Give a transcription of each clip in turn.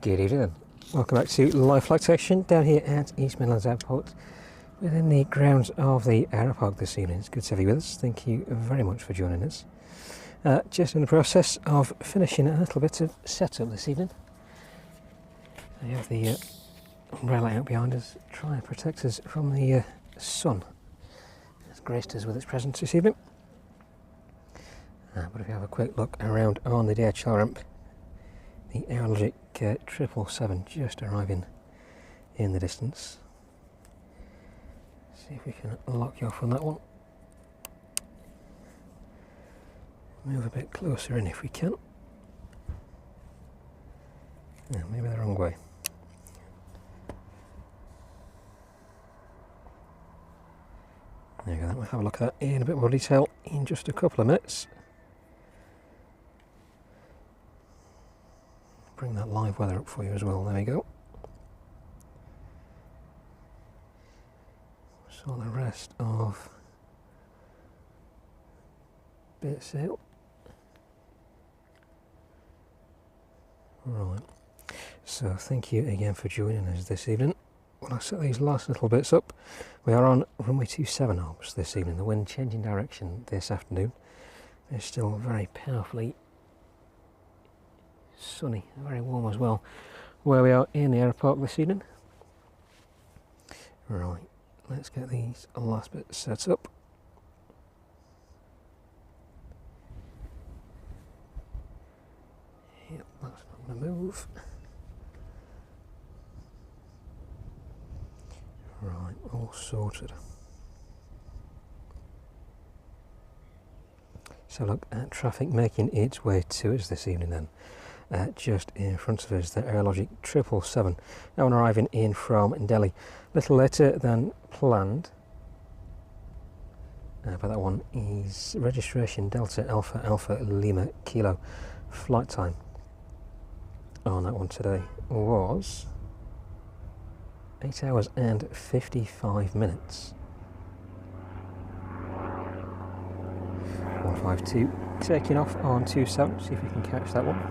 Good evening, welcome back to live flight session down here at East Midlands Airport within the grounds of the Aeropark this evening. It's good to have you with us, thank you very much for joining us. Just in the process of finishing a little bit of setup this evening. I have the umbrella out behind us, trying to protect us from the sun. It's graced us with its presence this evening. But if you have a quick look around on the DHL ramp, the Aerologic 777 just arriving in the distance. See if we can lock you off on that one. Move a bit closer in if we can. No, maybe the wrong way. There you go, we'll have a look at that in a bit more detail in just a couple of minutes. Bring that live weather up for you as well, there we go. So the rest of bit sail. Right, so thank you again for joining us this evening. When I set these last little bits up, we are on runway 27 arms this evening. The wind changing direction this afternoon. It's still very powerfully sunny, very warm as well, where we are in the Aeropark this evening. Right, let's get these last bits set up. Yep, that's not going to move. Right, all sorted. So look at traffic making its way to us this evening then. Just in front of us, the Aerologic 777, that one arriving in from Delhi a little later than planned, but that one is registration Delta Alpha Alpha Lima Kilo. Flight time on that one today was 8 hours and 55 minutes. 152 taking off on 27, see if we can catch that one.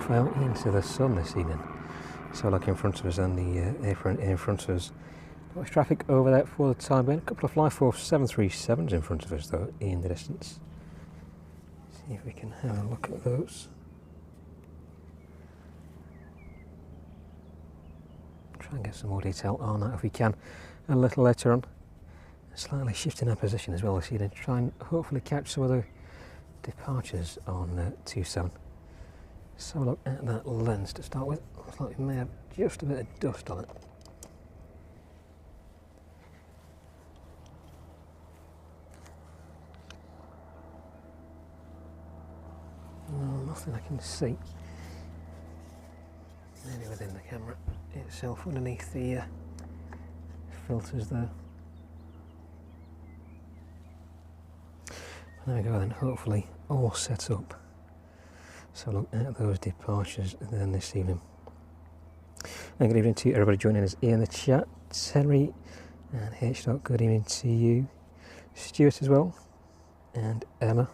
Out into the sun this evening. So look in front of us and the Apron in front of us. Much traffic over there for the time being. A couple of Flyforce 737s in front of us though in the distance. See if we can have a look at those. try and get some more detail on that if we can a little later on. Slightly shifting our position as well this evening, try and hopefully catch some of the departures on 27. Let's have a look at that lens to start with. Looks like we may have just a bit of dust on it. Nothing I can see. Maybe within the camera itself, underneath the filters there. There we go then, hopefully all set up. So look at those departures then this evening. And good evening to everybody joining us in the chat. Henry and H. Good evening to you. Stuart as well. And Emma.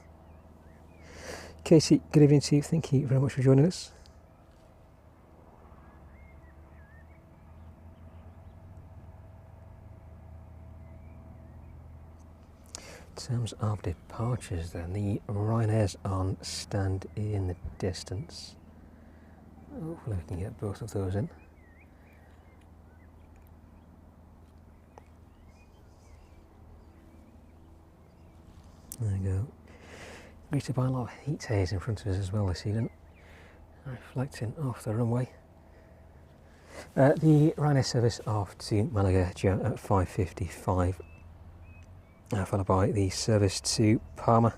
Casey, good evening to you. Thank you very much for joining us. In terms of departures then, the Ryanair's on stand in the distance. Hopefully we can get both of those in. There we go. Greeted by a lot of heat haze in front of us as well this evening, reflecting off the runway. The Ryanair service off to Malaga due at 5:55, followed by the service to Palma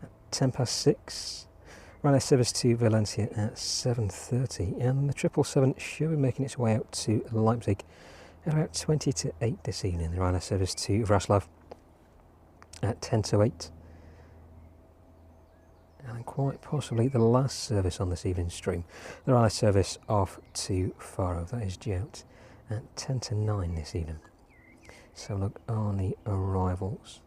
at 6:10. Ryanair service to Valencia at 7:30, and the 777 should be making its way out to Leipzig at about 20 to 8 this evening. The Ryanair service to Raslav at 10 to 8. And quite possibly the last service on this evening's stream, the Ryanair service off to Faro. That is due out at 10 to 9 this evening. So look on the arrivals.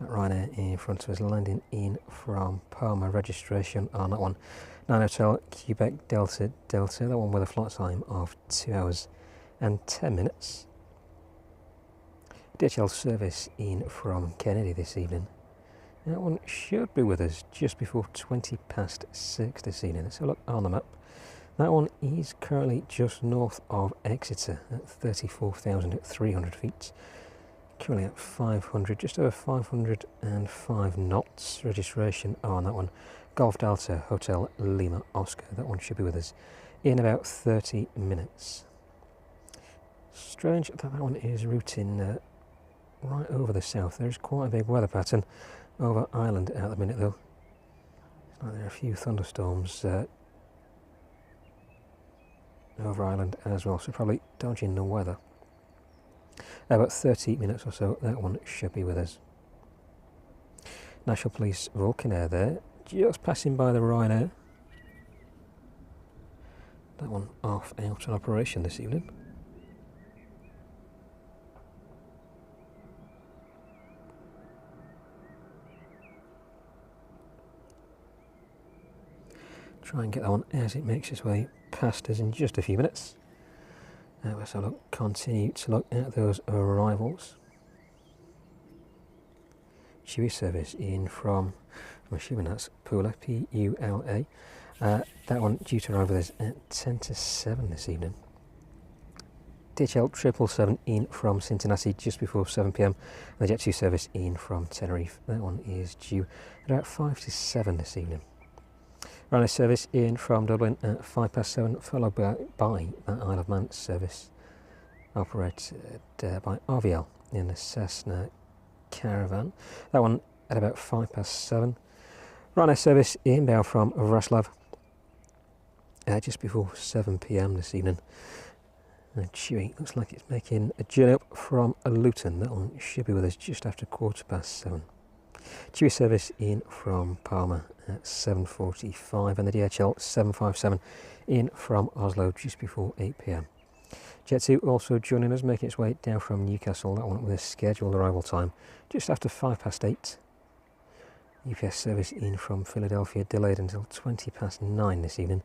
That Ryanair in front of us landing in from Palma, registration on that one. 9 Hotel Quebec Delta Delta, that one with a flight time of 2 hours and 10 minutes. DHL service in from Kennedy this evening. That one should be with us just before 6:20 this evening. Let's have a look on the map. That one is currently just north of Exeter at 34,300 feet. Currently at 500, just over 505 knots. Registration on that one. Golf Delta Hotel Lima Oscar. That one should be with us in about 30 minutes. Strange that that one is routing right over the south. There is quite a big weather pattern over Ireland at the minute though. It's like there are a few thunderstorms over Ireland as well, so probably dodging the weather. About 30 minutes or so, that one should be with us. National Police Vulcan there, just passing by the Ryanair. That one off out on operation this evening. Try and get that one as it makes its way past us in just a few minutes. So look, continue to look at those arrivals. Chewy service in from, I'm assuming that's Pula, P-U-L-A. That one due to arrive with us at 10 to 7 this evening. DHL 777 in from Cincinnati just before 7 p.m. And the Jet2 service in from Tenerife. That one is due at about 5 to 7 this evening. Ryanair service in from Dublin at 7:05, followed by that Isle of Man service operated by RVL in the Cessna Caravan. That one at about 7:05. Ryanair service inbound from Raslav just before 7 p.m. this evening. And Chewy looks like it's making a journey up from Luton. That one should be with us just after 7:15. Chewy service in from Palma at 7:45, and the DHL 757 in from Oslo just before 8 p.m. Jet2 also joining us, making its way down from Newcastle. That one with a scheduled arrival time just after 8:05. UPS service in from Philadelphia delayed until 9:20 this evening,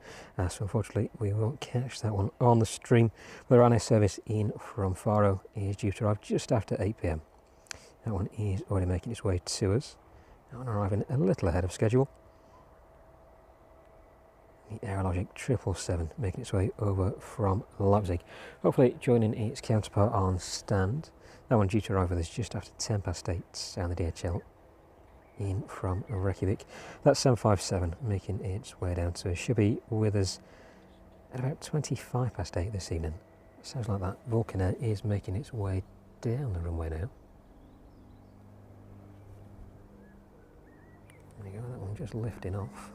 so unfortunately we won't catch that one on the stream. The Ryanair service in from Faro is due to arrive just after 8 p.m. That one is already making its way to us. That one arriving a little ahead of schedule. the Aerologic 777 making its way over from Leipzig, hopefully joining its counterpart on stand. That one due to arrive with us just after 10 past 8 down the DHL in from Reykjavik. That's 757 making its way down to us. Should be with us at about 25 past 8 this evening. Sounds like that Vulcan Air is making its way down the runway now. There you go, that one just lifting off.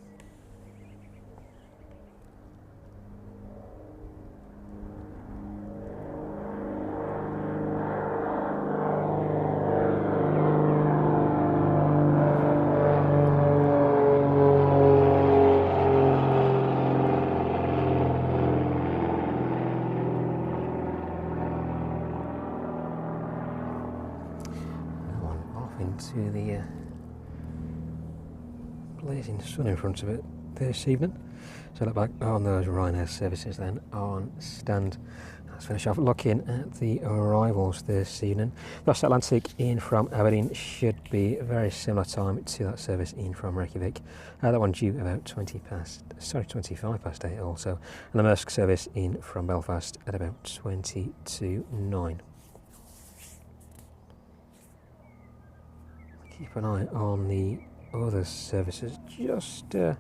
Into the blazing sun in front of it this evening. So look back on those Ryanair services then on stand. Let's finish off looking at the arrivals this evening. West Atlantic in from Aberdeen should be a very similar time to that service in from Reykjavik. That one due about 25 past 8 also. And the Maersk service in from Belfast at about 20 to 9. Keep an eye on the other services, just edging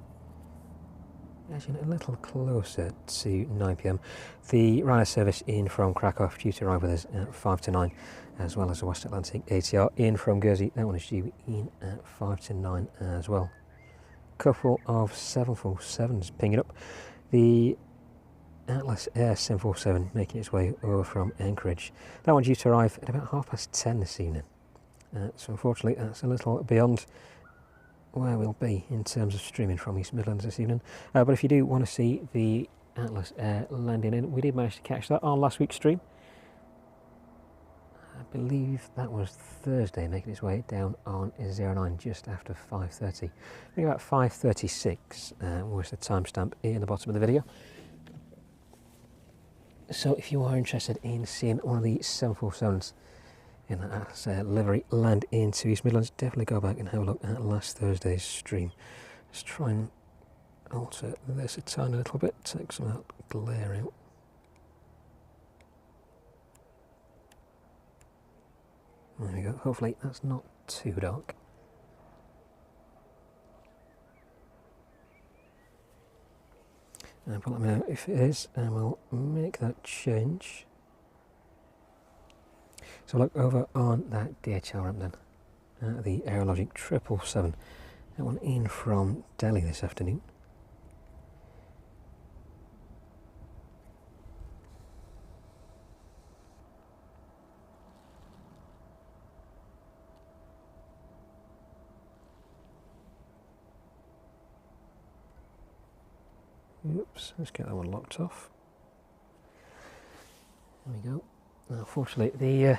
a little closer to 9 p.m. The Ryanair service in from Krakow due to arrive with us at 5 to 9, as well as the West Atlantic ATR in from Guernsey. That one is due in at 5 to 9 as well. Couple of 747s pinging up. The Atlas Air 747 making its way over from Anchorage. That one due to arrive at about 10:30 this evening. So unfortunately that's a little beyond where we'll be in terms of streaming from East Midlands this evening. But if you do want to see the Atlas Air landing in, we did manage to catch that on last week's stream. I believe that was Thursday, making its way down on 09 just after 5:30. I think about 5:36 was the timestamp in the bottom of the video. So if you are interested in seeing one of the 747s in that livery land into East Midlands, definitely go back and have a look at last Thursday's stream. Let's try and alter this a tiny little bit, take some of that glare out. There we go, hopefully that's not too dark. But let me know if it is, and we'll make that change. So look over on that DHL ramp then, the Aerologic 777, that one in from Delhi this afternoon. Oops, let's get that one locked off. There we go. Now, unfortunately, the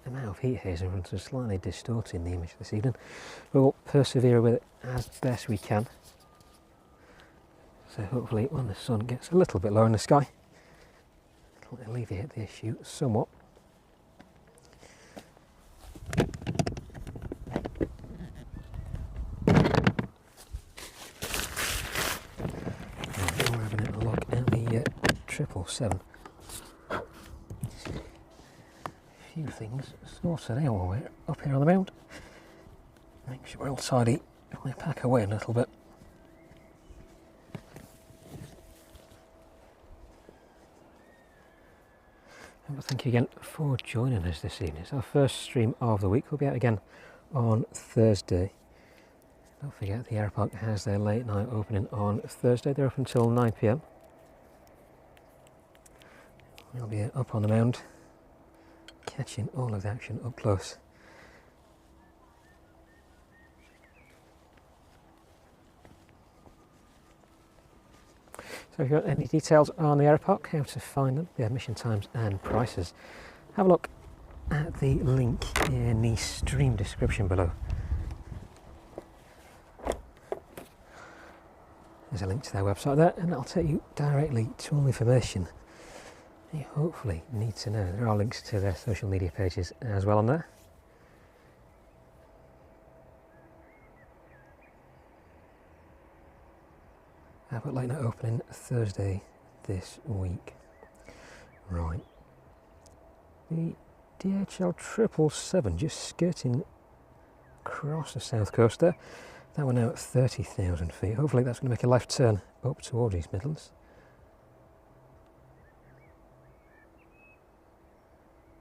amount of heat haze in front of us is slightly distorting the image this evening. We'll persevere with it as best we can. So hopefully when the sun gets a little bit lower in the sky, it'll alleviate the issue somewhat. Right, we're having a look at the 777. Few things sorted out while we're up here on the mound. Make sure we're all tidy if we pack away a little bit. But thank you again for joining us this evening. It's our first stream of the week. We'll be out again on Thursday. Don't forget the Aeropark has their late night opening on Thursday. They're up until 9 p.m. We'll be up on the mound, catching all of the action up close. So if you've got any details on the Aeropark, how to find them, the admission times and prices, have a look at the link in the stream description below. There's a link to their website there, and that'll take you directly to all the information you hopefully need to know. There are links to their social media pages as well on there. But late night opening Thursday this week. Right. The DHL 777 just skirting across the south coast there. That one now at 30,000 feet. Hopefully that's going to make a left turn up towards East Midlands.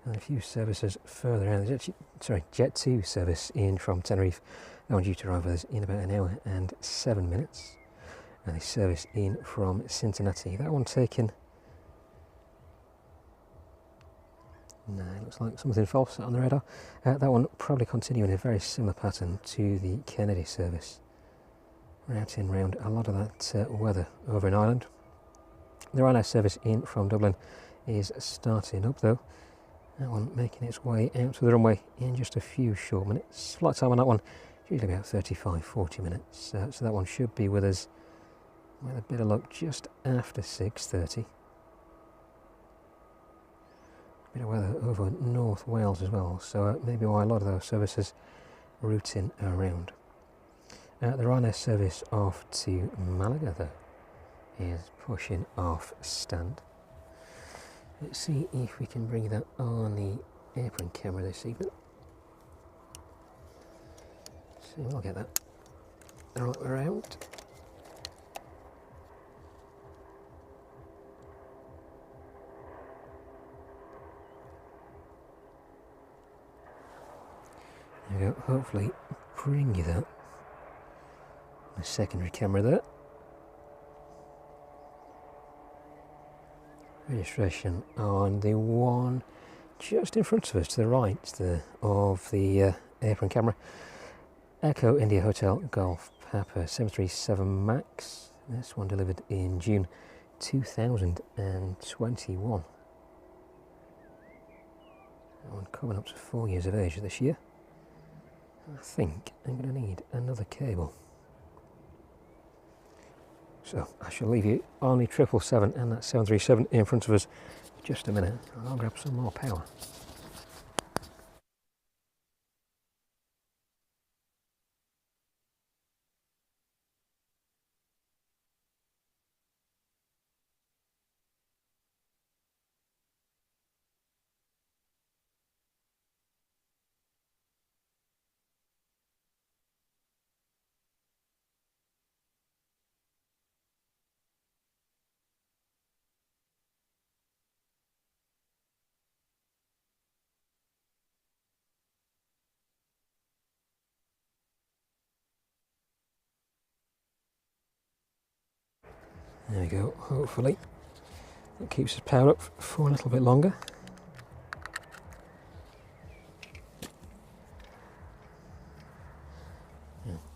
And a few services further out. Jet 2 service in from Tenerife. That one due to arrive with us in about an hour and 7 minutes. And a service in from Cincinnati. That one taken... No, it looks like something false on the radar. That one probably continuing a very similar pattern to the Kennedy service. Routing round a lot of that weather over in Ireland. The Ryanair service in from Dublin is starting up though. That one making its way out to the runway in just a few short minutes. Flight time on that one usually about 35-40 minutes. So that one should be with us with a bit of luck just after 6:30. Bit of weather over North Wales as well, so maybe why a lot of those services routing around. The Ryanair service off to Malaga though is pushing off stand. Let's see if we can bring that on the Apron camera this evening. So we'll get that right around. There we go, hopefully bring you that. The secondary camera there. Registration on the one just in front of us to the right of the Apron camera. Echo India Hotel Golf Papa 737 Max. This one delivered in June 2021. That one coming up to 4 years of age this year. I think I'm going to need another cable. So I shall leave you on the 777 and that 737 in front of us for just a minute, and I'll grab some more power. There we go, hopefully it keeps us powered up for a little bit longer.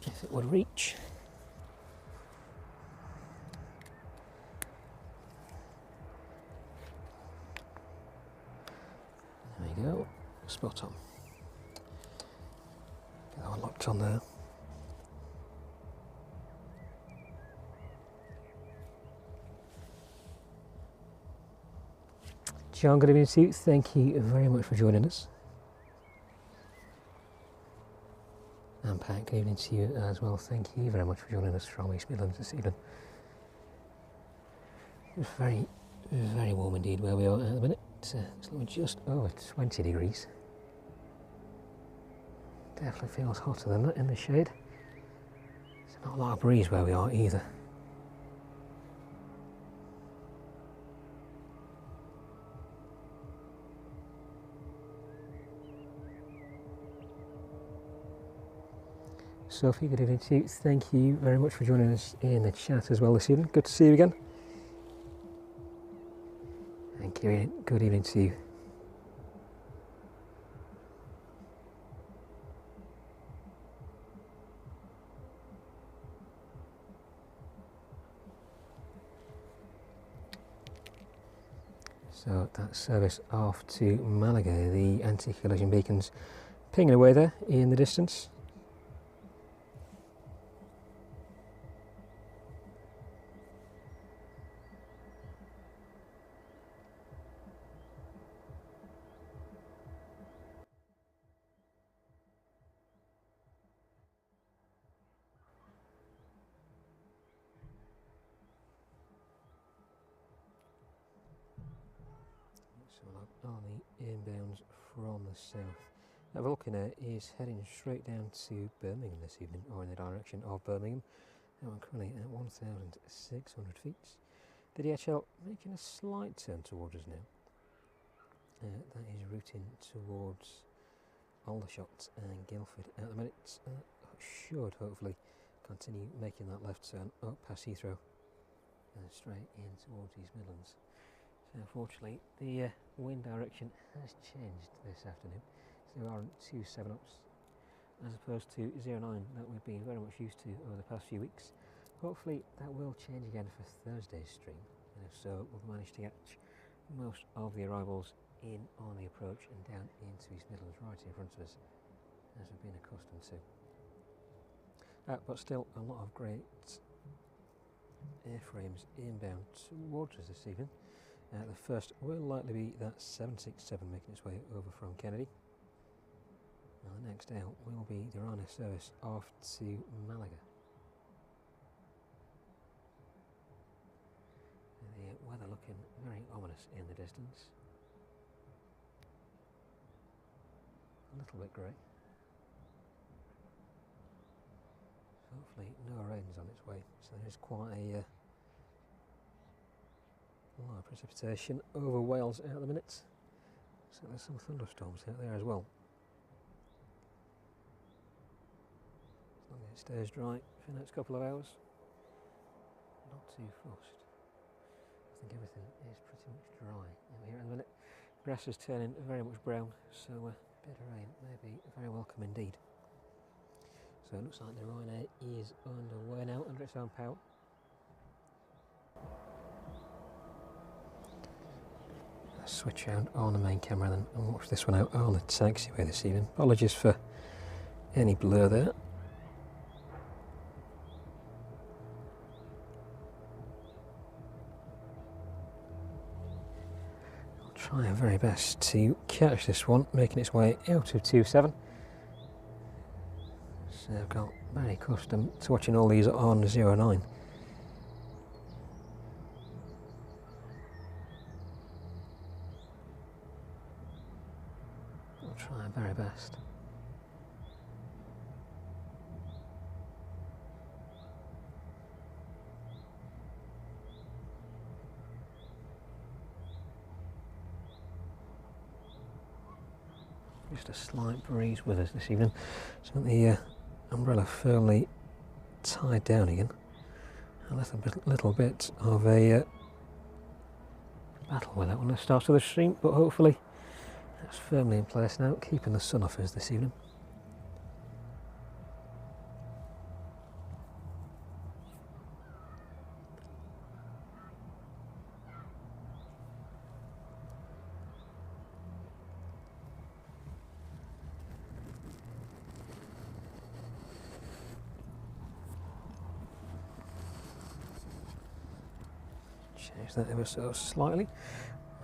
If it would reach. There we go, spot on. Get that one locked on there. John, good evening to you. Thank you very much for joining us. And Pat, good evening to you as well. Thank you very much for joining us from East Midlands this evening. It's very, very warm indeed where we are at the minute. It's just over 20 degrees. Definitely feels hotter than that in the shade. There's not a lot of breeze where we are either. Sophie, good evening to you. Thank you very much for joining us in the chat as well this evening. Good to see you again. And Kieran, good evening to you. So that service off to Malaga, the anti-collision beacons pinging away there in the distance. on the inbounds from the south. Now Vulcan Air is heading straight down to Birmingham this evening, or in the direction of Birmingham. Now I'm currently at 1,600 feet. The DHL making a slight turn towards us now. That is routing towards Aldershot and Guildford at the minute. Should hopefully continue making that left turn up past Heathrow and straight in towards East Midlands. So unfortunately the wind direction has changed this afternoon. So we are on 2 knots as opposed to 09 that we've been very much used to over the past few weeks. Hopefully that will change again for Thursday's stream, and if so we've managed to catch most of the arrivals in on the approach and down into East Midlands right in front of us, as we've been accustomed to. But still a lot of great airframes inbound towards us this evening. The first will likely be that 767 making its way over from Kennedy. And the next out will be the Ryanair service off to Malaga. The weather looking very ominous in the distance. A little bit grey. Hopefully no rain's on its way, so there's quite a lot of precipitation over Wales at the minute. So there's some thunderstorms out there as well. As long as it stays dry for the next couple of hours, not too fussed. I think everything is pretty much dry out here at the minute. Grass is turning very much brown, so a bit of rain may be very welcome indeed. So it looks like the Ryanair is underway now under its own power. Let's switch out on the main camera then and watch this one out on the taxiway this evening. Apologies for any blur there. I'll try our very best to catch this one, making its way out of 27. So I've got very accustomed to watching all these on 09. I'll try my very best. Just a slight breeze with us this evening, so the umbrella firmly tied down again. A little bit of a battle with that when it starts with the stream, but hopefully that's firmly in place now, keeping the sun off us this evening. Change that ever so slightly.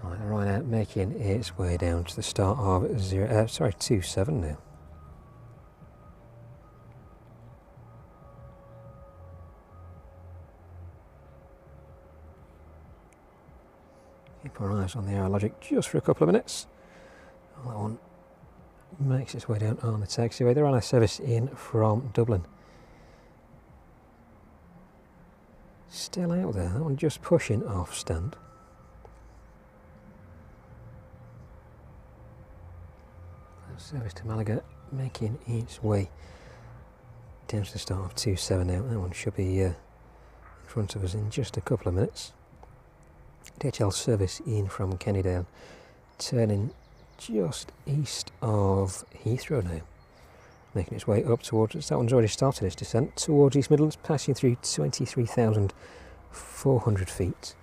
Right, Ryanair making its way down to the start of 27 now. Keep our eyes on the Aerologic just for a couple of minutes. That one makes its way down on the taxiway. They're on a service in from Dublin. Still out there, that one just pushing off stand. That service to Malaga making its way down to the start of 27 now. That one should be in front of us in just a couple of minutes. DHL service in from Kennydale, turning just east of Heathrow now, making its way up towards us. That one's already started its descent towards East Midlands, passing through 23,400 feet.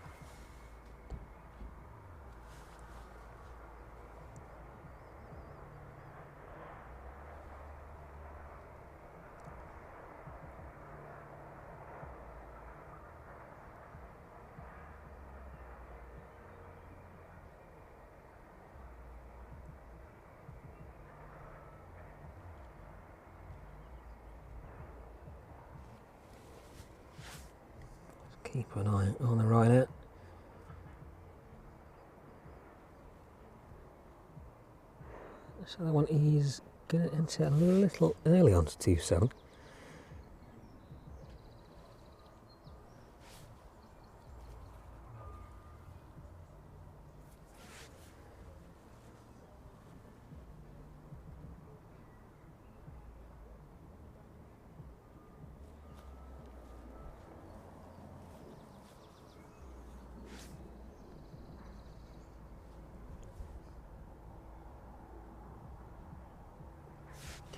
Keep an eye on the Ryanair. So that one is going to enter a little early on to 27.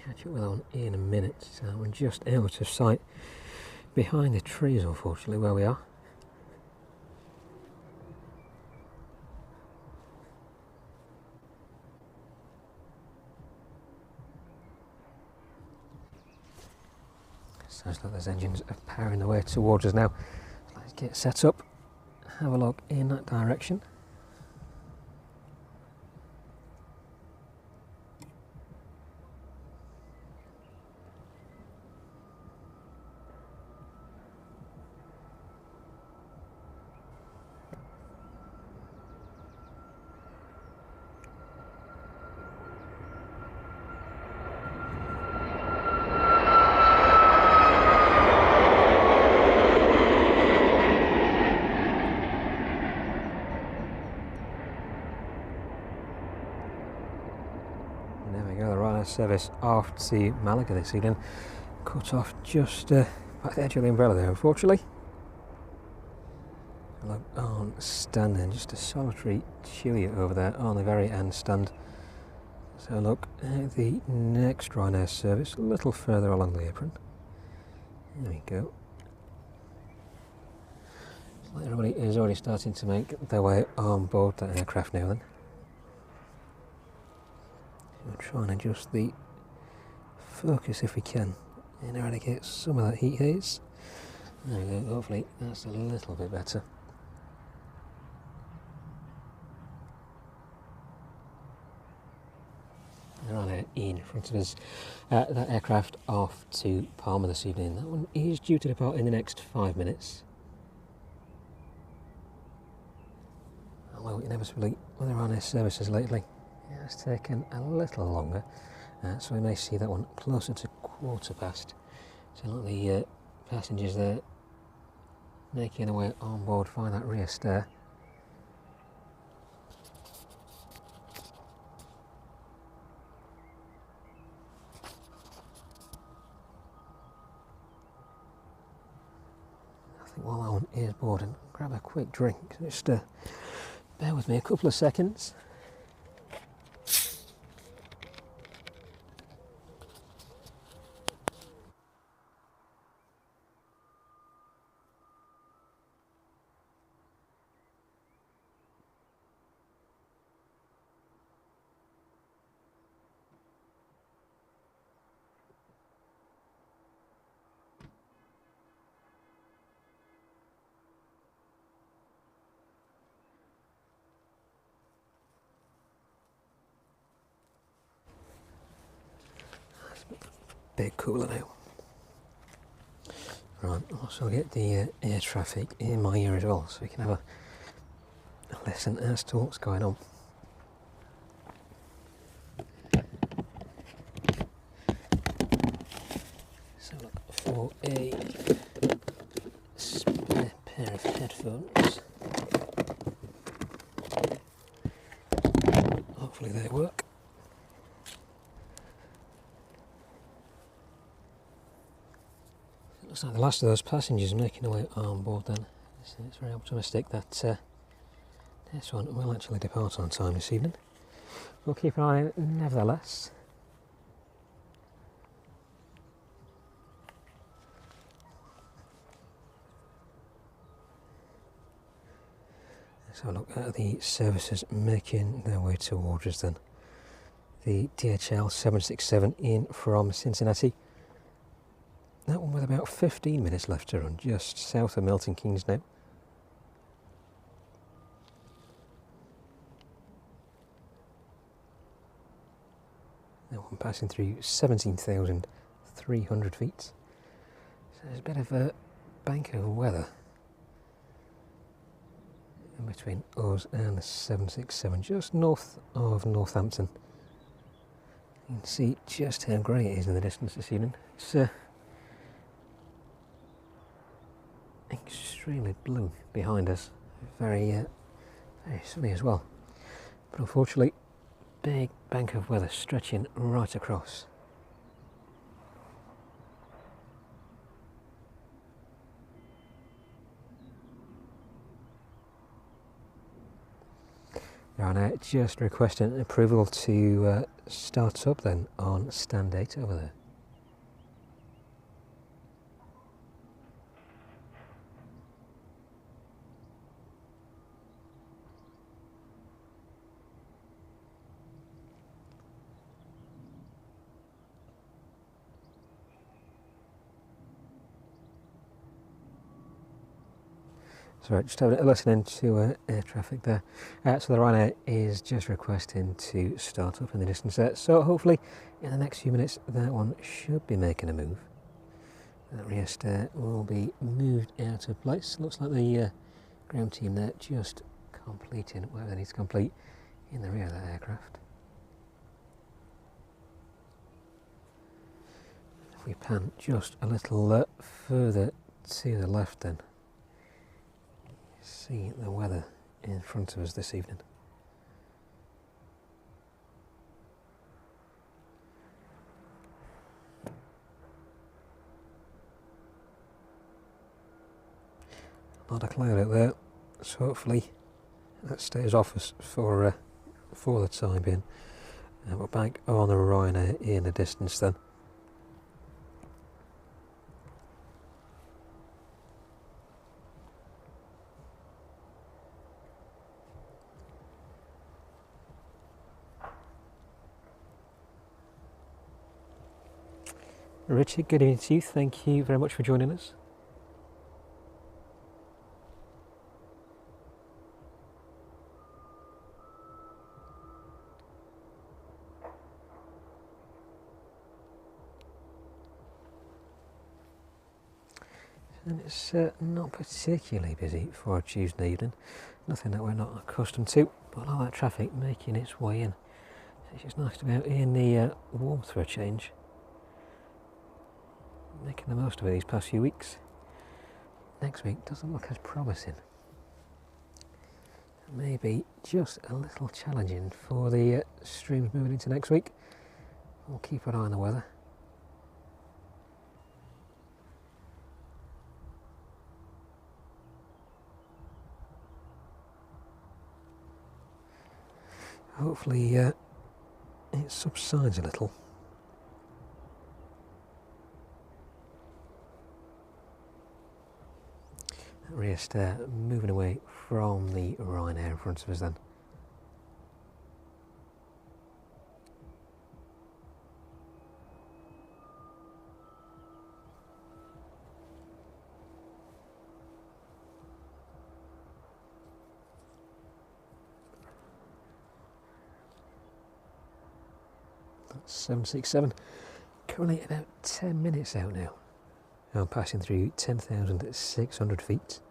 Catch up with that one in a minute. So we're just out of sight behind the trees, unfortunately, where we are. Sounds like those engines are powering their way towards us now. Let's get set up, have a look in that direction. There we go, the Ryanair service off to Malaga this evening. Cut off just by the edge of the umbrella there, unfortunately. Look on standing, just a solitary Chewy over there on the very end stand. So look at the next Ryanair service, a little further along the apron. There we go. Looks like everybody is already starting to make their way on board that aircraft now then. We'll try and adjust the focus if we can and eradicate some of that heat haze. There we go, hopefully that's a little bit better. Right in front of us, that aircraft off to Palma this evening. That one is due to depart in the next 5 minutes. Although inevitably with the Ryanair services lately, it's taken a little longer, so we may see that one closer to 1/4 past. So look, the passengers there making their way on board via that rear stair. I think while that one is boarding, grab a quick drink. Just bear with me a couple of seconds. Bit cooler now. Right, I'll also get the air traffic in my ear as well, so we can have a listen as to what's going on. So look for a spare pair of headphones. Hopefully they work. Looks like the last of those passengers making their way on board then. So it's very optimistic that this one will actually depart on time this evening. We'll keep an eye on it nevertheless. Let's have a look at the services making their way towards us then. The DHL 767 in from Cincinnati. That one with about 15 minutes left to run, just south of Milton Keynes now. That one passing through 17,300 feet. So there's a bit of a bank of weather in between us and the 767, just north of Northampton. You can see just how grey it is in the distance this evening. It's extremely blue behind us, very sunny as well. But unfortunately, big bank of weather stretching right across. Ryanair just requesting approval to start up then on stand 8 over there. So just having a listen into air traffic there. So the Ryanair is just requesting to start up in the distance there. So hopefully in the next few minutes that one should be making a move. That rear stair will be moved out of place. Looks like the ground team there just completing whatever they need to complete in the rear of that aircraft. If we pan just a little further to the left then, see the weather in front of us this evening. A lot of cloud out there, so hopefully that stays off us for the time being. We're back on the Ryanair in the distance then. Richard, good evening to you. Thank you very much for joining us. And it's not particularly busy for a Tuesday evening. Nothing that we're not accustomed to, but all that traffic making its way in. It's just nice to be out in the warmth for a change. Making the most of it these past few weeks. Next week doesn't look as promising. Maybe just a little challenging for the streams moving into next week. We'll keep an eye on the weather. Hopefully it subsides a little. Rear stair moving away from the Ryanair in front of us then. That's 767, currently about 10 minutes out now. I'm passing through 10,600 feet.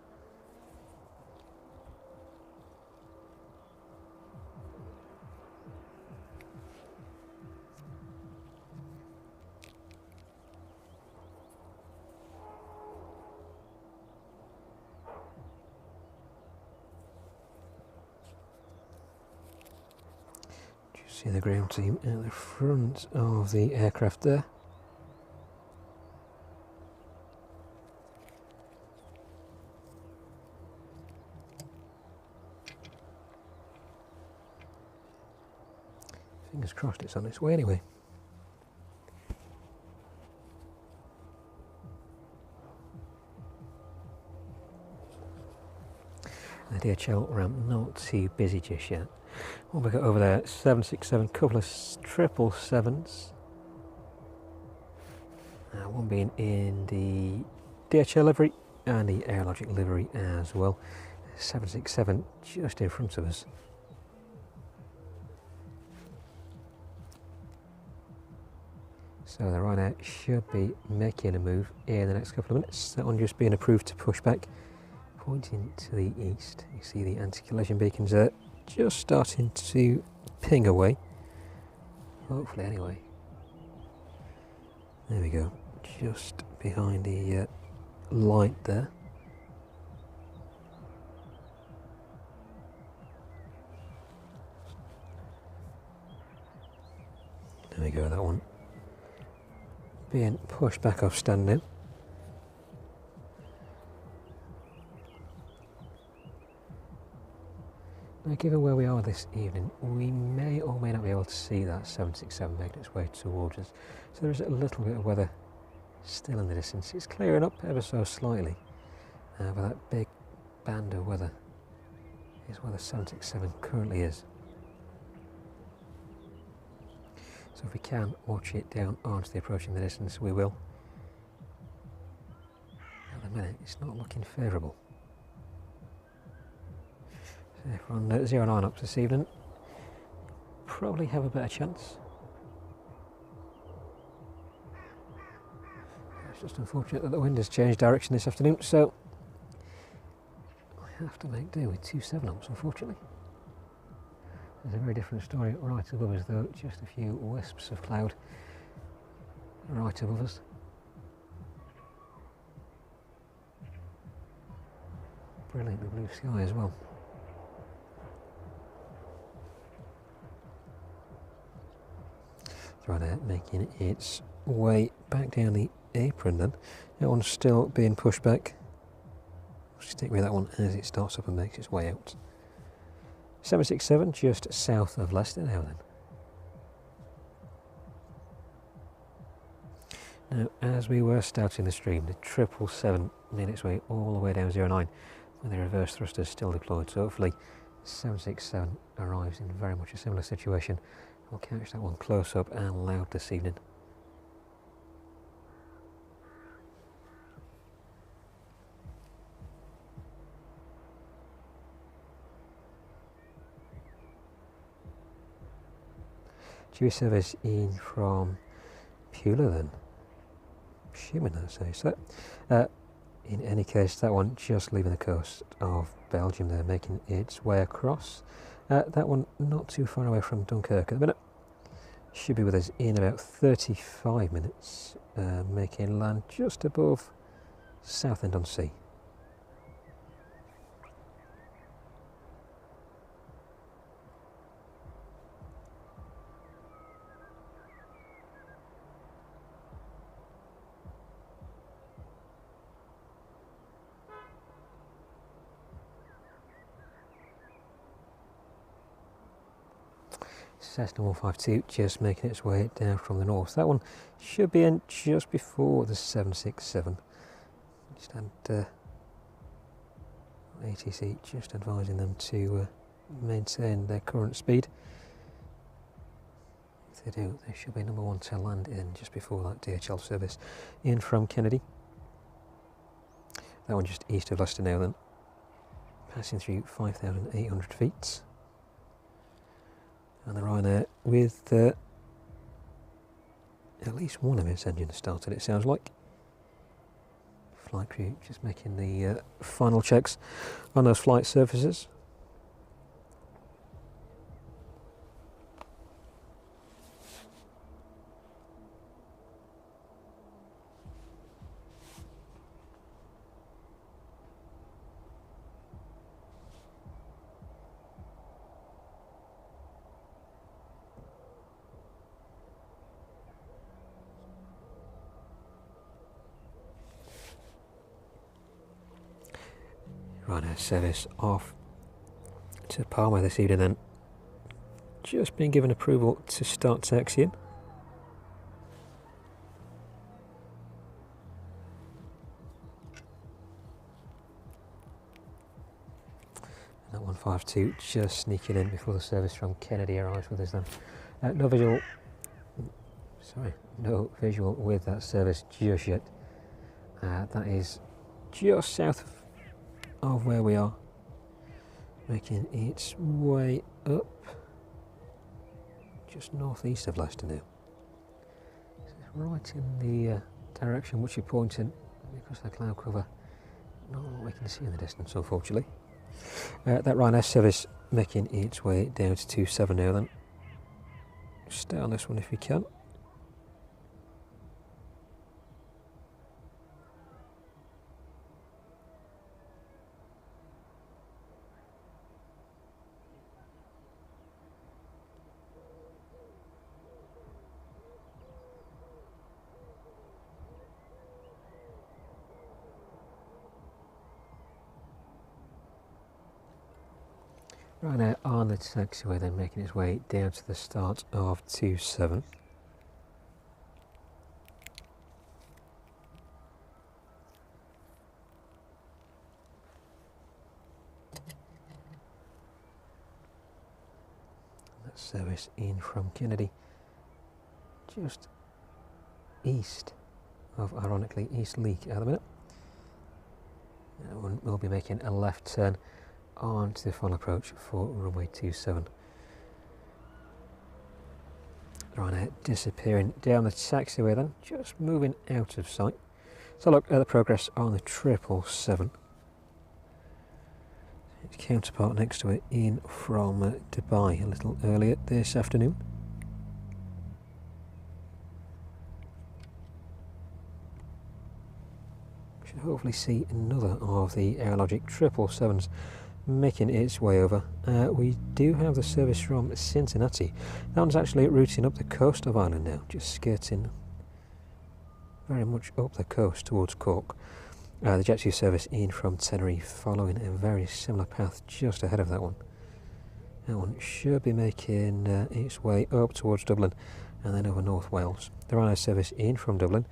Do you see the ground team at the front of the aircraft there? Fingers crossed it's on its way anyway. The DHL ramp not too busy just yet. What have we got over there? 767, couple of 777s. One being in the DHL livery and the Aerologic livery as well. 767 just in front of us. So the Ryanair should be making a move in the next couple of minutes. That one just being approved to push back, pointing to the east. You see the anti-collision beacons there just starting to ping away. Hopefully anyway, There we go, just behind the light there. There we go, that one being pushed back off standing. Now, given where we are this evening, we may or may not be able to see that 767 making its way towards us. So there is a little bit of weather still in the distance. It's clearing up ever so slightly, but that big band of weather is where the 767 currently is. So if we can watch it down onto the approach in the distance, we will. At the minute, it's not looking favourable. So if we're on 09 up this evening, probably have a better chance. It's just unfortunate that the wind has changed direction this afternoon, so I have to make do with 2 7-ups, unfortunately. There's a very different story right above us, though, just a few wisps of cloud right above us. Brilliantly blue sky as well. Ryanair making its way back down the apron then. That one's still being pushed back. Stick with that one as it starts up and makes its way out. 767 just south of Leicester now then. Now, as we were starting the stream, the 777 made its way all the way down 09 with the reverse thrusters still deployed, so hopefully 767 arrives in very much a similar situation. We'll catch that one close up and loud this evening. Chewy service in from Pula then. Assuming that's how you say it. In any case, that one just leaving the coast of Belgium there, making its way across. That one not too far away from Dunkirk at the minute. Should be with us in about 35 minutes, making land just above Southend-on-Sea. Cessna 152 just making its way down from the north. That one should be in just before the 767. Just had ATC just advising them to maintain their current speed. If they do, they should be number one to land in just before that DHL service in from Kennedy. That one just east of Leicester now then, passing through 5,800 feet. And the Ryanair with at least one of its engines started, it sounds like. Flight crew just making the final checks on those flight surfaces. Ryanair service off to Palma this evening then. Just been given approval to start taxiing. And that 152 just sneaking in before the service from Kennedy arrives with us then. No visual with that service just yet. That is just south of where we are, making its way up just northeast of Leicester now. So it's right in the direction which you're pointing, because of the cloud cover, not what we can see in the distance unfortunately. That Ryanair service making its way down to 27 now then. Stay on this one if you can. Ryanair on the taxiway, then making its way down to the start of 27. That service in from Kennedy, just east of, ironically, East Leek at the minute. That one will be making a left turn onto the final approach for runway 27. Ryanair disappearing down the taxiway then, just moving out of sight. So look at the progress on the 777. Its counterpart next to it in from Dubai a little earlier this afternoon. Should hopefully see another of the Aerologic 777s making its way over. We do have the service from Cincinnati. That one's actually routing up the coast of Ireland now, just skirting very much up the coast towards Cork. The Jet 2 service in from Tenneref following a very similar path just ahead of that one. That one should be making its way up towards Dublin and then over North Wales. The Ryanair service in from Dublin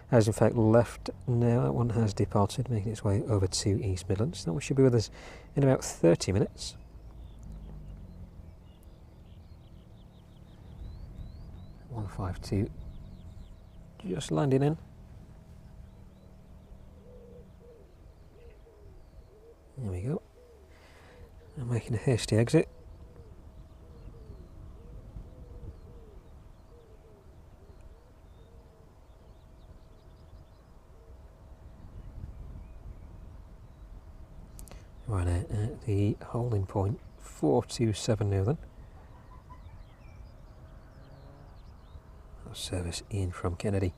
has in fact left now. That one has departed, making its way over to East Midlands. That one should be with us in about 30 minutes. (152) just landing in. There we go. I'm making a hasty exit. Right at the holding point 427 now then. Our service in from Kennedy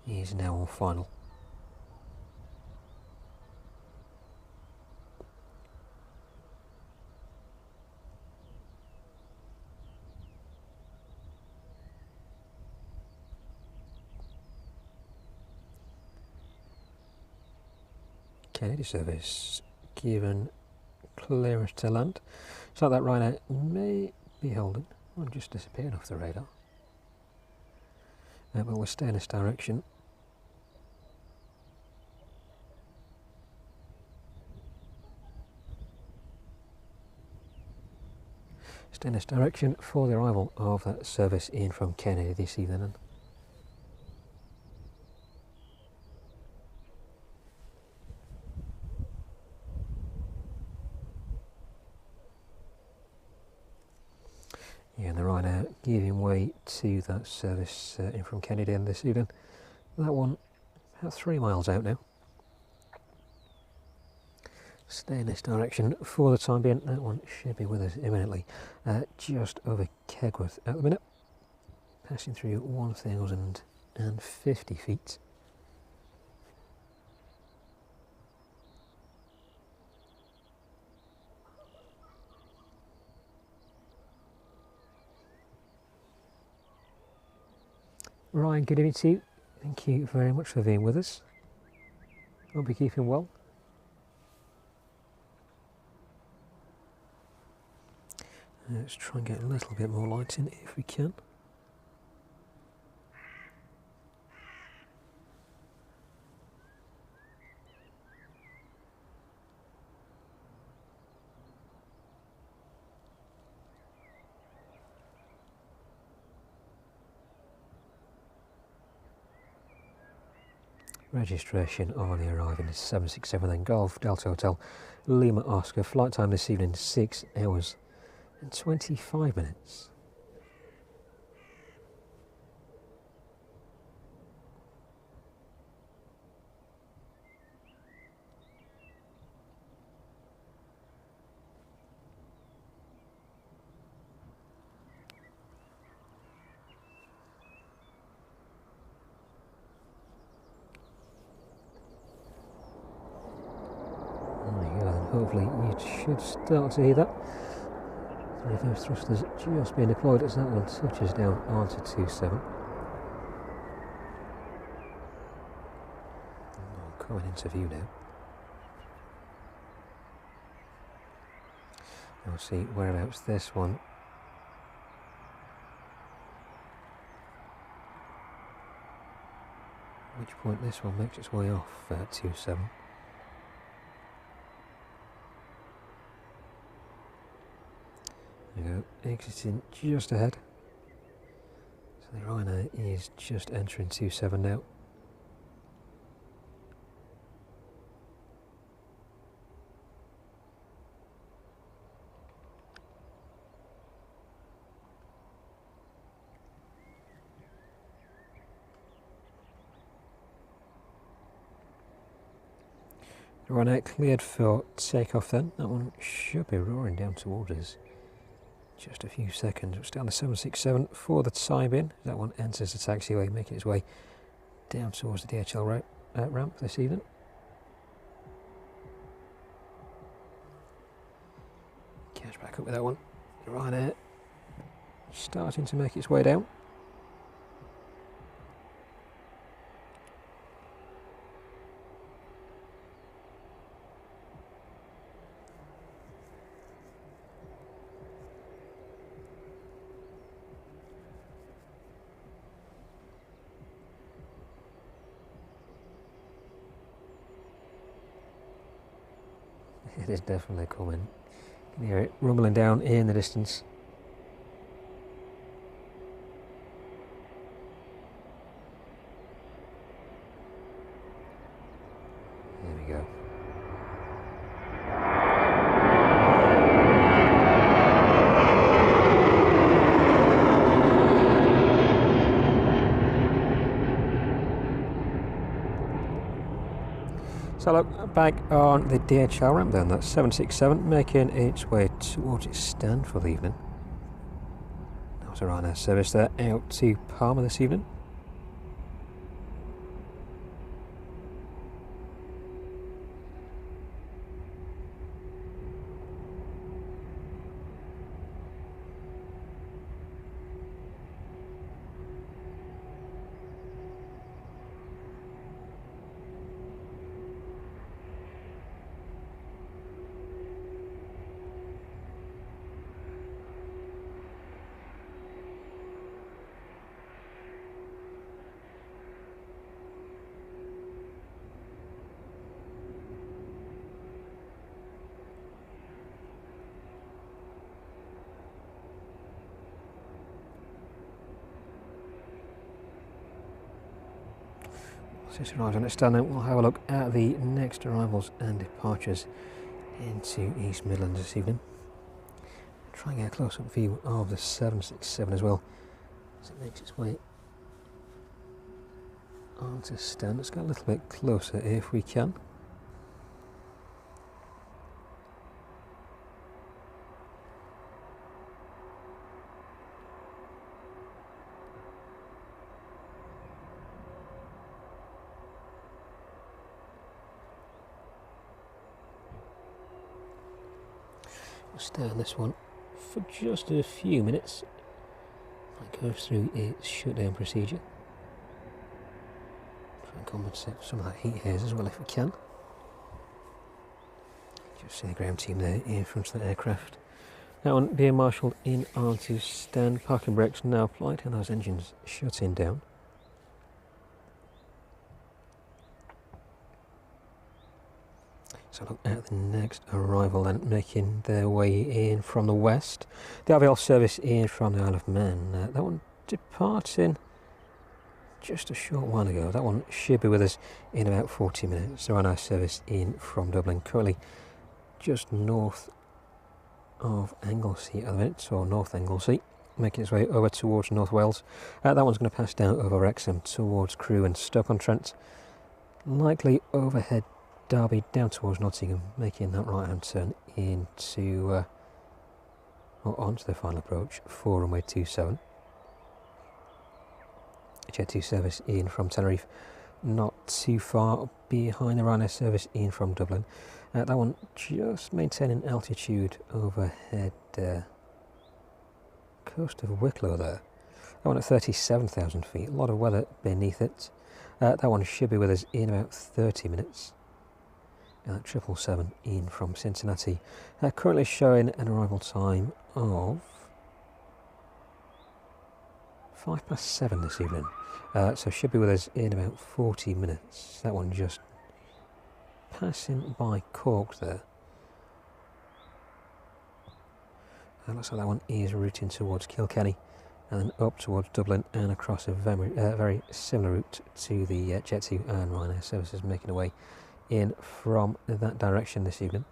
is now on final. Kennedy service given clearance to land. So that Ryanair may be holding. I'm just disappearing off the radar. But we'll stay in this direction. Stay in this direction for the arrival of that service in from Kennedy this evening. Yeah, and the Ryanair giving way to that service in from Kennedy and this evening. That one about 3 miles out now. Stay in this direction for the time being. That one should be with us imminently. Just over Kegworth at the minute. Passing through 1,050 feet. Ryan, good evening to you. Thank you very much for being with us. Hope you're keeping well. Let's try and get a little bit more light in if we can. Registration already arriving is 767 then Golf Delta Hotel Lima Oscar. Flight time this evening 6 hours and 25 minutes. Hopefully you should start to hear that. The reverse thrusters just being deployed as that one touches down onto 27. Coming into view now. I'll see whereabouts this one. At which point this one makes its way off 27. There we go, exiting just ahead. So the Ryanair is just entering 27 now. Ryanair cleared for takeoff then. That one should be roaring down towards us. Just a few seconds. We're still on the 767 for the time being. That one enters the taxiway, making its way down towards the DHL ramp this evening. Catch back up with that one. Ryanair starting to make its way down. It is definitely coming. You can hear it rumbling down in the distance. There we go. So look, back on the DHL ramp then, that's 767 making its way towards its stand for the evening. That was a Ryanair service there out to Palma this evening. Since it arrives on its stand, then we'll have a look at the next arrivals and departures into East Midlands this evening. Try and get a close-up view of the 767 as well, as it makes its way onto stand. Let's get a little bit closer if we can. We'll stay on this one for just a few minutes. It goes through its shutdown procedure. Try and compensate for some of that heat haze as well if we can. Just see the ground team there in front of the aircraft. That one being marshalled in onto stand. Parking brakes now applied and those engines shutting down. So look at the next arrival then, making their way in from the west. The RVL service in from the Isle of Man. That one departing just a short while ago. That one should be with us in about 40 minutes. The Ryanair service in from Dublin, currently just north of Anglesey at the minute, or North Anglesey, making its way over towards North Wales. That one's going to pass down over Wrexham towards Crewe and Stoke-on-Trent. Likely overhead Derby down towards Nottingham, making that right hand turn into or onto the final approach for runway 27. Jet 2 service in from Tenerife, not too far behind the Ryanair service in from Dublin. That one just maintaining altitude overhead coast of Wicklow there. That one at 37,000 feet, a lot of weather beneath it. That one should be with us in about 30 minutes. at 777 in from Cincinnati. Currently showing an arrival time of 7:05 this evening. So should be with us in about 40 minutes. That one just passing by Cork there. Looks like that one is routing towards Kilkenny and then up towards Dublin and across a very similar route to the Jet2 and Ryanair services making their way in from that direction this evening.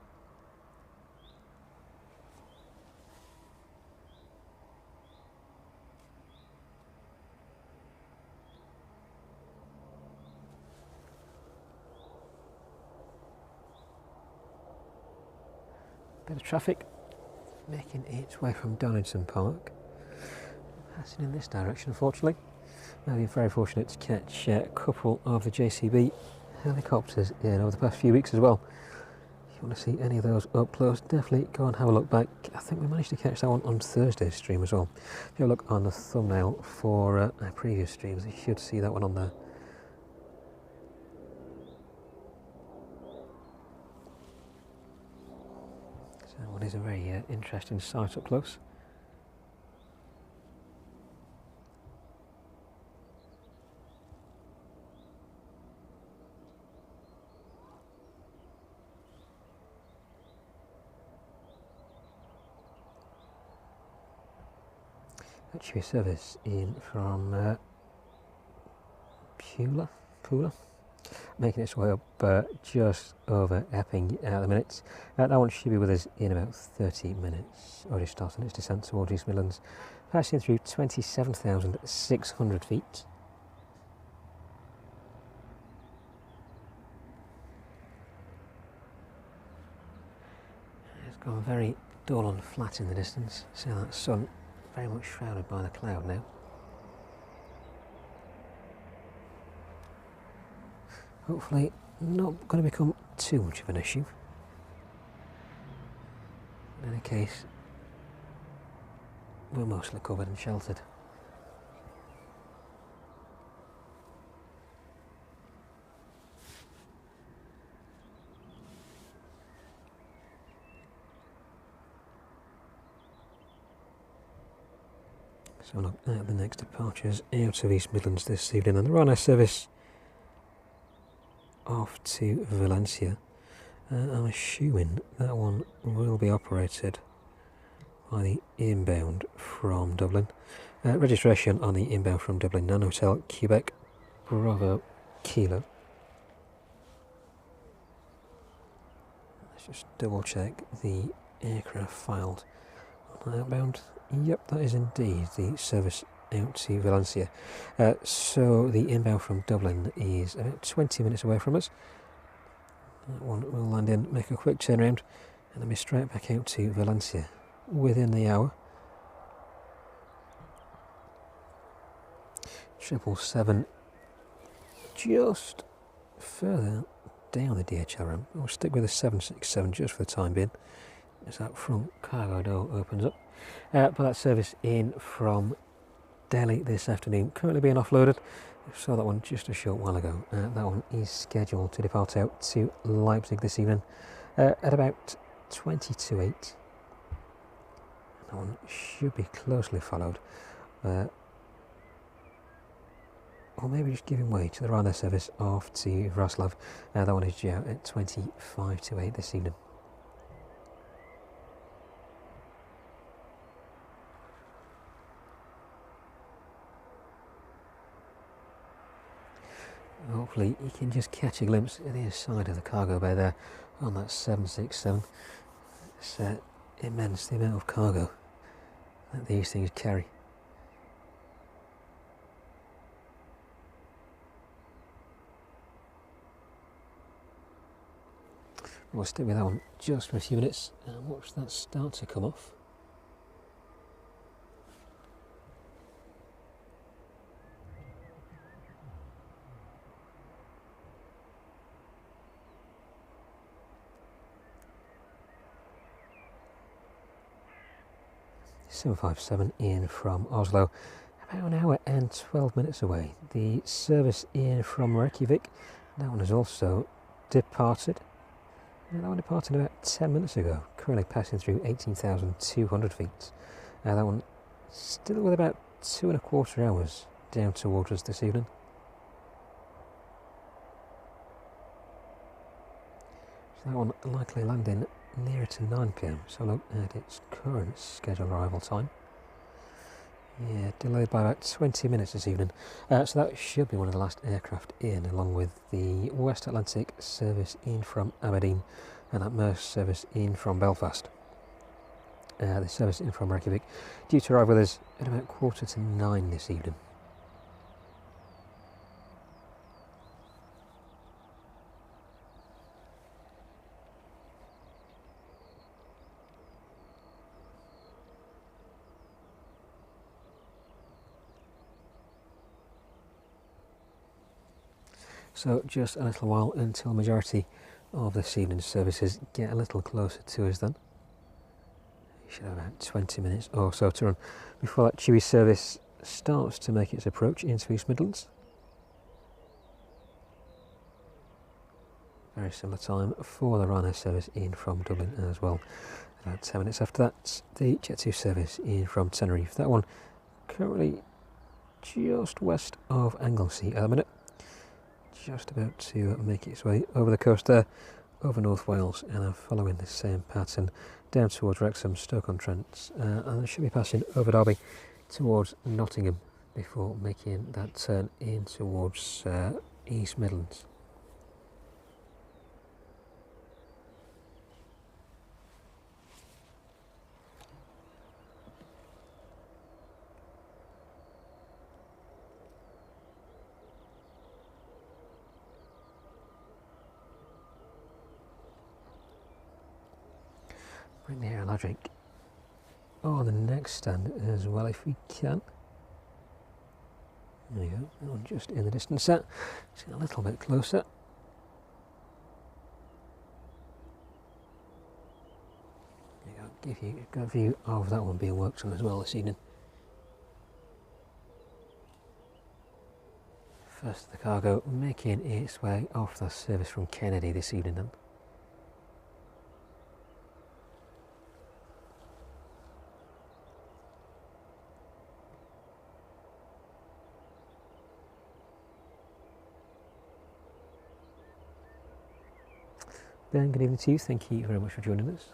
Bit of traffic making its way from Donington Park, passing in this direction unfortunately. I've been very fortunate to catch a couple of the JCB helicopters in over the past few weeks as well. If you want to see any of those up close, definitely go and have a look back. I think we managed to catch that one on Thursday's stream as well. If you have a look on the thumbnail for our previous streams, you should see that one on there. So that one is a very interesting sight up close. Chewy service in from Pula, making its way up just over Epping at the minute. That one should be with us in about 30 minutes. Already starting its descent towards East Midlands, passing through 27,600 feet. It's gone very dull and flat in the distance. See that sun very much shrouded by the cloud now. Hopefully not going to become too much of an issue. In any case, we're mostly covered and sheltered. So look at the next departures out of East Midlands this evening, and the Ryanair service off to Valencia. I'm assuming that one will be operated by the inbound from Dublin. Registration on the inbound from Dublin, Nan Hotel, Quebec, Bravo, Kilo. Let's just double check the aircraft filed on outbound. Yep, that is indeed the service out to Valencia. So the inbound from Dublin is about 20 minutes away from us. That one will land in, make a quick turnaround, and then be straight back out to Valencia within the hour. 777 just further down the DHL ramp. We'll stick with the 767 just for the time being, as that front cargo door opens up. But that service in from Delhi this afternoon, currently being offloaded. I saw that one just a short while ago. That one is scheduled to depart out to Leipzig this evening at about 8:20. That one should be closely followed, or maybe just giving way to the Ryanair service off to Raslav. That one is due out at 8:25 this evening. Hopefully you can just catch a glimpse of the side of the cargo bay there on that 767. It's immense, the amount of cargo that these things carry. We'll stick with that one just for a few minutes and watch that start to come off. .757 in from Oslo, about an hour and 12 minutes away. The service in from Reykjavik, that one has also departed. That one departed about 10 minutes ago, currently passing through 18,200 feet. That one still with about 2.25 hours down towards us this evening. So that one likely landing nearer to 9 PM, so look at its current scheduled arrival time. Yeah, delayed by about 20 minutes this evening. So that should be one of the last aircraft in, along with the West Atlantic service in from Aberdeen and that Mersey service in from Belfast. The service in from Reykjavik, due to arrive with us at about 8:45 this evening. So just a little while until the majority of this evening's services get a little closer to us then. We should have about 20 minutes or so to run before that Chewy service starts to make its approach into East Midlands. Very similar time for the Ryanair service in from Dublin as well. About 10 minutes after that, the Jet2 service in from Tenerife. That one currently just west of Anglesey at the minute. Just about to make its way over the coast there, over North Wales, and I'm following the same pattern down towards Wrexham, Stoke-on-Trent, and I should be passing over Derby towards Nottingham before making that turn in towards East Midlands. Bring the Aerologic on the next stand as well if we can. There we go, that one just in the distance there. Just a little bit closer. There you go, give you a good view of that one being worked on as well this evening. First the cargo making its way off the service from Kennedy this evening then. Ben, good evening to you. Thank you very much for joining us.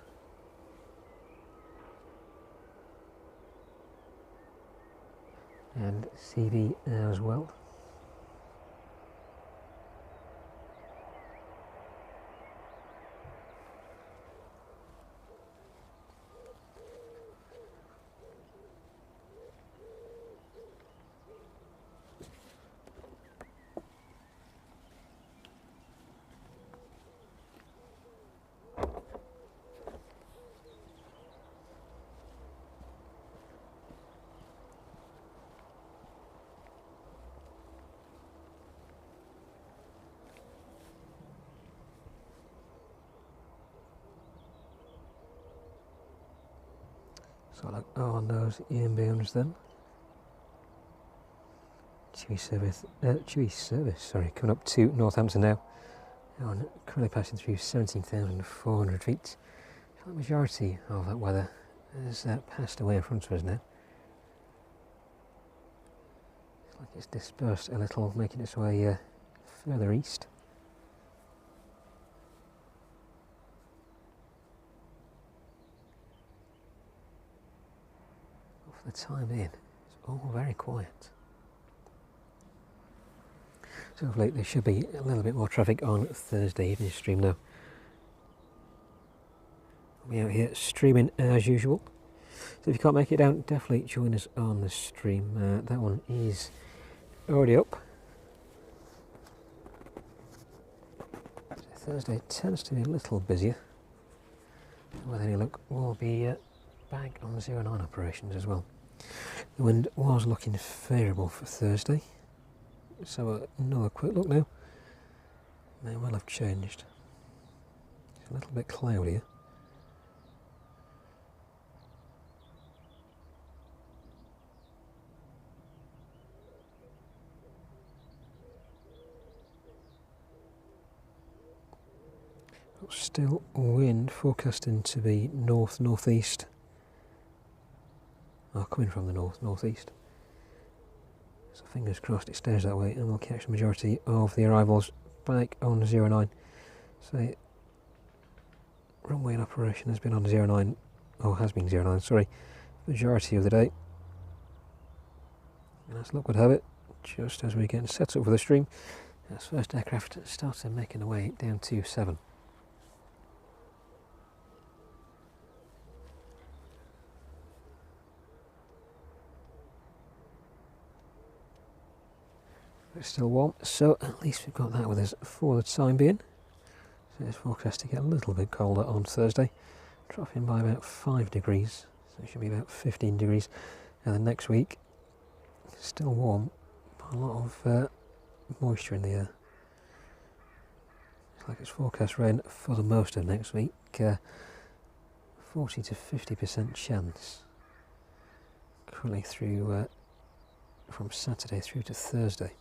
And CV as well. So look on those inbounds then. Chewy service, sorry, coming up to Northampton now. And currently passing through 17,400 feet. The majority of that weather has passed away in front of us now. It's like it's dispersed a little, making its way further east. For the time being, it's all very quiet. So hopefully there should be a little bit more traffic on Thursday evening stream now. We'll be out here streaming as usual. So if you can't make it down, definitely join us on the stream. That one is already up. So Thursday tends to be a little busier. With any luck, we'll be back on 09 operations as well. The wind was looking favourable for Thursday. So another quick look now. May well have changed. It's a little bit cloudier. Still wind forecasting to be north-northeast. Coming from the north-northeast. So fingers crossed it stays that way and we'll catch the majority of the arrivals back on 09. So runway in operation has been on 09, or has been 09, sorry, majority of the day. And as luck would have it, just as we get set up for the stream, this first aircraft started making their way down to 7. It's still warm, so at least we've got that with us for the time being. So it's forecast to get a little bit colder on Thursday, dropping by about 5 degrees, so it should be about 15 degrees. And then next week, still warm, but a lot of moisture in the air. It's like it's forecast rain for the most of next week, 40 to 50% chance. Currently through from Saturday through to Thursday.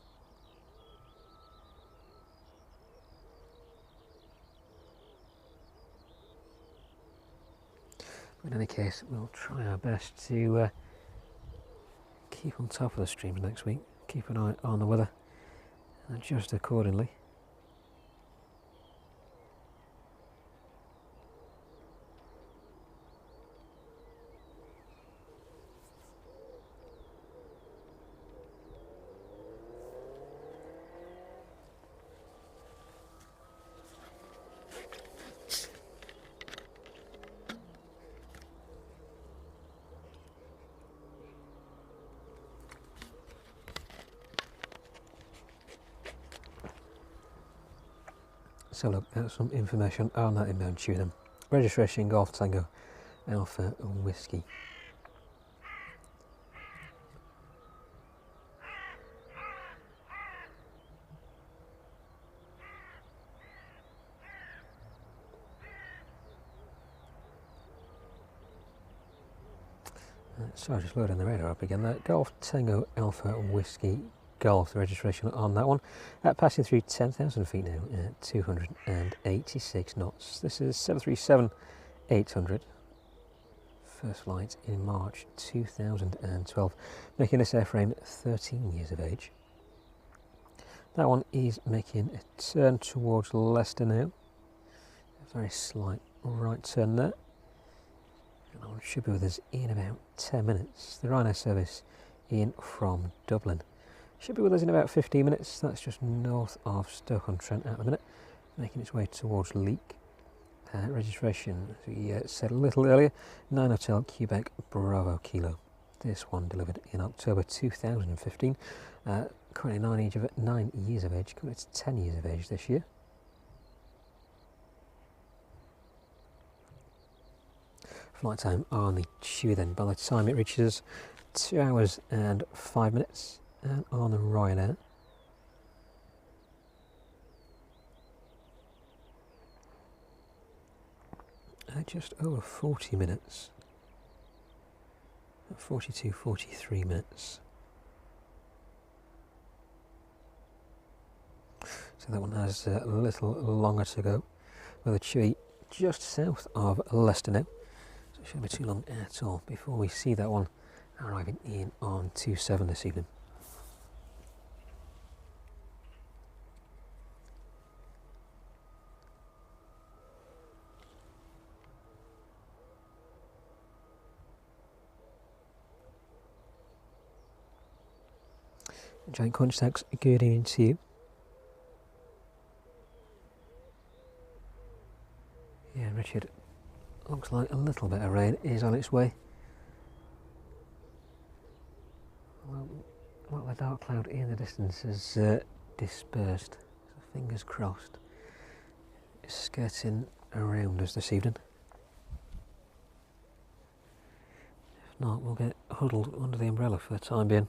In any case, we'll try our best to keep on top of the streams next week, keep an eye on the weather and adjust accordingly. So look at some information on that inbound Chewy then. Registration Golf Tango Alpha Whiskey. Sorry, just loading the radar up again there. Golf Tango Alpha Whiskey Golf, the registration on that one, passing through 10,000 feet now at 286 knots. This is 737-800, first flight in March 2012, making this airframe 13 years of age. That one is making a turn towards Leicester now, a very slight right turn there, and that one should be with us in about 10 minutes. The Ryanair service in from Dublin should be with us in about 15 minutes. That's just north of Stoke-on-Trent at the minute, making its way towards Leek. Registration, as we said a little earlier, 9 Hotel Quebec Bravo Kilo. This one delivered in October 2015. Currently 9 years of age, coming to 10 years of age this year. Flight time on the Chewy then, by the time it reaches 2 hours and 5 minutes. And on the Ryanair, just over 40 minutes, 42, 43 minutes. So that one has a little longer to go, with a Chewy just south of Leicester now. So it shouldn't be too long at all before we see that one arriving in on 27 this evening. Giant contacts, good evening to you. Yeah, Richard, looks like a little bit of rain is on its way. Well, the dark cloud in the distance has dispersed, so fingers crossed it's skirting around us this evening. If not, we'll get huddled under the umbrella for the time being.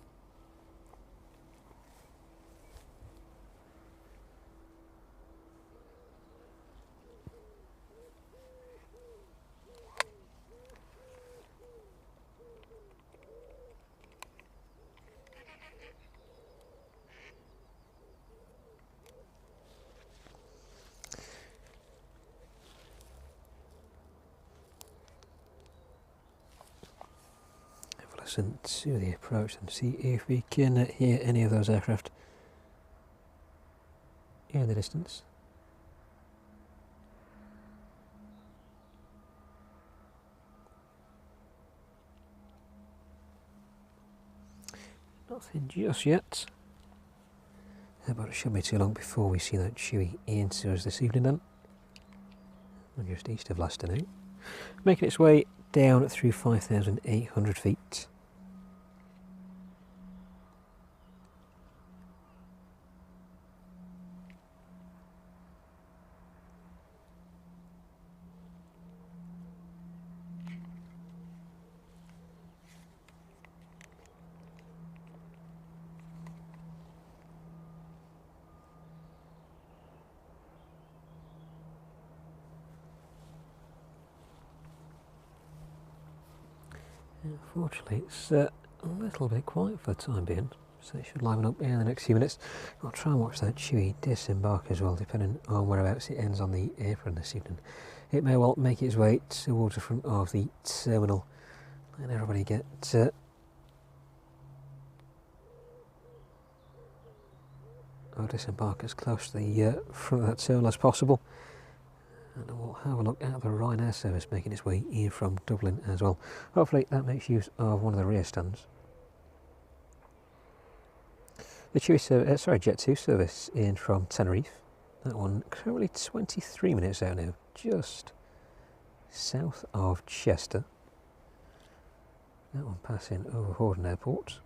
listen to the approach and see if we can hear any of those aircraft in the distance. Nothing just yet, but it shouldn't be too long before we see that Chewy into us this evening then. We're just east of Leicester now, making its way down through 5,800 feet. Unfortunately, it's a little bit quiet for the time being, so it should liven up in the next few minutes. I'll try and watch that Chewy disembark as well, depending on whereabouts it ends on the apron this evening. It may well make its way towards the front of the terminal, and everybody get or disembark as close to the front of that terminal as possible. And we'll have a look at the Ryanair service making its way in from Dublin as well. Hopefully that makes use of one of the rear stands. The Chewy Jet2 service in from Tenerife. That one currently 23 minutes out now, just south of Chester. That one passing over Horden Airport.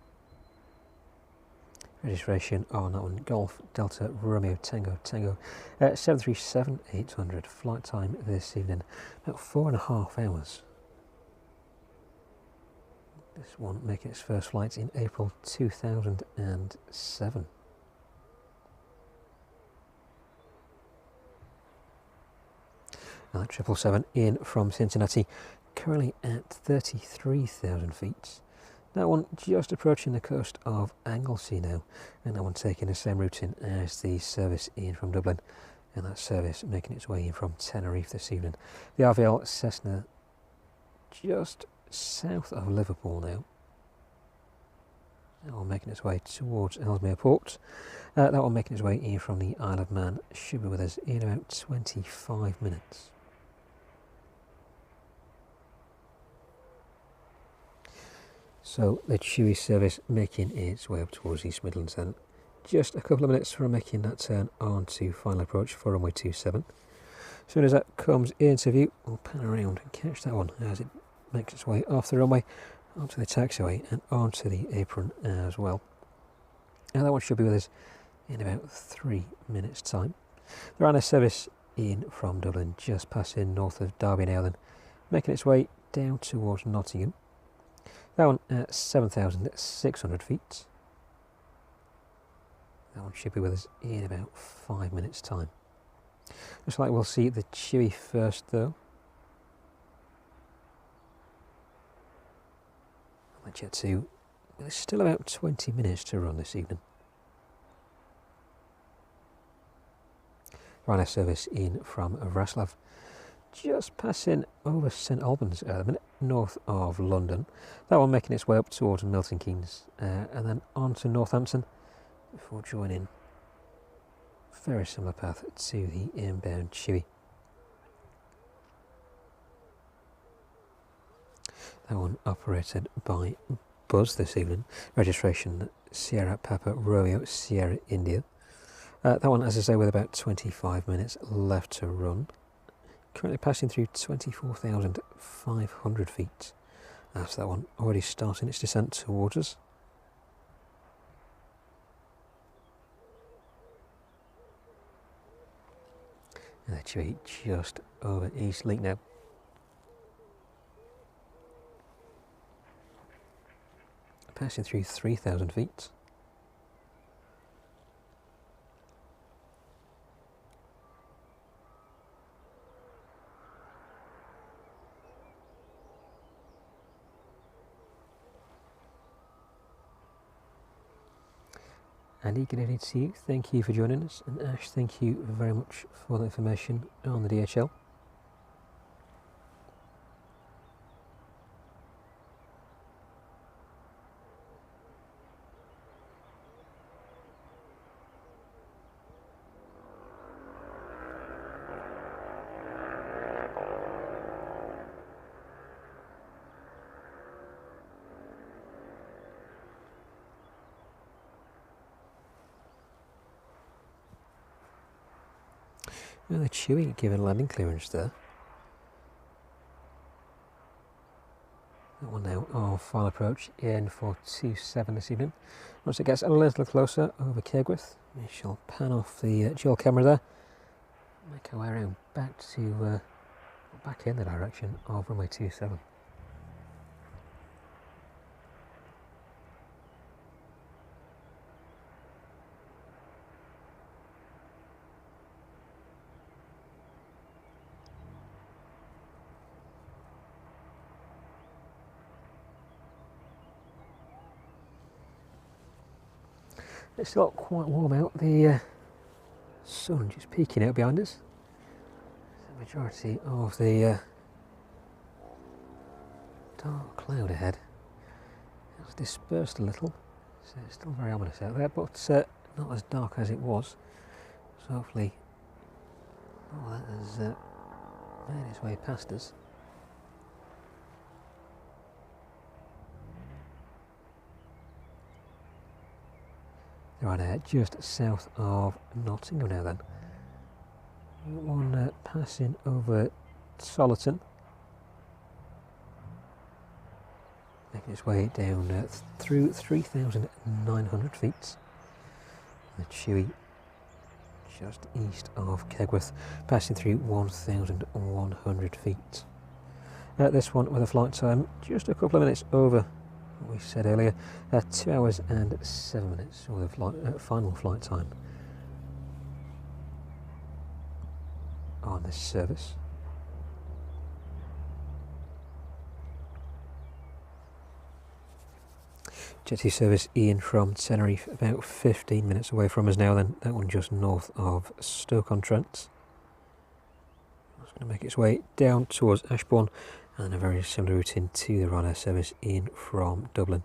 Registration on that one, Golf Delta Romeo Tango 737-800. Flight time this evening, about 4.5 hours. This one making its first flight in April 2007. Now that 777 in from Cincinnati, currently at 33,000 feet. That one just approaching the coast of Anglesey now, and that one taking the same routing as the service in from Dublin, and that service making its way in from Tenerife this evening. The RVL Cessna just south of Liverpool now. That one making its way towards Ellesmere Port. That one making its way in from the Isle of Man should be with us in about 25 minutes. So the Chewy service making its way up towards East Midlands then. Just a couple of minutes from making that turn on to final approach for runway 27. As soon as that comes into view, we'll pan around and catch that one as it makes its way off the runway, onto the taxiway and onto the apron as well. Now that one should be with us in about 3 minutes time. The Ryanair service in from Dublin, just passing north of Derby now then, making its way down towards Nottingham. That one at 7,600 feet. That one should be with us in about 5 minutes time. Looks like we'll see the Chewy first though. The Jet2, there's still about 20 minutes to run this evening. Ryanair service in from Raslav, just passing over St Albans at the minute, north of London. That one making its way up towards Milton Keynes and then on to Northampton before joining a very similar path to the inbound Chewy. That one operated by Buzz this evening. Registration Sierra Papa Romeo Sierra India. That one, as I say, with about 25 minutes left to run. Currently passing through 24,500 feet. That's that one already starting its descent towards us. And that's just over East Link now. Passing through 3,000 feet. Andy, good evening to you. Thank you for joining us. And Ash, thank you very much for the information on the DHL. Well, the Chewy giving landing clearance there. That one now on final approach in for 27 this evening. Once it gets a little closer over Kegworth, we shall pan off the dual camera there. Make our way around back to back in the direction of runway 27. It's still quite warm out, the sun just peeking out behind us. The majority of the dark cloud ahead has dispersed a little, so it's still very ominous out there, but not as dark as it was. So hopefully all that has made its way past us. Right, just south of Nottingham now then. One passing over Soliton, making its way down through 3,900 feet. The Chewy just east of Kegworth, passing through 1,100 feet. This one with a flight time just a couple of minutes over we said earlier, 2 hours and 7 minutes, or the final flight time on this service. Jet 2 service in from Tenerife, about 15 minutes away from us now then, that one just north of Stoke-on-Trent. It's going to make its way down towards Ashbourne, and a very similar route into the Ryanair service in from Dublin.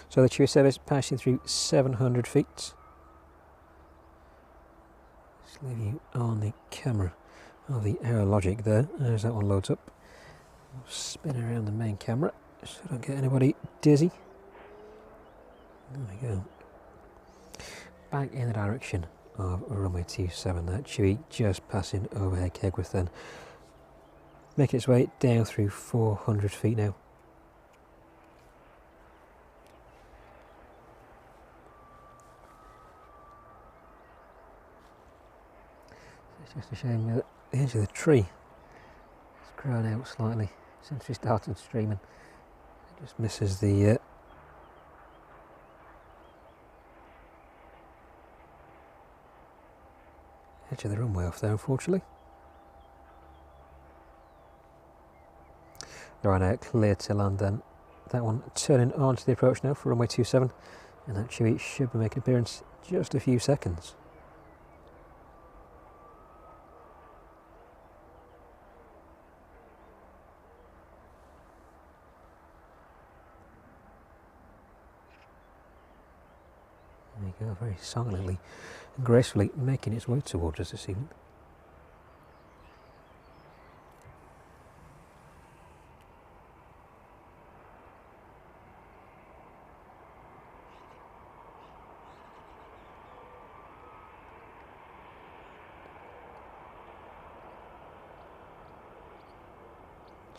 So the Chewy service passing through 700 feet. Just leave you on the camera of the Aerologic there, as that one loads up. We'll spin around the main camera so I don't get anybody dizzy. There we go. Back in the direction of runway 27, that Chewy just passing overhead Kegworth then. Making its way down through 400 feet now. It's just a shame that the edge of the tree has grown out slightly since we started streaming. It just misses the edge of the runway off there, unfortunately. The Ryanair clear to land then. That one turning onto the approach now for runway 27, and that Chewy should be making an appearance in just a few seconds. There we go, very silently and gracefully making its way towards us this evening.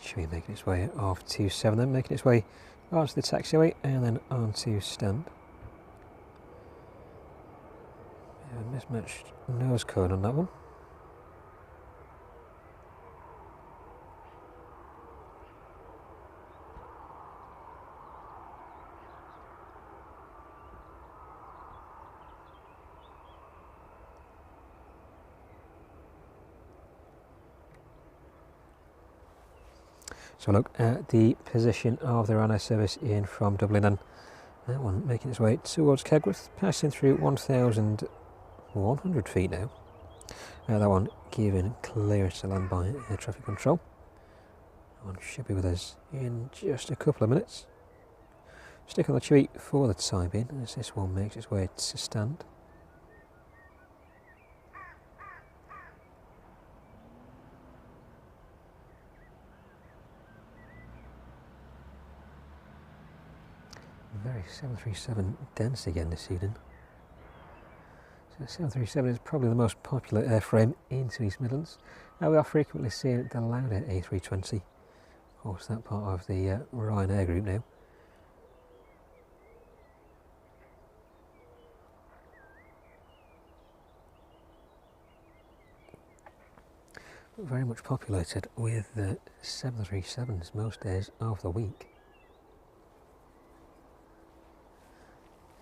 Chewy making its way off to 7 then, making its way onto the taxiway and then onto stand. A mismatched nose cone on that one. So look at the position of the Ryanair service in from Dublin, and that one making its way towards Kegworth, passing through 1,100 feet now. That one given clearance to land by air traffic control. That one should be with us in just a couple of minutes. Stick on the Chewy for the time being as this one makes its way to stand. Very 737 dense again this evening. So 737 is probably the most popular airframe into East Midlands. Now we are frequently seeing the Lauda A320. Of course, that part of the Ryanair group now. Very much populated with 737s most days of the week.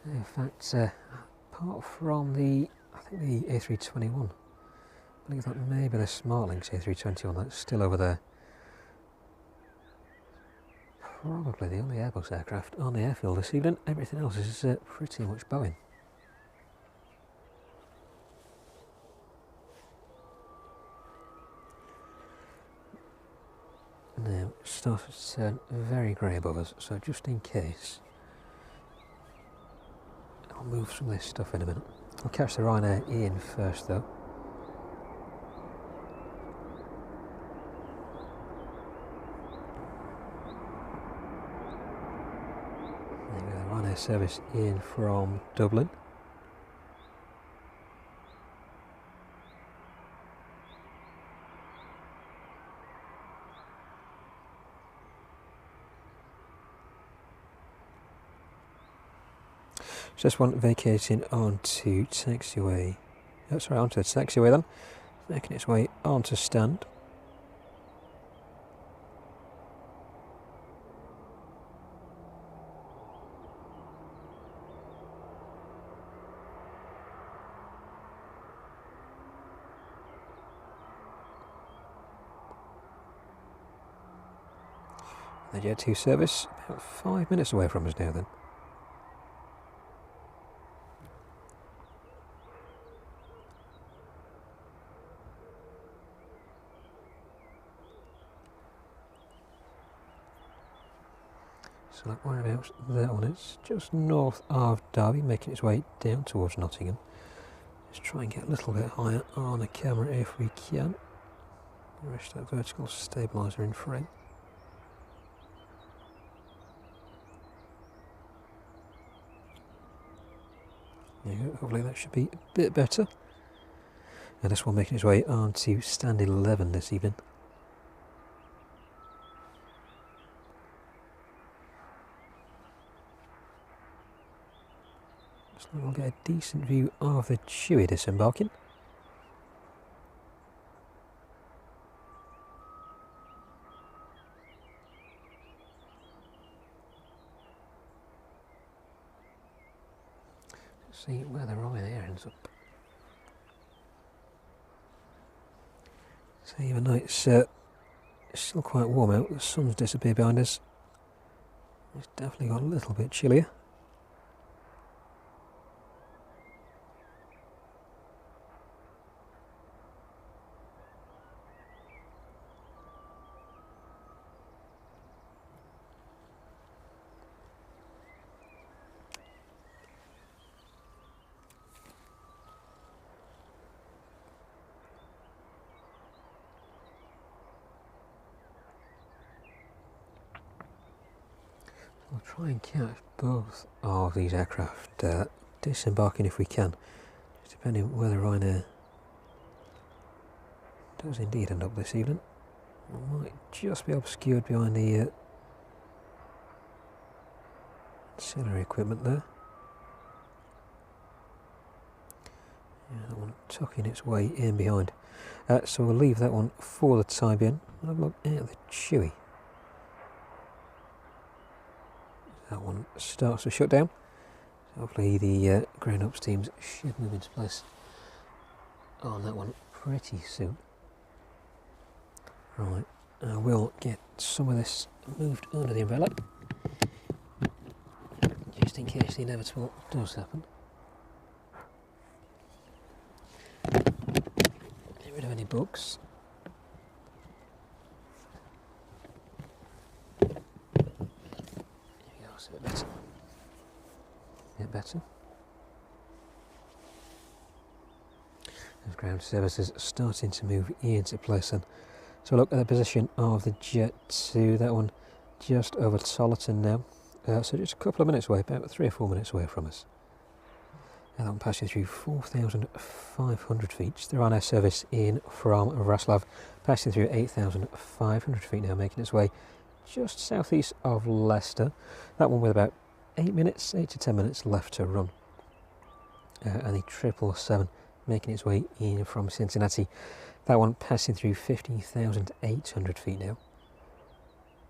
In fact, apart from the, I think the A321, I believe that may be the Smartlinks A321 that's still over there. Probably the only Airbus aircraft on the airfield this evening. Everything else is pretty much Boeing. Now, it's started to turn very grey above us, so just in case, I'll move some of this stuff in a minute. I'll catch the Ryanair in first though. There we go, the Ryanair service in from Dublin. Just one vacating onto taxiway. Oh, sorry, onto the taxiway then. Making its way onto stand. The Jet 2 service about 5 minutes away from us now then. So like whereabouts that one is, just north of Derby, making its way down towards Nottingham. Let's try and get a little bit higher on the camera if we can. Rest that vertical stabiliser in frame. There you go, hopefully that should be a bit better. And this one making its way on to stand 11 this evening. So we'll get a decent view of the Chewy disembarking. Let's see where the Ryanair ends up. So even though it's still quite warm out, the sun's disappeared behind us. It's definitely got a little bit chillier. We'll try and catch both of these aircraft disembarking if we can, just depending on whether Ryanair does indeed end up this evening. We might just be obscured behind the ancillary equipment there. Yeah, that one tucking its way in behind. So we'll leave that one for the time being. We'll have a look at the Chewy. That one starts to shut down. So hopefully the ground ops teams should move into place on that one pretty soon. Right, I will get some of this moved under the umbrella, just in case the inevitable does happen. Get rid of any bugs. A bit better. A bit better. Those ground services starting to move into place then. So look at the position of the Jet 2, that one just over Tollerton now. So just a couple of minutes away, about 3 or 4 minutes away from us. And that one passing through 4,500 feet. It's the Ryanair service in from Raslav, passing through 8,500 feet now, making its way just southeast of Leicester. That one with about 8 to 10 minutes left to run. And the 777 making its way in from Cincinnati. That one passing through 15,800 feet now.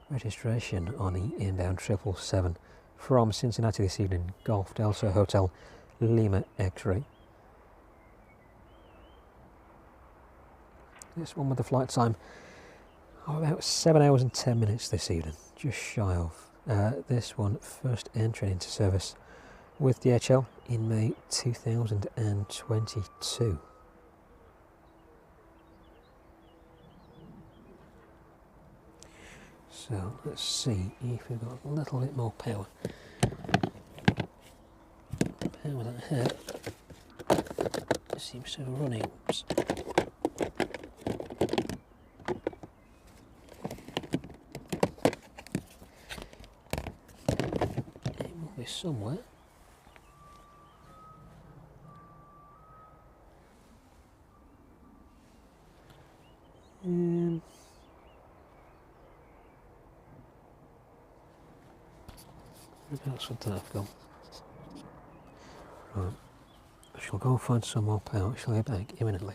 Registration on the inbound 777 from Cincinnati this evening, Golf Delta Hotel Lima X-ray. This one with the flight time of about 7 hours and 10 minutes this evening, just shy of. This one first entering into service with DHL in May 2022. So let's see if we've got a little bit more power. The power that I had seems to be running. Oops. It will be somewhere. Whereabouts would that have gone? Right, I shall go and find some more power. I shall be back imminently.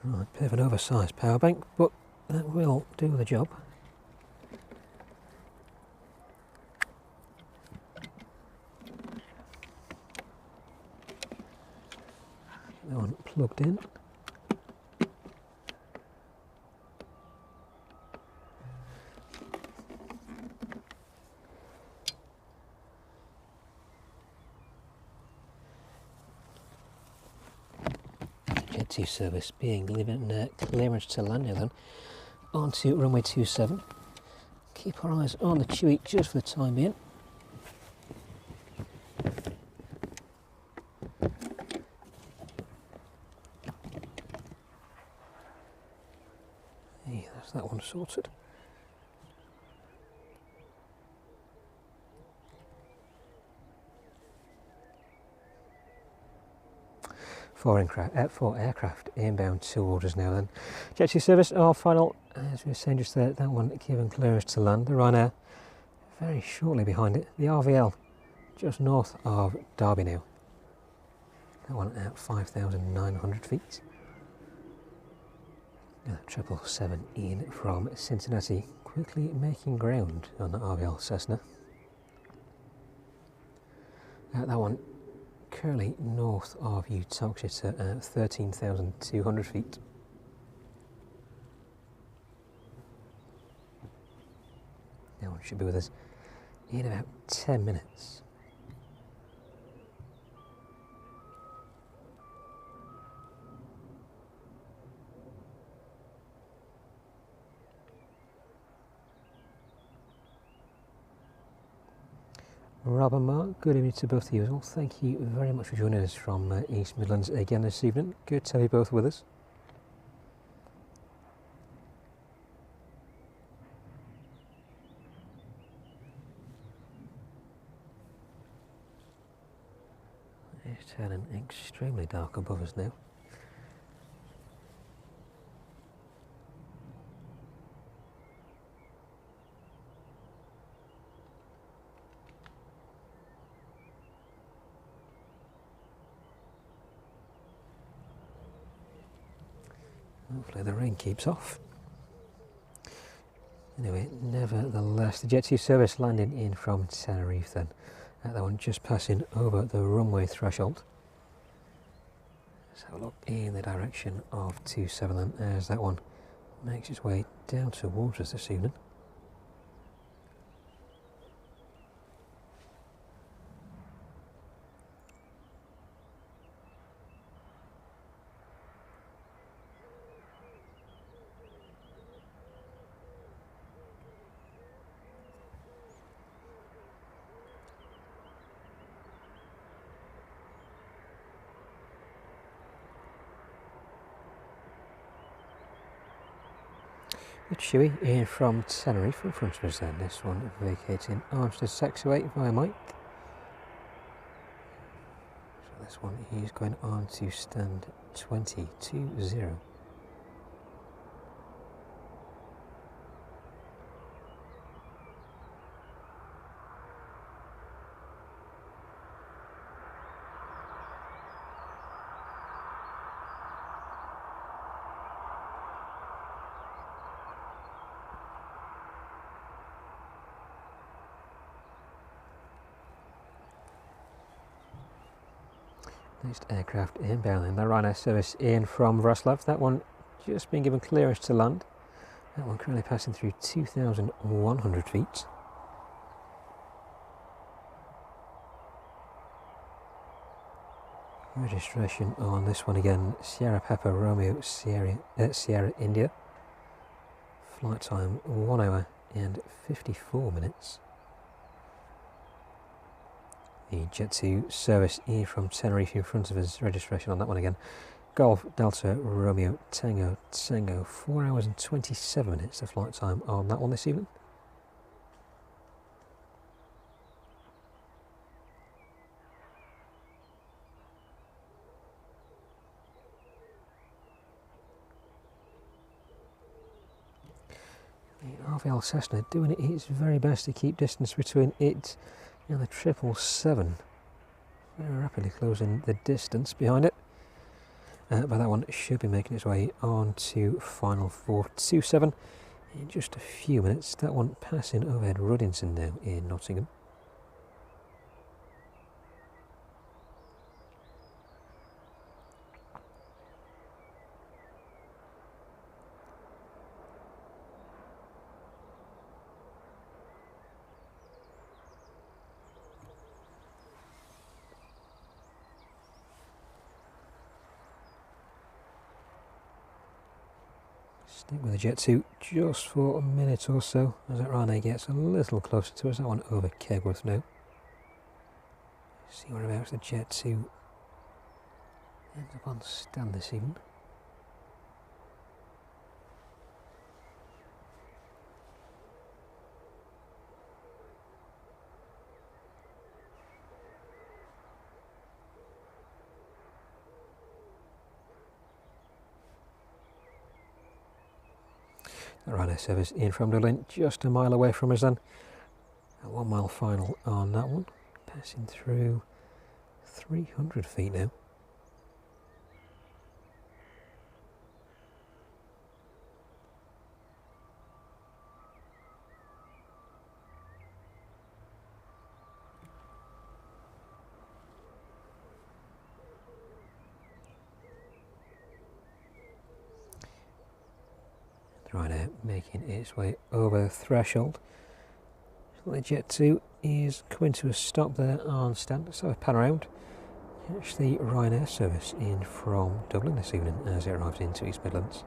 Right, bit of an oversized power bank, but that will do the job. That one plugged in. Jet2 service being given clearance to land now then onto runway 27. Keep our eyes on the Chewy just for the time being. Hey, that's that one sorted. Four aircraft inbound towards us now then. Jet2 service, our final, as we were saying just there, that one given clearance to land. The Ryanair very shortly behind it. The RVL just north of Derby now. That one at 5,900 feet. And that 777 in from Cincinnati, quickly making ground on the RVL Cessna. That one currently north of Uttoxeter at 13,200 feet. That one should be with us in about 10 minutes. Rob and Mark, good evening to both of you as well. Thank you very much for joining us from East Midlands again this evening. Good to have you both with us. It's turning extremely dark above us now. Hopefully the rain keeps off. Anyway, nevertheless, the Jet2 service landing in from Tenerife then. That one just passing over the runway threshold. Let's have a look in the direction of 27 then, as that one makes its way down towards us this evening. The Chewy in from Tenerife in front of us then. This one vacating arms to taxiway via Mike. So this one is going on to stand 20-0. Next aircraft inbound then, the Ryanair service in from Raslav. That one just been given clearance to land. That one currently passing through 2,100 feet. Registration on this one again, Sierra Papa Romeo Sierra India. Flight time 1 hour and 54 minutes. The Jet 2 service in from Tenerife in front of us. Registration on that one again. Golf Delta Romeo Tango Tango. 4 hours and 27 minutes the flight time on that one this evening. The RVL Cessna doing its very best to keep distance between it and the 777. Very rapidly closing the distance behind it. But that one should be making its way on to final 427 in just a few minutes. That one passing overhead Ruddington now in Nottingham. Stick with the Jet 2 just for a minute or so as that Ryanair gets a little closer to us. That one over Kegworth now. See whereabouts the Jet 2 ends up on stand this evening. The Ryanair service in from Dublin, just a mile away from us then. A 1 mile final on that one, passing through 300 feet now. Ryanair making its way over the threshold. So the Jet 2 is coming to a stop there on stand. So a pan around. Catch the Ryanair service in from Dublin this evening as it arrives into East Midlands.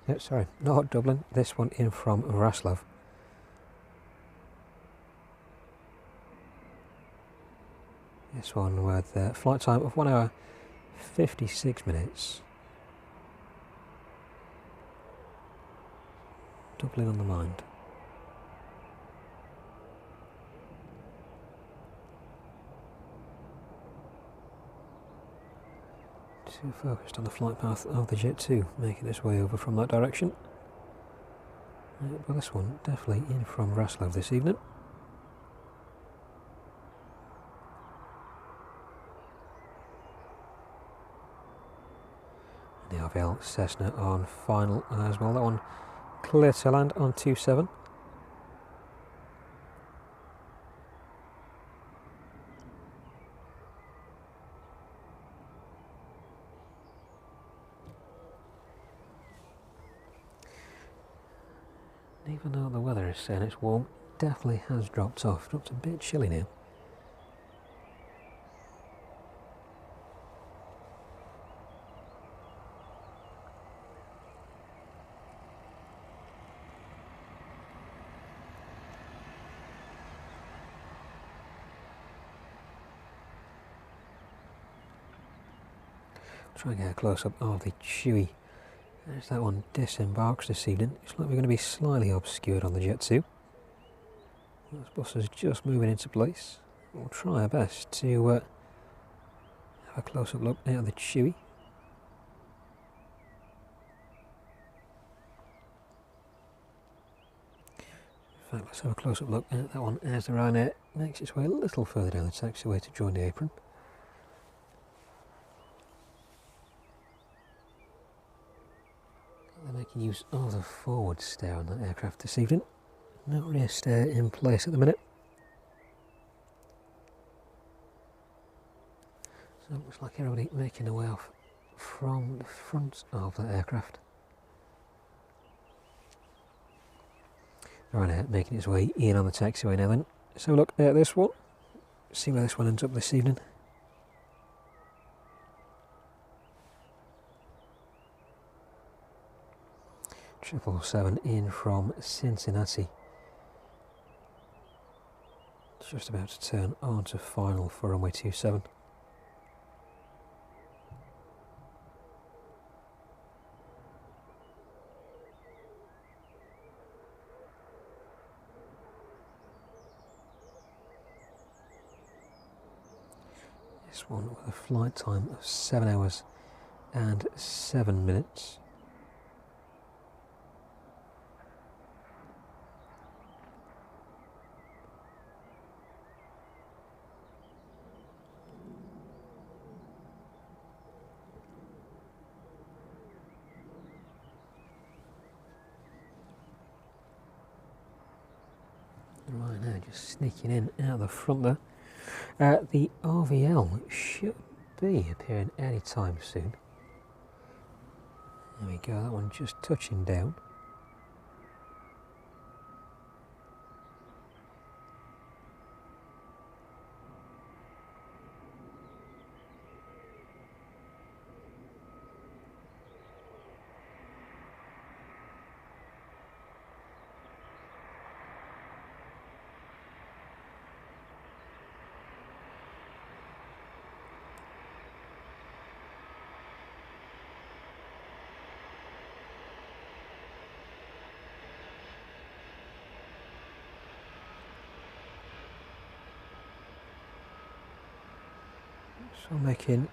No, sorry, not Dublin. This one in from Raslav. This one with a flight time of 1 hour 56 minutes. Dublin on the mind. Too focused on the flight path of the Jet 2, making its way over from that direction. But this one definitely in from Raslav this evening. The RVL Cessna on final as well. That one clear to land on 27. Even though the weather is saying it's warm, it definitely has dropped off. Dropped a bit chilly now. try and get a close-up of the Chewy as that one disembarks this evening. It's like we're going to be slightly obscured on the Jet 2. Those buses just moving into place. We'll try our best to have a close-up look at the Chewy. In fact, let's have a close-up look at that one as the Ryanair makes its way a little further down the taxiway to join the Apron. They're making use of the forward stair on that aircraft this evening. No rear stair in place at the minute. So it looks like everybody making their way off from the front of that aircraft. Ryanair making its way in on the taxiway now then. So look at this one. See where this one ends up this evening. Triple 7 in from Cincinnati. Just about to turn on to final for runway 27. This one with a flight time of 7 hours and 7 minutes. Ryanair just sneaking in out the front there. The RVL should be appearing any time soon. There we go, that one just touching down. So making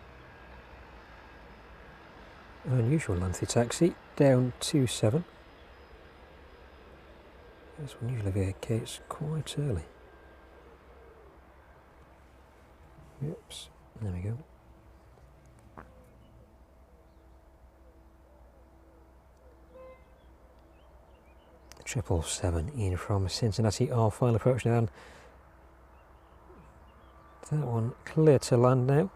an unusual lengthy taxi down 27. This one usually vacates quite early. Oops, there we go. Triple 7 in from Cincinnati, our final approach now. That one clear to land now,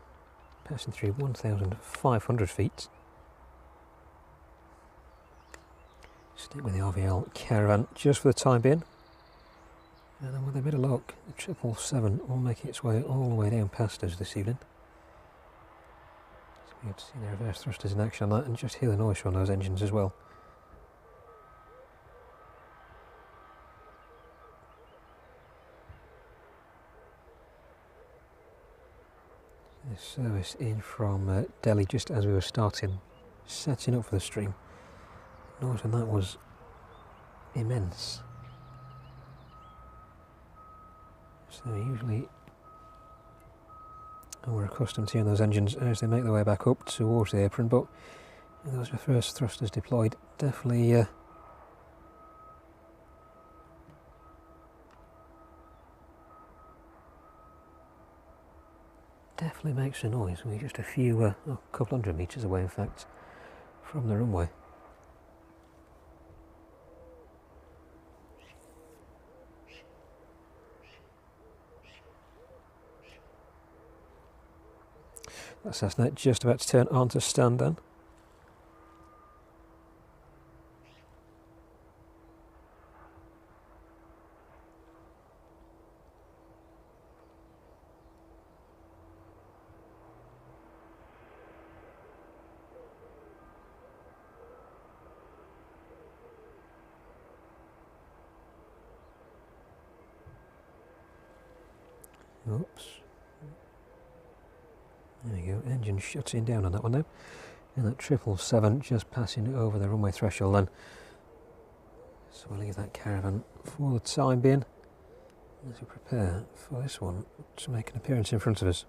passing through 1,500 feet. Stick with the RVL Caravan just for the time being. And then with a bit of luck, the 777 will make its way all the way down past us this evening. So we get to see the reverse thrusters in action on that and just hear the noise from those engines as well. This service in from Delhi just as we were starting, setting up for the stream. Noise on that was immense. So usually we're accustomed to hearing those engines as they make their way back up towards the apron, but with those reverse thrusters deployed, definitely makes a noise. We're just a few, a couple hundred metres away in fact, from the runway. That's Cessna just about to turn on to stand then. Oops. There we go, engine shutting down on that one now. And that 777 just passing over the runway threshold then. So we'll leave that caravan for the time being as we prepare for this one to make an appearance in front of us.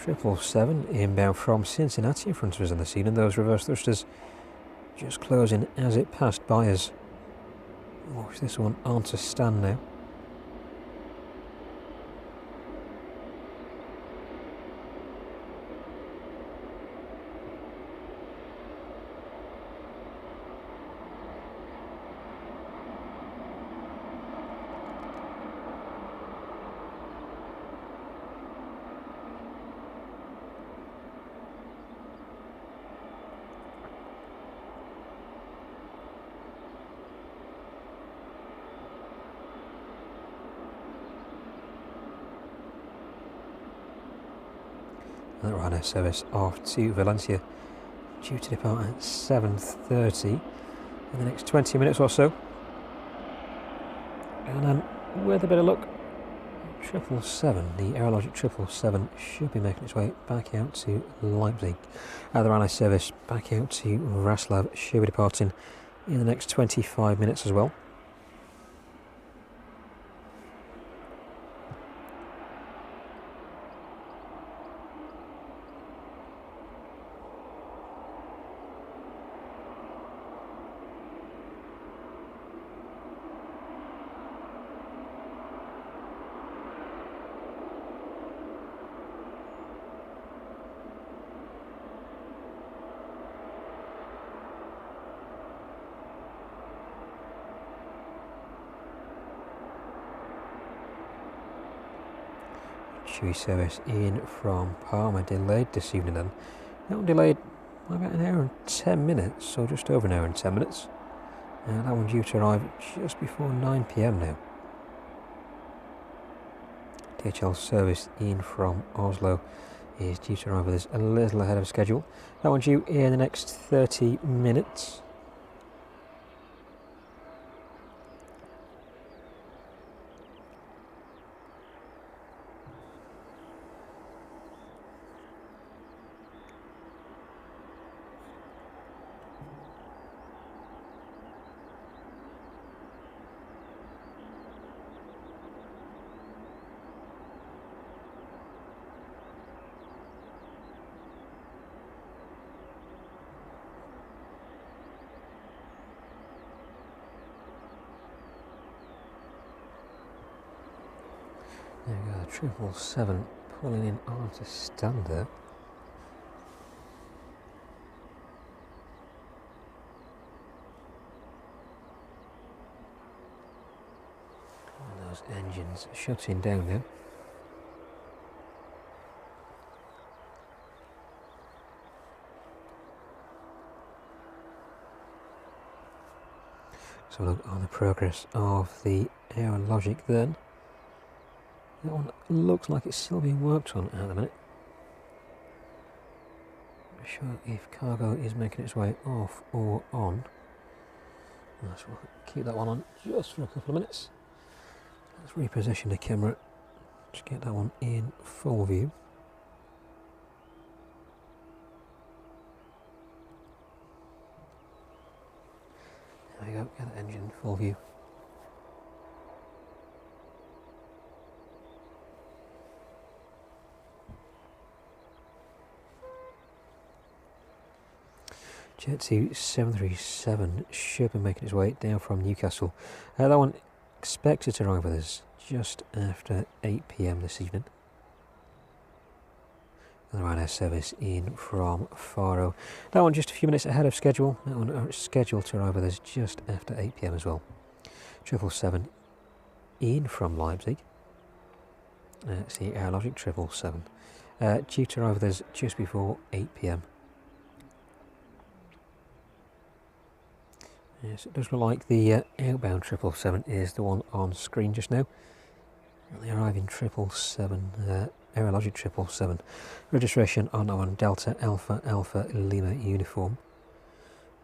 777 inbound from Cincinnati in front of us on the scene, and those reverse thrusters just closing as it passed by us. Watch this one on to stand now. The Ryanair service off to Valencia, due to depart at 7:30 in the next 20 minutes or so. And then, with a bit of luck, 777, the Aerologic 777, should be making its way back out to Leipzig. The Ryanair service back out to Raslav should be departing in the next 25 minutes as well. Chewy service in from Parma delayed this evening then. That one delayed by about an hour and 10 minutes, so just over an hour and 10 minutes. And that one due to arrive just before 9 PM now. DHL service in from Oslo is due to arrive with us a little ahead of schedule. That one due in the next 30 minutes. There we go, the 777 pulling in onto stand there. And those engines shutting down now. So look on the progress of the Aerologic then. That one looks like it's still being worked on at the minute. Not sure if cargo is making its way off or on. So we'll keep that one on just for a couple of minutes. Let's reposition the camera to get that one in full view. There we go, get that engine in full view. Jet 2 737 should be making its way down from Newcastle. That one expected to arrive with us just after 8 PM this evening. The Ryanair service in from Faro. That one just a few minutes ahead of schedule. That one is scheduled to arrive with us just after 8 PM as well. 777 in from Leipzig. It's the Aerologic 777. Due to arrive with us just before 8 PM. Yes, it does look like the outbound 777 is the one on screen just now. The arriving 777, Aerologic 777. Registration on that one, Delta Alpha Alpha Lima uniform.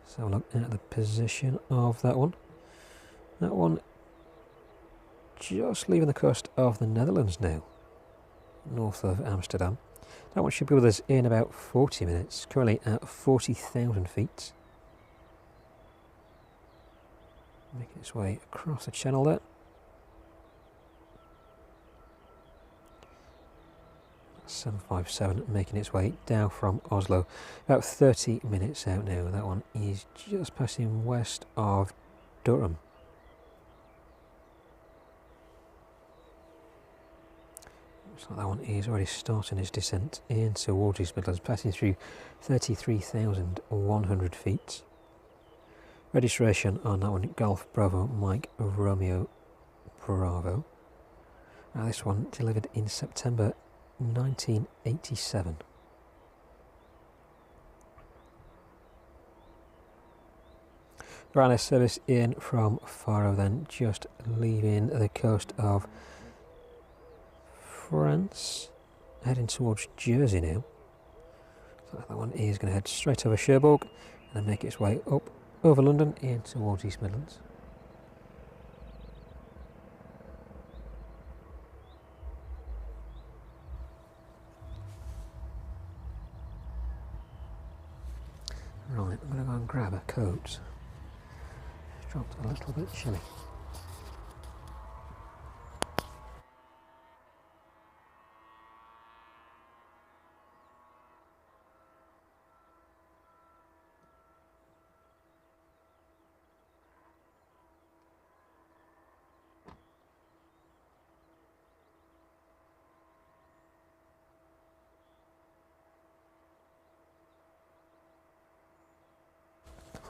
So have a look at the position of that one. That one just leaving the coast of the Netherlands now, north of Amsterdam. That one should be with us in about 40 minutes, currently at 40,000 feet. Making its way across the channel there. That's 757 making its way down from Oslo. About 30 minutes out now. That one is just passing west of Durham. Looks like that one is already starting its descent in towards East Midlands, passing through 33,100 feet. Registration on that one, Golf Bravo Mike Romeo Bravo. Now this one delivered in September 1987. Ryanair service in from Faro, then just leaving the coast of France, heading towards Jersey now. So that one is going to head straight over Cherbourg and then make its way up over London in towards East Midlands. Right, I'm going to go and grab a coat. It's dropped a little bit chilly.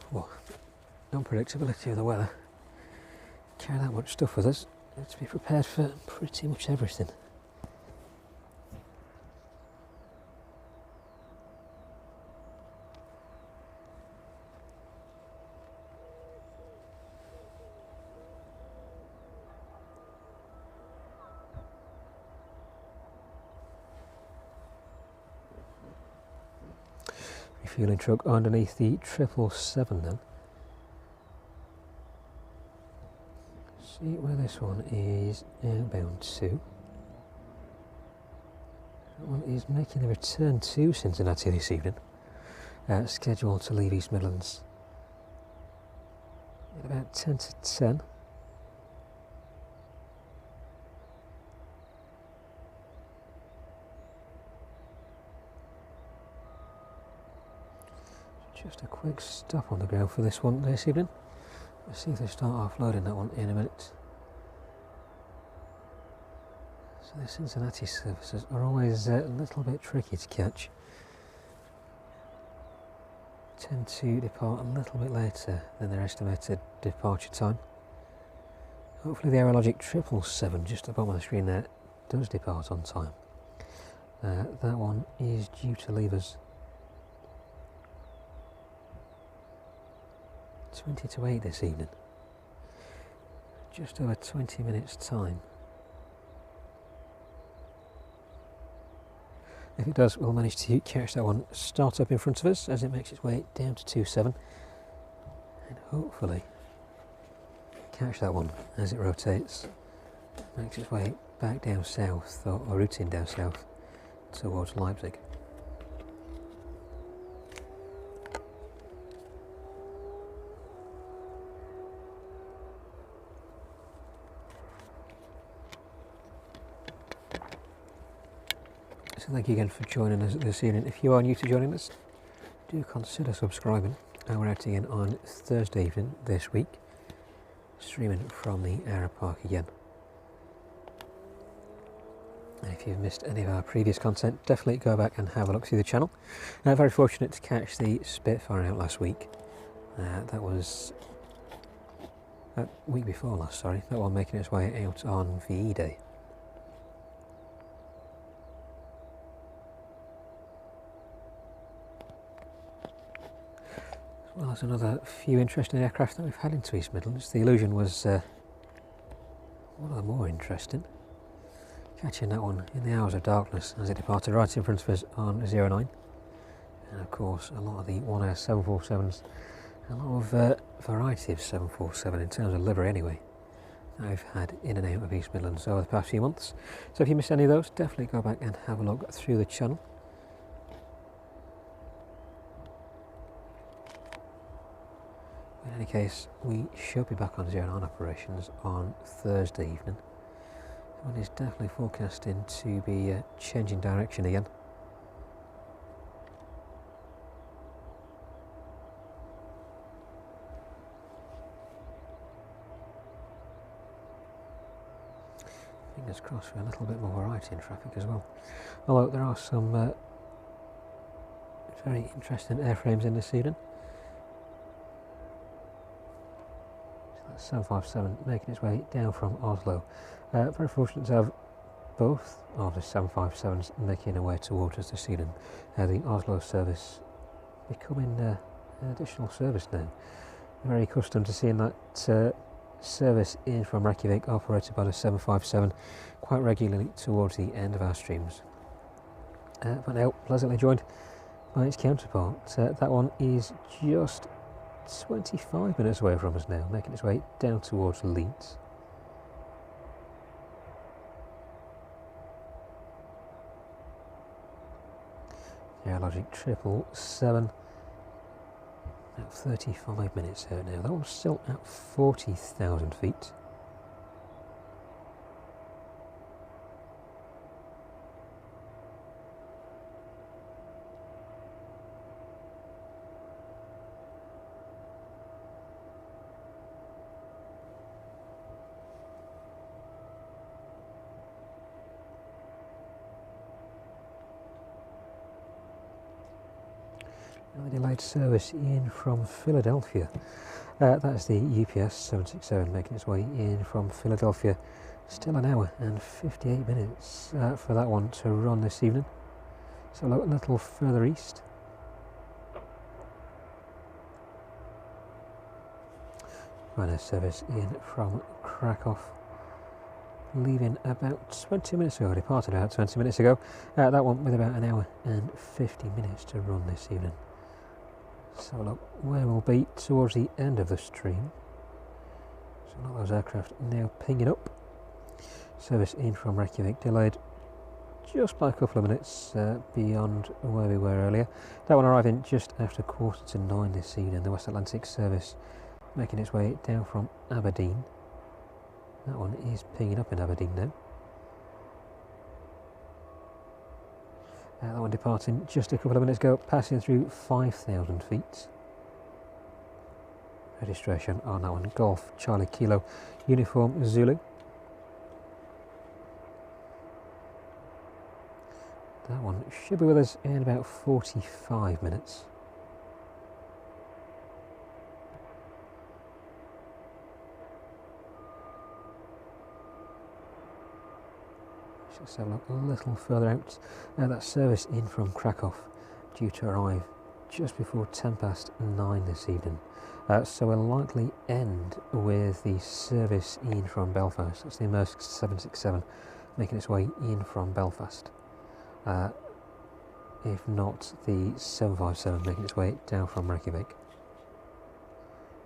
Well, unpredictability of the weather. Carry that much stuff with us. Let's be prepared for pretty much everything. Refueling truck underneath the 777 then. See where this one is outbound to. That one is making a return to Cincinnati this evening. Scheduled to leave East Midlands at about 10 to 10. Just a quick stop on the ground for this one this evening. Let's see if they start offloading that one in a minute. So the Cincinnati services are always a little bit tricky to catch. Tend to depart a little bit later than their estimated departure time. Hopefully the Aerologic 777 just at the bottom of the screen there does depart on time. That one is due to leave us 20 to 8 this evening. Just over 20 minutes time. If it does, we'll manage to catch that one start up in front of us as it makes its way down to 27, and hopefully catch that one as it rotates, makes its way back down south, or routing down south towards Leipzig. So thank you again for joining us this evening. If you are new to joining us, do consider subscribing. and we're out again on Thursday evening this week, streaming from the Aeropark again. And if you've missed any of our previous content, definitely go back and have a look through the channel. Very fortunate to catch the Spitfire out last week. That was week before last, sorry. That one making its way out on VE Day. As well as another few interesting aircraft that we've had into East Midlands. The Illusion was one of the more interesting. Catching that one in the hours of darkness as it departed right in front of us on 09. And of course a lot of the 1 Air 747s, a lot of variety of 747 in terms of livery anyway, that I've had in and out of East Midlands over the past few months. So if you missed any of those, definitely go back and have a look through the channel. In any case, we should be back on 09 operations on Thursday evening. The wind is definitely forecasting to be changing direction again. Fingers crossed for a little bit more variety in traffic as well. Although there are some very interesting airframes in this evening. 757 making its way down from Oslo. Very fortunate to have both of the 757s making their way towards us this evening. The Oslo service becoming an additional service now. Very accustomed to seeing that service in from Reykjavik operated by the 757 quite regularly towards the end of our streams. But now pleasantly joined by its counterpart. That one is just 25 minutes away from us now, making its way down towards Leeds. Aerologic 777, about 35 minutes out now. That one's still at 40,000 feet. A delayed service in from Philadelphia. That is the UPS 767 making its way in from Philadelphia. Still an hour and 58 minutes for that one to run this evening. So a little further east. Ryanair service in from Krakow. Leaving about 20 minutes ago, departed about 20 minutes ago. That one with about an hour and 50 minutes to run this evening. So look where we'll be towards the end of the stream. So a lot of those aircraft now pinging up. Service in from Reykjavik delayed just by a couple of minutes beyond where we were earlier. That one arriving just after 8:45 this evening. The West Atlantic service making its way down from Aberdeen. That one is pinging up in Aberdeen now. That one departing just a couple of minutes ago, passing through 5,000 feet. Registration on that one, Golf Charlie Kilo Uniform Zulu. That one should be with us in about 45 minutes. Just have a look a little further out. That service in from Krakow due to arrive just before 9:10 this evening. So we'll likely end with the service in from Belfast. That's the Maersk 767 making its way in from Belfast. If not, the 757 making its way down from Reykjavik.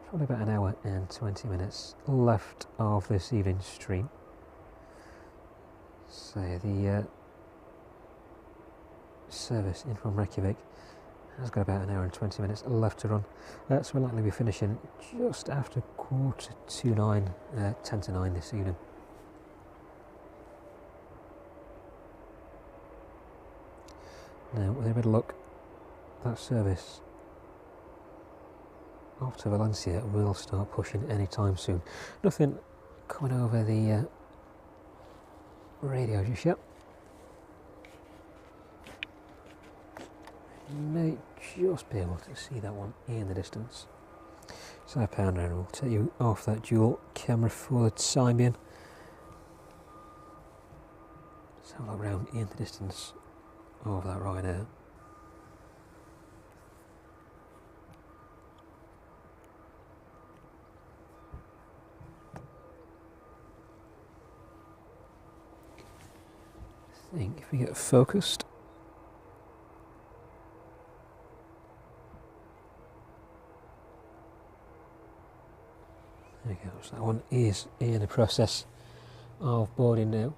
Probably about an hour and 20 minutes left of this evening's stream. So the service in from Reykjavik has got about an hour and 20 minutes left to run. So we'll likely be finishing just after 8:45, 9:10 this evening. Now with a bit of luck, that service off to Valencia will start pushing anytime soon. Nothing coming over the radio just yet. You may just be able to see that one in the distance. So pound around, we'll take you off that dual camera for the time being. Let's have a look around in the distance of that Ryanair. I think if we get focused, there we go, so that one is in the process of boarding now.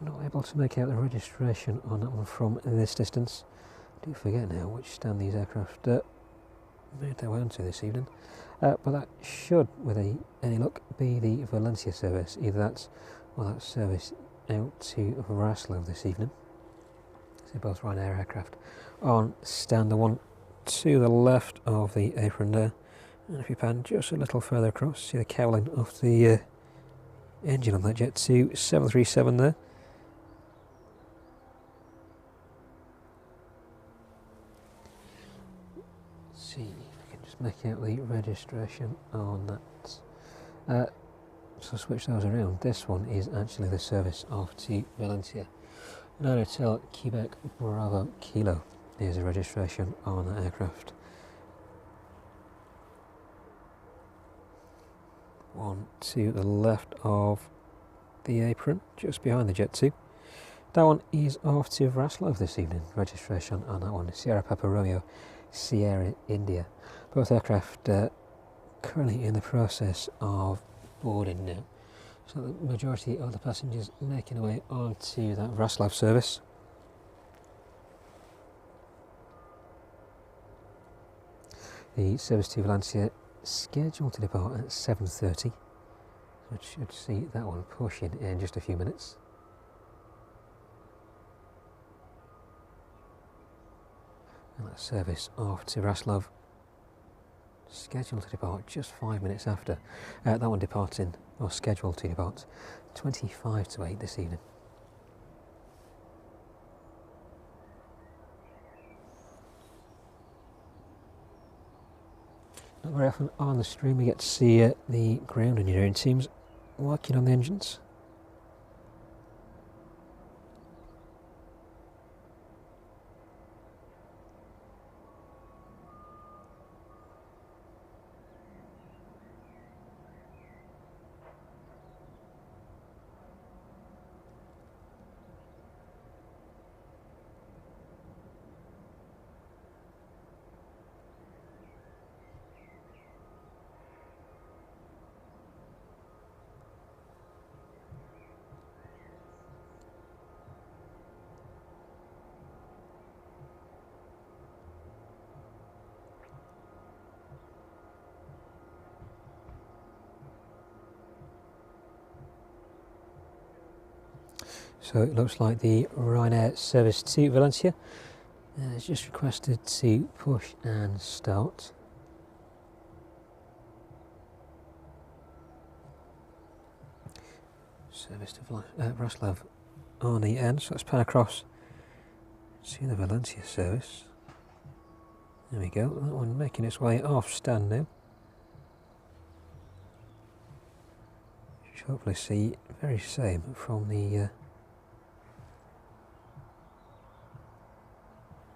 Not able to make out the registration on that one from this distance. I do forget now which stand these aircraft made their way onto this evening. But that should, with any luck, be the Valencia service. Either that's or that service out to Raslav this evening. So both Ryanair aircraft on stand, the one to the left of the apron there. And if you pan just a little further across, see the cowling of the engine on that Jet 2 737 there. See, I can just make out the registration on that. So switch those around. This one is actually the service off to Valencia. Hotel Quebec Bravo Kilo is the registration on that aircraft. One to the left of the apron, just behind the Jet 2. That one is off to Raslav this evening. Registration on that one, Sierra Papa Romeo, Sierra India. Both aircraft currently in the process of boarding now. So the majority of the passengers making their way onto that Raslav service. The service to Valencia scheduled to depart at 7:30. I should see that one pushing in just a few minutes. And that service off to Raslav scheduled to depart just 5 minutes after. That one departing, or scheduled to depart, 25 to 8 this evening. Not very often on the stream we get to see the ground engineering teams working on the engines. So it looks like the Ryanair service to Valencia has just requested to push and start. Service to Raslav on the end, so let's pan across to the Valencia service. There we go, that one making its way off stand now. Should hopefully see very same from the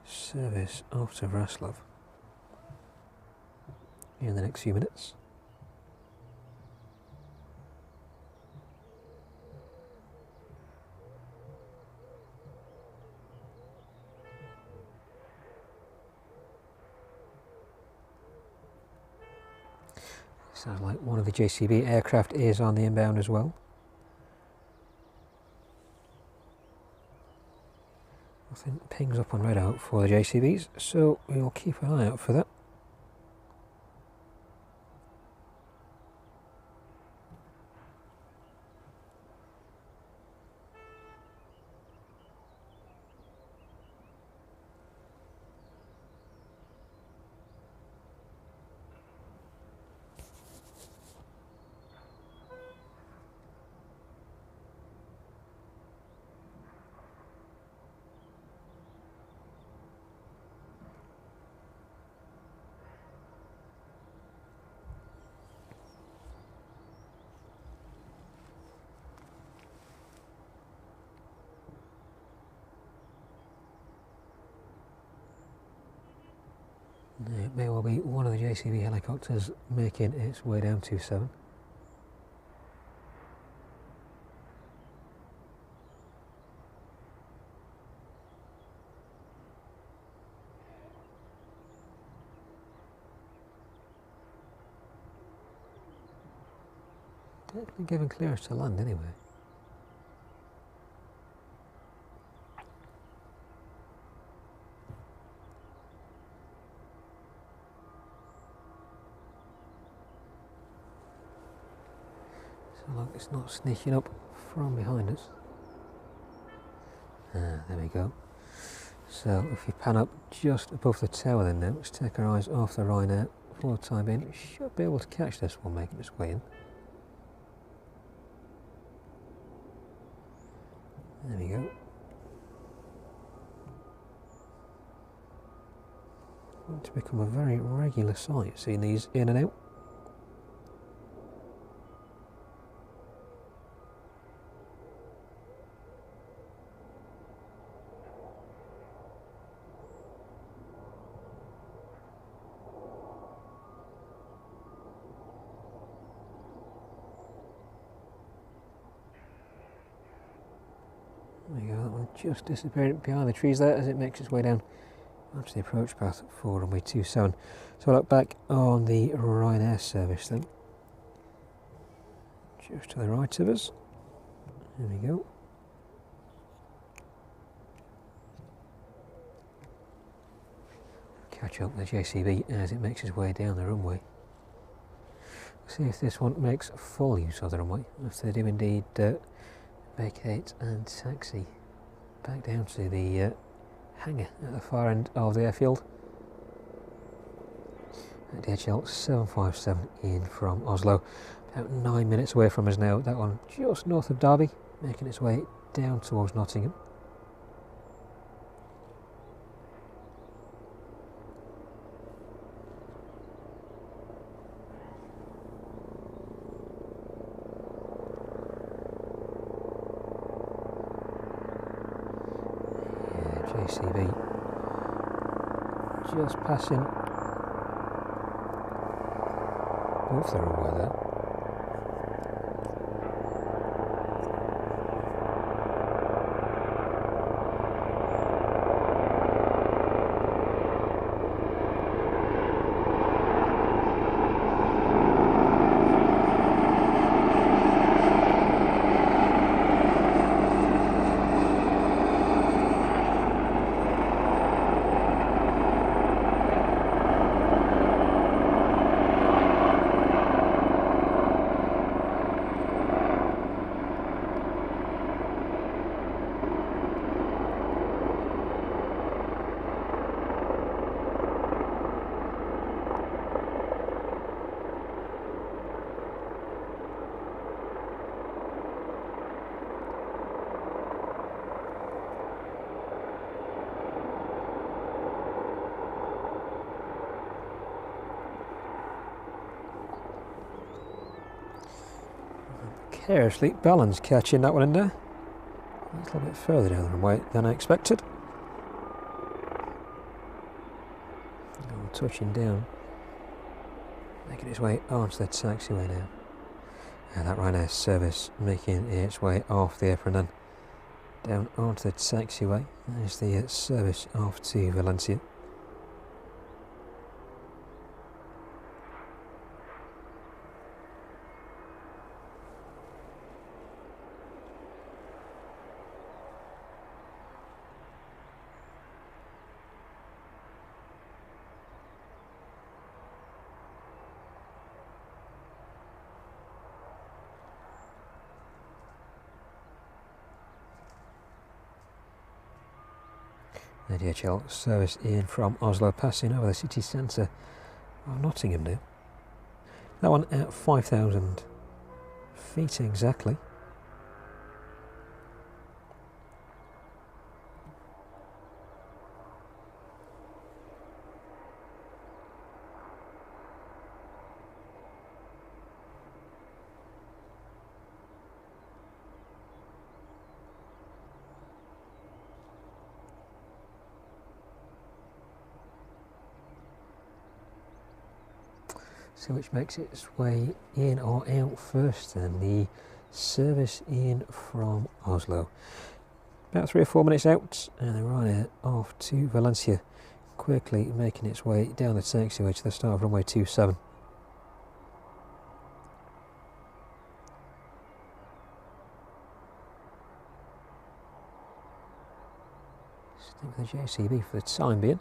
service off to Raslav in the next few minutes. Sounds like one of the JCB aircraft is on the inbound as well. Nothing pings up on radar for the JCBs, so we'll keep an eye out for that. It may well be one of the JCB helicopters making its way down to 7. Definitely given clearance to land anyway. So look, it's not sneaking up from behind us. There we go. So if you pan up just above the tower then now, let's take our eyes off the Ryanair for the time being. We should be able to catch this one making its way in. There we go. It's become a very regular sight, seeing these in and out. There we go, that one just disappeared behind the trees there as it makes its way down onto the approach path for runway 27. So we'll look back on the Ryanair service then. Just to the right of us. There we go. Catch up with the JCB as it makes its way down the runway. See if this one makes full use of the runway, if they do indeed vacate and taxi back down to the hangar at the far end of the airfield. At DHL 757 in from Oslo, about 9 minutes away from us now. That one just north of Derby, making its way down towards Nottingham. JCB just passing off the runway there. Carelessly balanced catching that one in there. A little bit further down the runway than I expected. Oh, touching down, making its way onto the taxiway now. And that Ryanair service making its way off the apron then down onto the taxiway. There's the service off to Valencia. A DHL service in from Oslo, passing over the city centre of Nottingham now. That one at 5,000 feet exactly. So which makes its way in or out first then? The service in from Oslo. About 3 or 4 minutes out, and the Ryanair off to Valencia, quickly making its way down the taxiway to the start of runway 27. Stick with the JCB for the time being.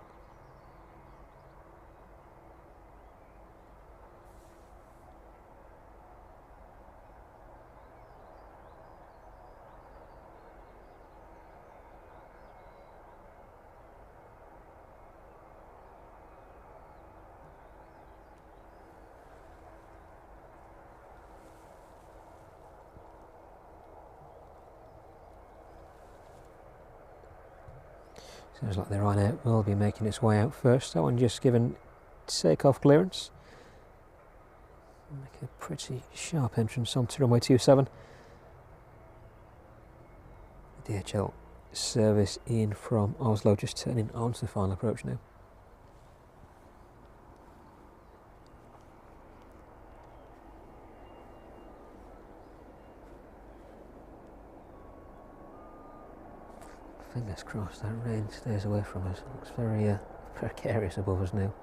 Sounds like the Ryanair will be making its way out first. That one just given takeoff clearance. Make a pretty sharp entrance onto runway 27. The DHL service in from Oslo, just turning onto the final approach now. Fingers crossed that rain stays away from us. Looks very precarious above us now.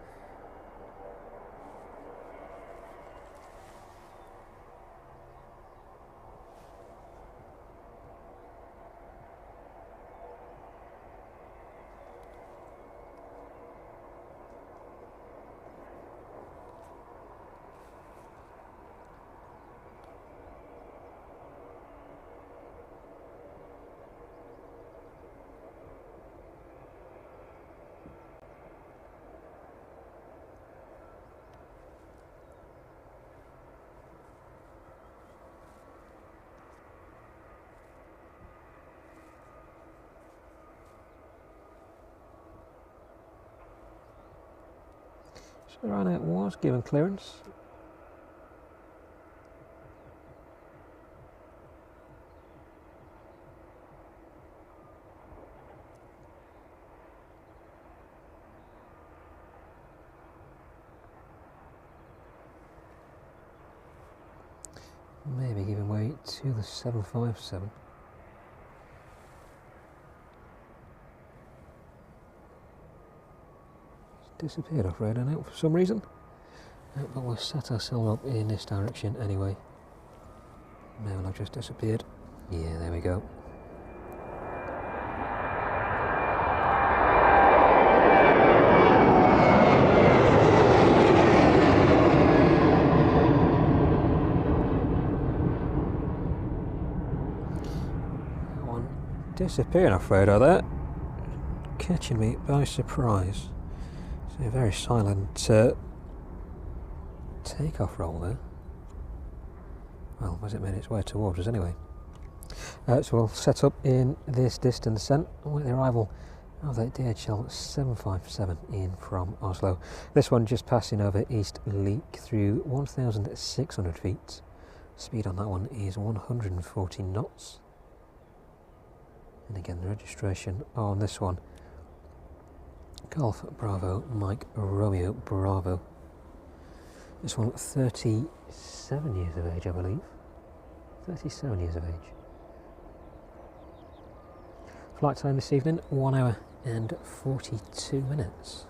So Ryanair was given clearance. Maybe giving way to the 757. Disappeared off radar now for some reason, but we'll set ourselves up in this direction anyway. May well have just disappeared. Yeah, there we go. That one disappeared off radar there, catching me by surprise. A very silent takeoff roll there. Well, as it made its way towards us anyway. So we'll set up in this distance then, with the arrival of the DHL 757 in from Oslo. This one just passing over East Leek through 1,600 feet. Speed on that one is 140 knots. And again, the registration on this one, Golf Bravo Mike Romeo Bravo. This one 37 years of age, I believe. 37 years of age. Flight time this evening, 1 hour and 42 minutes.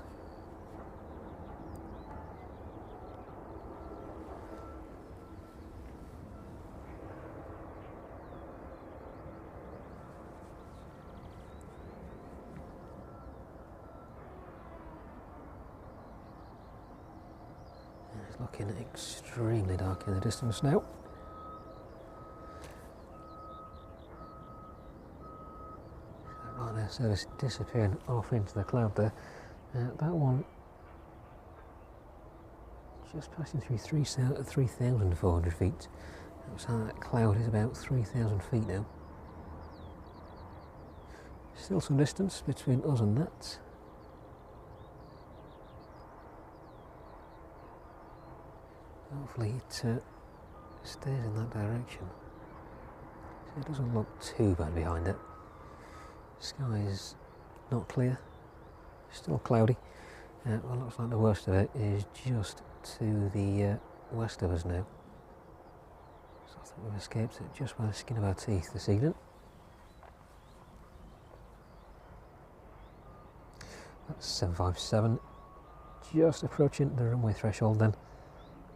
Looking extremely dark in the distance now. Right there, service disappearing off into the cloud there. That one just passing through 3,400 feet. So that cloud is about 3,000 feet now. Still some distance between us and that. Hopefully it stays in that direction. So it doesn't look too bad behind it. The sky is not clear, still cloudy. Well, looks like the worst of it is just to the west of us now. So I think we've escaped it just by the skin of our teeth this evening. That's 757, just approaching the runway threshold then.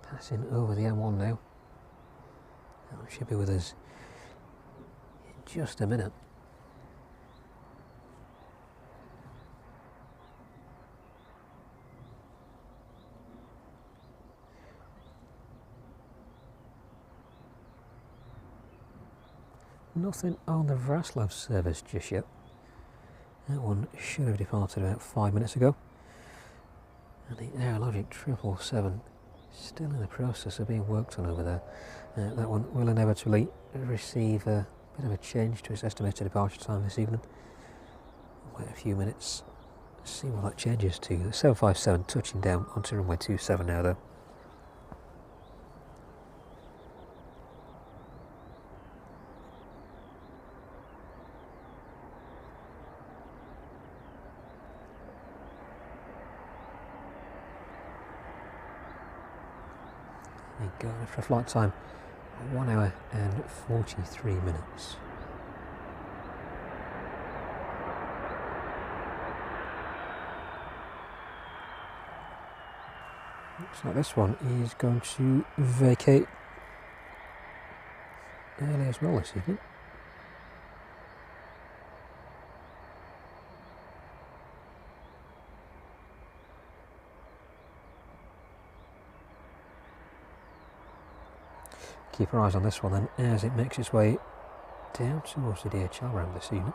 Passing over the M1 now. That should be with us in just a minute. Nothing on the Raslav service just yet. That one should have departed about 5 minutes ago. And the Aerologic 777 still in the process of being worked on over there. That one will inevitably receive a bit of a change to its estimated departure time this evening. Wait a few minutes, see what that changes to. The 757 touching down onto runway 27 now though. Go after a flight time 1 hour and 43 minutes. Looks like this one is going to vacate early as well this evening. Keep our eyes on this one then as it makes its way down towards the DHL ramp this evening.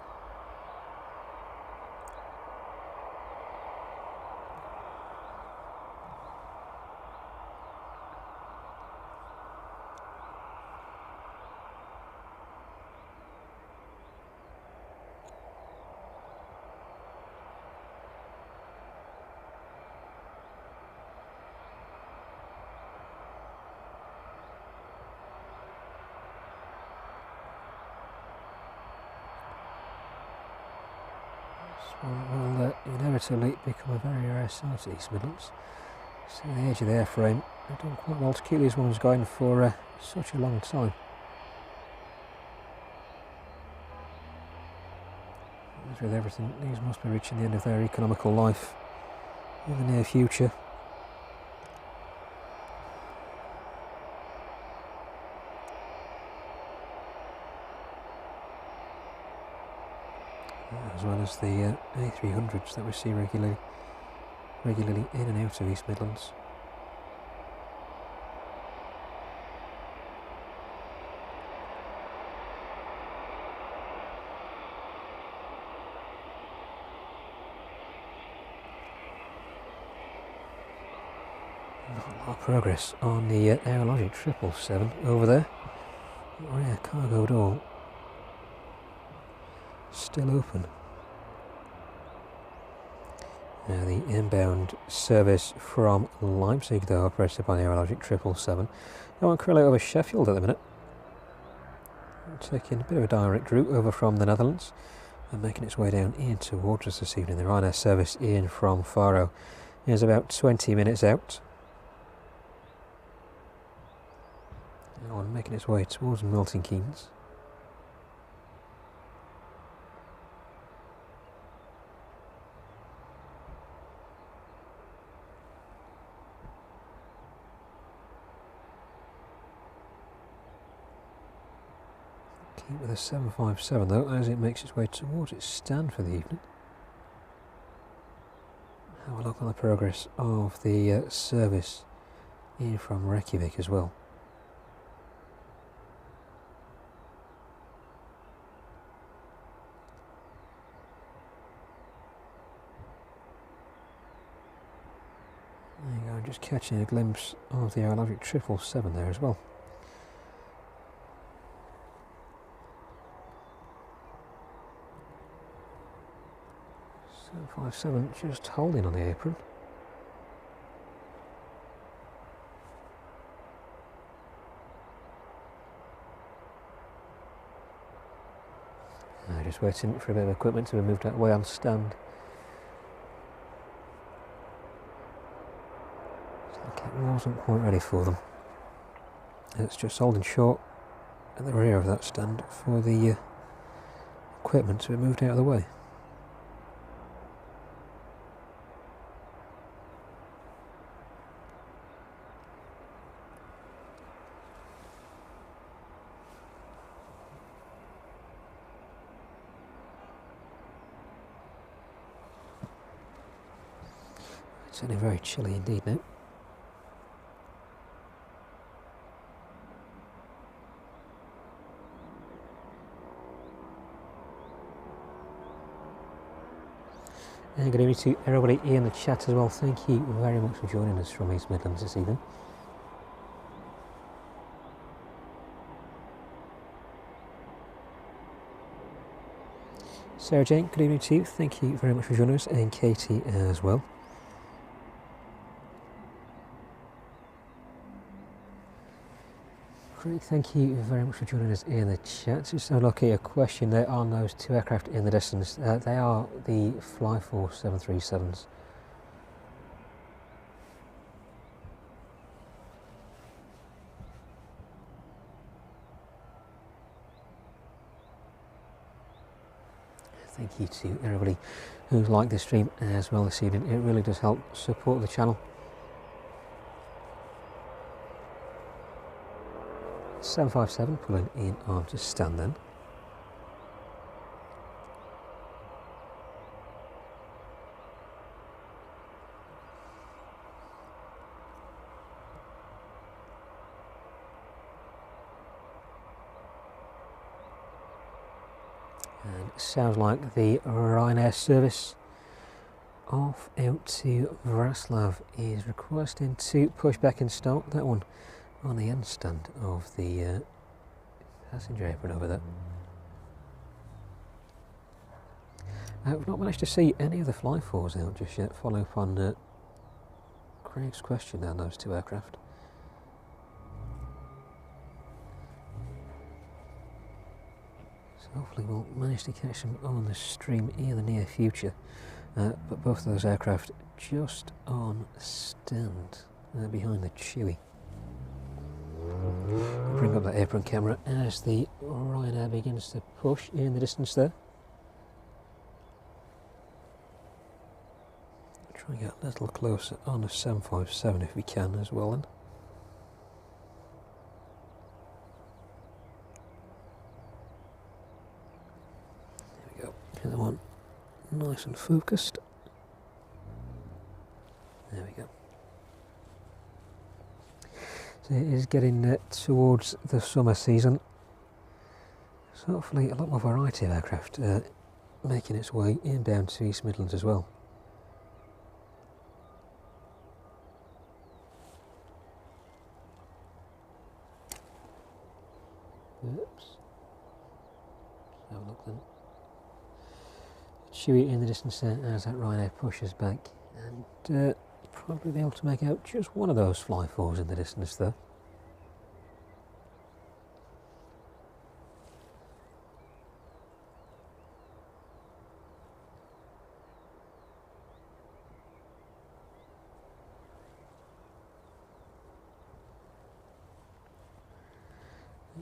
Will inevitably become a very rare sight at East Midlands. See the age of the airframe, they've done quite well to keep these ones going for such a long time. As with everything, these must be reaching the end of their economical life in the near future. As well as the A300s that we see regularly in and out of East Midlands. Not a lot of progress on the Aerologic 777 over there. Rear cargo door still open. Now the inbound service from Leipzig though, operated by the Aerologic 777. That one currently over Sheffield at the minute. Taking a bit of a direct route over from the Netherlands and making its way down in towards us this evening. The Ryanair service in from Faro is about 20 minutes out. That one making its way towards Milton Keynes. Keep with a 757 though, as it makes its way towards its stand for the evening. Have a look on the progress of the service in from Reykjavik as well. just catching a glimpse of the Aerologic 777 there as well. So 757 just holding on the apron. Just waiting for a bit of equipment to be moved out of the way on stand. It wasn't quite ready for them. It's just holding short at the rear of that stand for the equipment to be moved out of the way. It's only very chilly indeed now. And good evening to everybody in the chat as well. Thank you very much for joining us from East Midlands this evening. Sarah Jane, good evening to you. Thank you very much for joining us, and Katie as well. Craig, thank you very much for joining us in the chat. Just a look at your question there on those two aircraft in the distance. They are the Flyforce 737s. Thank you to everybody who's liked this stream as well this evening. It really does help support the channel. 757 pulling in onto stand then. And it sounds like the Ryanair service off out to Raslav is requesting to push back and start that one on the end stand of the passenger apron over there. I've not managed to see any of the Flyforce out just yet, following up on Craig's question on those two aircraft. So hopefully we'll manage to catch them on the stream in the near future. But both of those aircraft just on stand behind the Chewy. Bring up that apron camera as the Ryanair begins to push in the distance there. Try and get a little closer on the 757 if we can as well then. There we go. Get that one nice and focused. There we go. So it is getting towards the summer season, so hopefully a lot more variety of aircraft making its way inbound to East Midlands as well. Oops. Let's have a look then. Chewy in the distance there as that Ryanair pushes back, and probably be able to make out just one of those Flyforce in the distance there.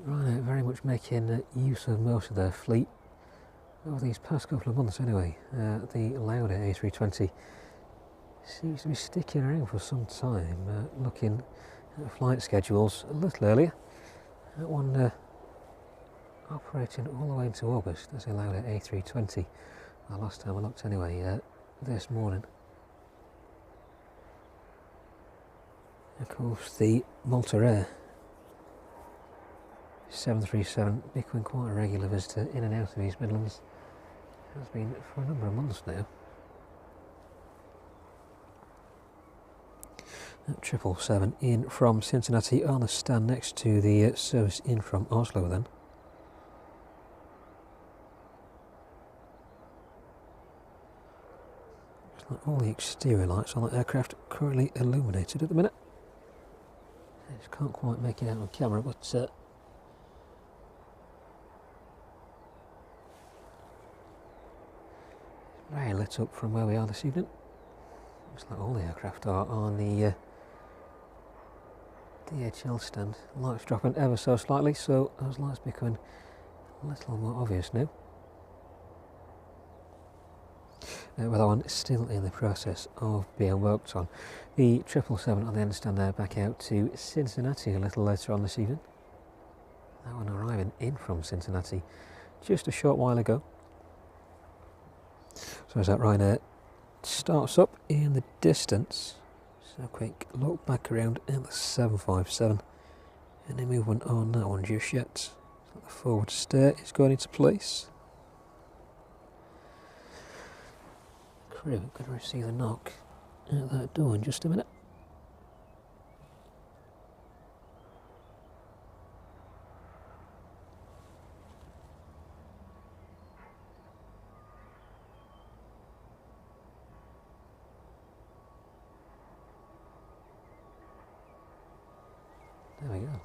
Ryanair very much making use of most of their fleet over these past couple of months anyway. The Lauda A320 seems to be sticking around for some time, looking at flight schedules a little earlier. That one operating all the way into August. That's a Lauda A320. Last time I looked anyway, this morning. Of course, the Malta Air 737 becoming quite a regular visitor in and out of East Midlands. Has been for a number of months now. That 777 in from Cincinnati on the stand next to the service in from Oslo then. Looks like all the exterior lights on the aircraft are currently illuminated at the minute. I just can't quite make it out on camera, but very lit up from where we are this evening. Looks like all the aircraft are on the DHL stand. Lights dropping ever so slightly, so those lights becoming a little more obvious now. With that one still in the process of being worked on. The 777 on the end stand there back out to Cincinnati a little later on this evening. That one arriving in from Cincinnati just a short while ago. So as that Ryanair starts up in the distance, so a quick look back around at the 757, any movement on that one just yet. So the forward steer is going into place. Crew going to receive a knock at that door in just a minute. There we go.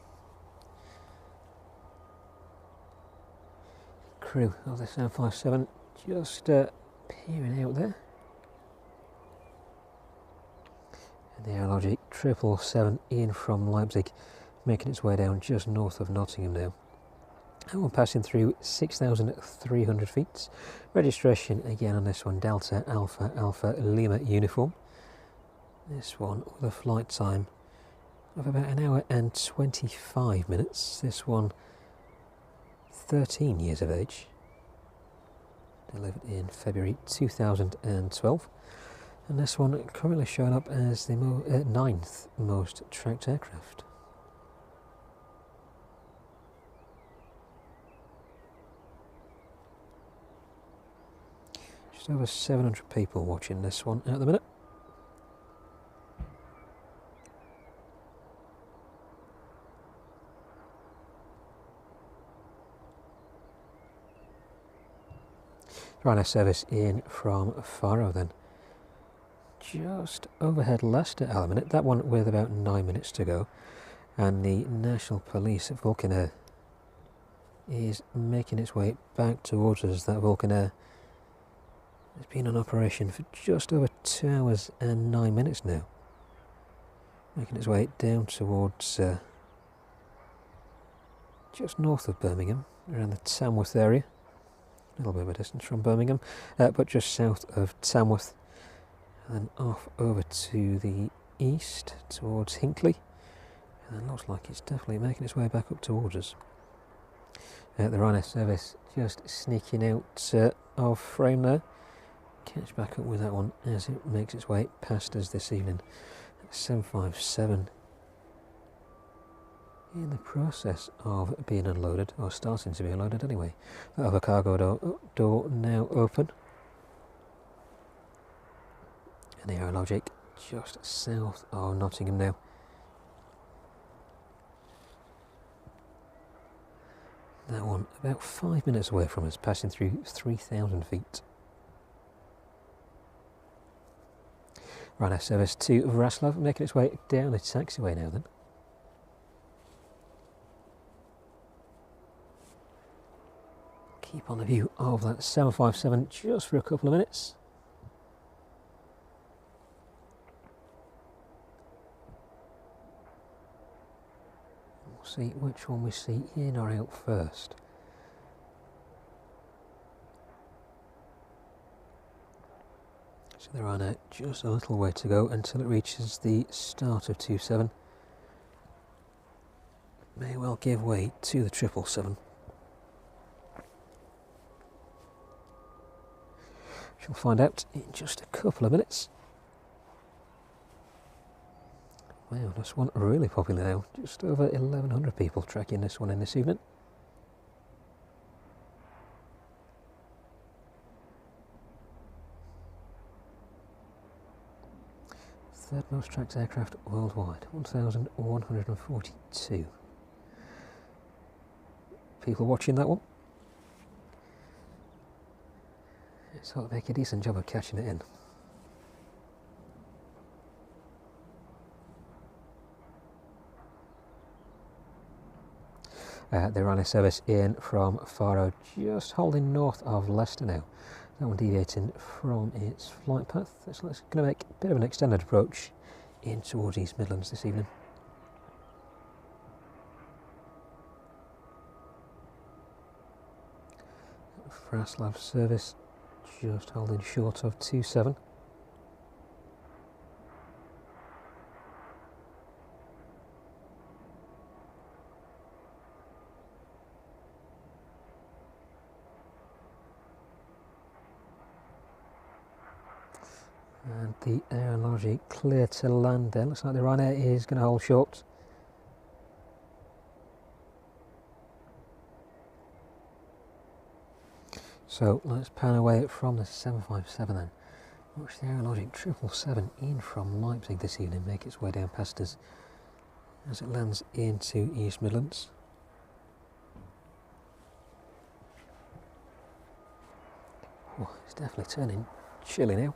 Crew of the 757 just peering out there. And the Aerologic 777 in from Leipzig, making its way down just north of Nottingham now. And we're passing through 6,300 feet. Registration again on this one, Delta Alpha Alpha Lima uniform. This one with a flight time of about 1 hour and 25 minutes. This one 13 years of age. Delivered in February 2012. And this one currently showing up as the 9th most tracked aircraft. Just over 700 people watching this one at the minute. Ryanair service in from Faro then. Just overhead Leicester at the minute, that one with about 9 minutes to go. And the National Police at Vulcanair is making its way back towards us. That Vulcanair has been on operation for just over 2 hours and 9 minutes now. Making its way down towards just north of Birmingham, around the Tamworth area. A little bit of a distance from Birmingham, but just south of Tamworth, and then off over to the east towards Hinckley, and it looks like it's definitely making its way back up towards us. The Ryanair service just sneaking out of frame there. Catch back up with that one as it makes its way past us this evening. 757 in the process of being unloaded, or starting to be unloaded anyway. The other cargo door now open. And the Aerologic just south of Nottingham now. That one about 5 minutes away from us, passing through 3,000 feet. Ryanair service to Raslav, making its way down the taxiway now then. Keep on the view of that 757 just for a couple of minutes. We'll see which one we see in or out first. So there are now just a little way to go until it reaches the start of 27. May well give way to the 777. We'll find out in just a couple of minutes. Wow, this one really popular now. Just over 1,100 people tracking this one in this evening. third most tracked aircraft worldwide, 1,142. People watching that one. It's got to make a decent job of catching it in. The Ryanair service in from Faro, just holding north of Leicester now. That one deviating from its flight path. So it's going to make a bit of an extended approach in towards East Midlands this evening. Raslav service just holding short of 27. And the Aerologic clear to land there. Looks like the Ryanair is going to hold short. So let's pan away from the 757 then. Watch the Aerologic 777 in from Leipzig this evening make its way down past us as it lands into East Midlands. Oh, it's definitely turning chilly now.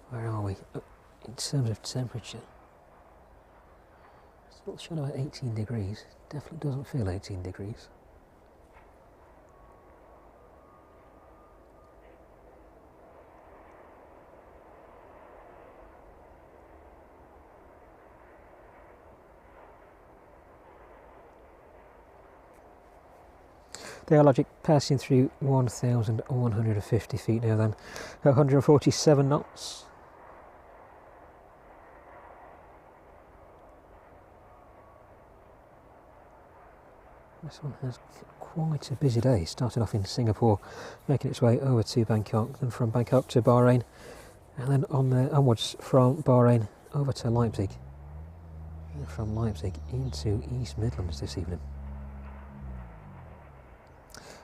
Where are we in terms of temperature? It's not showing about 18 degrees. Definitely doesn't feel 18 degrees. The Aerologic passing through 1,150 feet now then, 147 knots. This one has quite a busy day, starting off in Singapore, making its way over to Bangkok, then from Bangkok to Bahrain, and then onwards from Bahrain over to Leipzig, and from Leipzig into East Midlands this evening.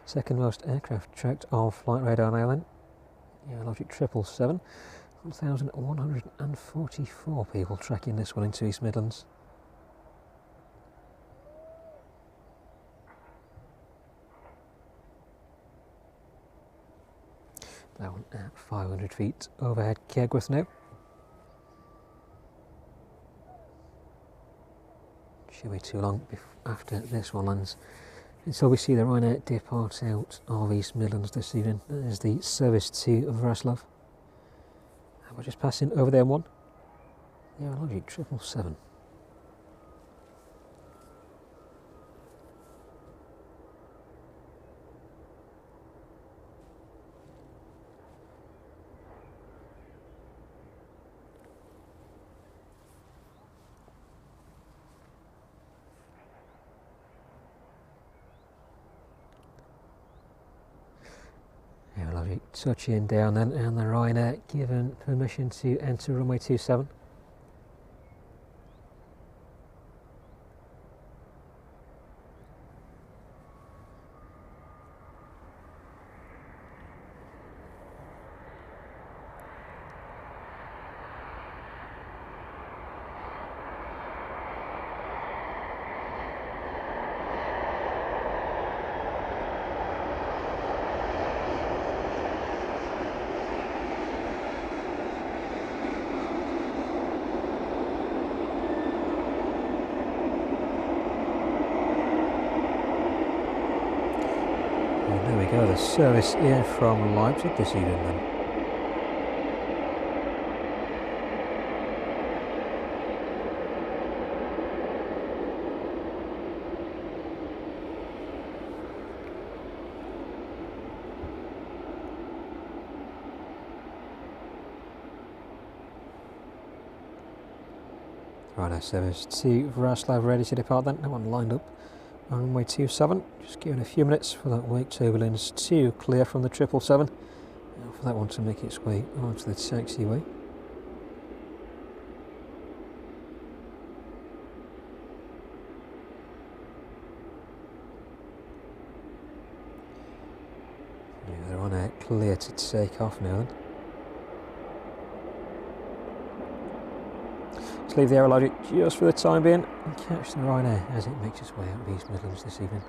Second most aircraft tracked off flight radar now then, Aerologic 777, 1,144 people tracking this one into East Midlands. That one at 500 feet overhead Kegworth now. Shouldn't be too long after this one lands until we see the Ryanair depart out of East Midlands this evening. That is the service to Raslav. And we're just passing over the M1. The Aerologic 777. Aerologic touching down then, and the Ryanair given permission to enter runway 27. There we go, the service in from Leipzig this evening then. Right, service to Raslav ready to depart then. That one lined up on runway 27. Just giving a few minutes for that wake turbulence to clear from the 777. And for that one to make its way onto the taxiway. Yeah, they're on a clear to take off now then. leave the Aerologic just for the time being and catch the Ryanair as it makes its way out of East Midlands this evening.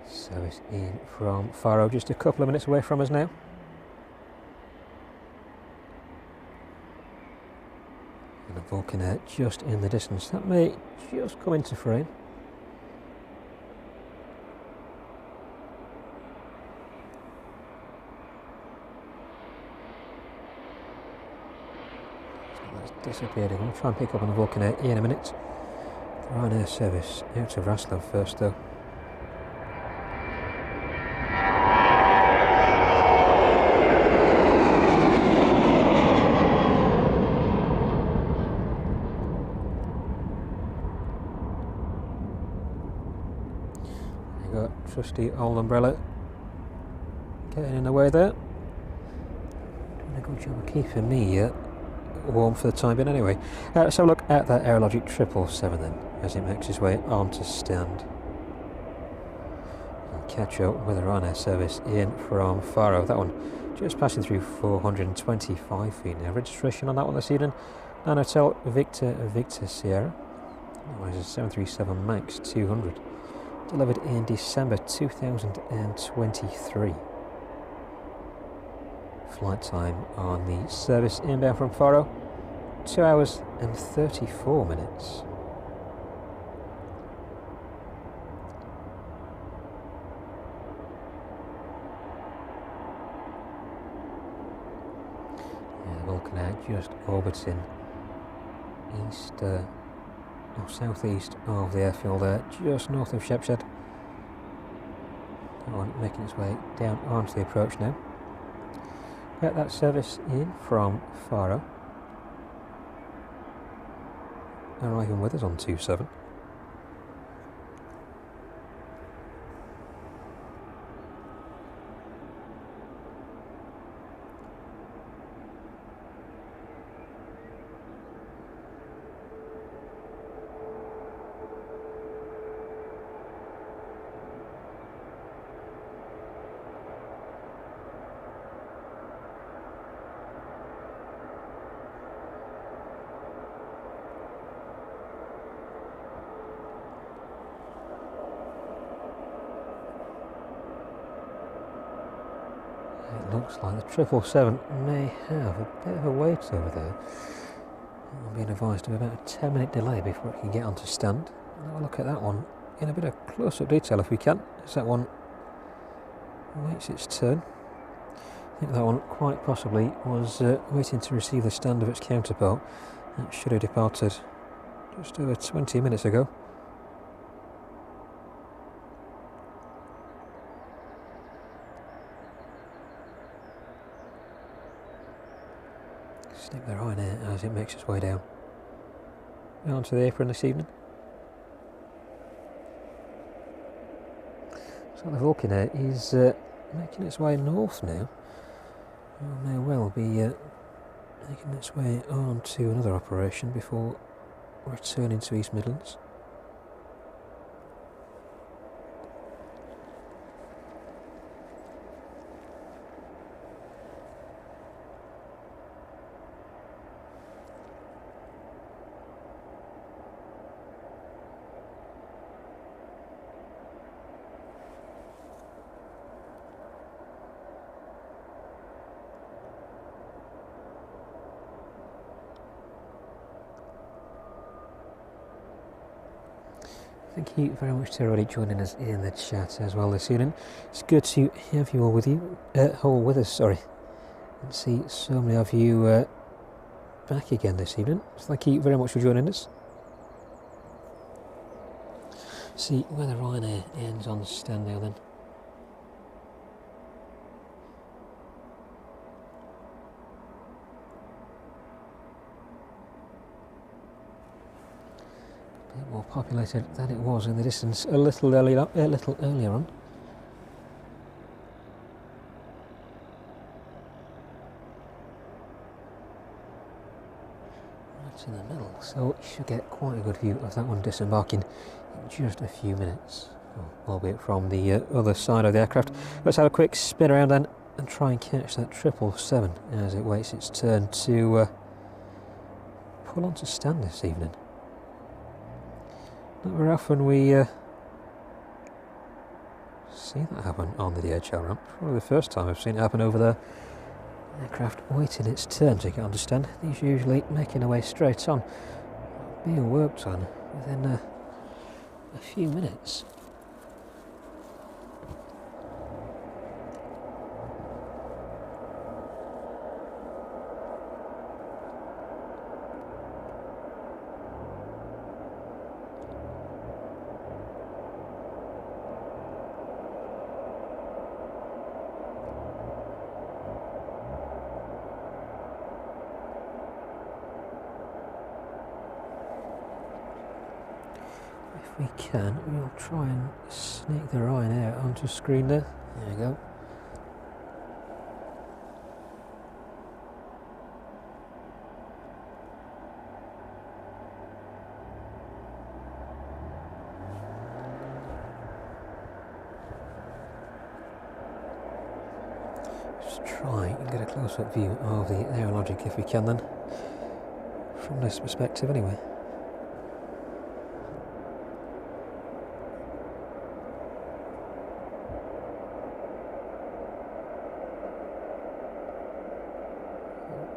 Service in from Faro, just a couple of minutes away from us now. And a Vulcan just in the distance. That may just come into frame. Disappeared. I'm going to try and pick up on the Vulcan in a minute. The Ryanair service out of Raslav first though. You got trusty old umbrella getting in the way there. Doing a good job of keeping me warm for the time being anyway. Let's have a look at that Aerologic 777 then, as it makes its way onto stand. And catch up with the Ryanair service in from Faro. That one just passing through 425 feet now. Registration on that one this evening, Hotel Victor Sierra. That one is a 737 MAX 200. Delivered in December 2023. Flight time on the service inbound from Faro, 2 hours and 34 minutes. Yeah, Vulcan just orbiting east or southeast of the airfield there, just north of Shepshed. That one making its way down onto the approach now. Get that service in from Faro, arriving with us on 27. It looks like the 777 may have a bit of a wait over there. I'm being advised of about a 10-minute delay before it can get onto stand. I'll have a look at that one in a bit of close-up detail if we can, as that one waits its turn. I think that one quite possibly was waiting to receive the stand of its counterpart. That should have departed just over 20 minutes ago. Stick the Ryanair as it makes its way down onto the apron this evening. So the Vulcan is making its way north now. It may well be making its way on to another operation before returning to East Midlands. Thank you very much to everybody joining us in the chat as well this evening. It's good to have you all with us, and see so many of you back again this evening. So thank you very much for joining us. See where the Ryanair ends on stand now then. More populated than it was in the distance a little earlier on. Right in the middle, so you should get quite a good view of that one disembarking in just a few minutes. albeit from the other side of the aircraft. Let's have a quick spin around then and try and catch that 777 as it waits its turn to pull onto stand this evening. Not very often we see that happen on the DHL ramp. Probably the first time I've seen it happen over there. Aircraft waiting its turn to get on to stand. These usually making their way straight on, being worked on within a few minutes. If we can, we'll try and sneak the Ryanair onto screen there. There you go. Just try and get a close-up view of the Aerologic if we can then. From this perspective anyway.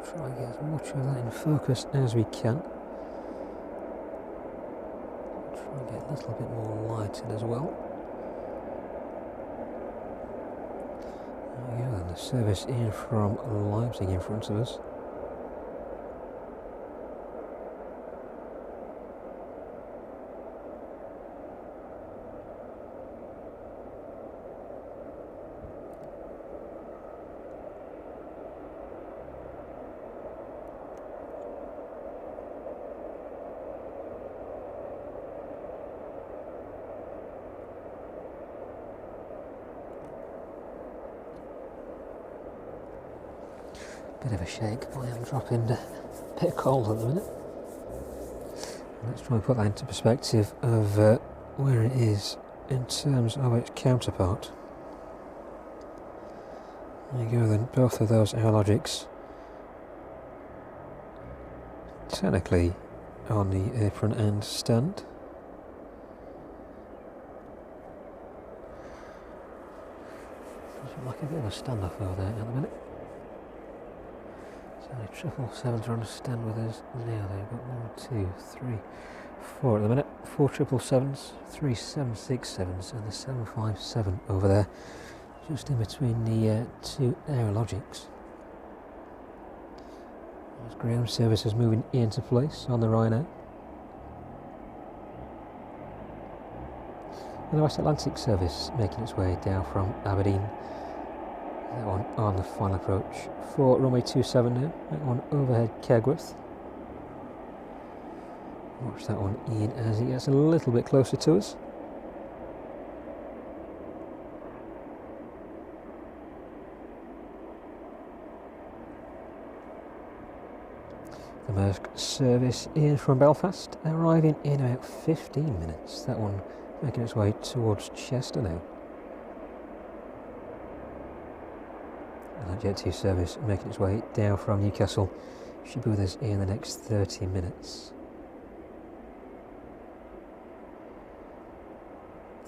Try and get as much of that in focus as we can. Try and get a little bit more light in as well. There we go, and the service in from Leipzig in front of us. Bit of a shake, I am dropping a bit cold at the minute. Let's try and put that into perspective of where it is in terms of its counterpart. There you go then, both of those Aerologics technically on the apron and stand. Looks like a bit of a standoff over there at the minute. So the 777s are on a stand with us now. They've got 1, 2, 3, 4 at the minute. 4 777s, 3 767s and the 757 over there, just in between the 2 Aerologics. There's ground services moving into place on the Ryanair. And the West Atlantic service making its way down from Aberdeen. That one on the final approach for runway 27 now. That one overhead Kegworth. Watch that one in as it gets a little bit closer to us. The Maersk service in from Belfast, arriving in about 15 minutes. That one making its way towards Chester now. And that Jet 2 service making its way down from Newcastle should be with us in the next 30 minutes.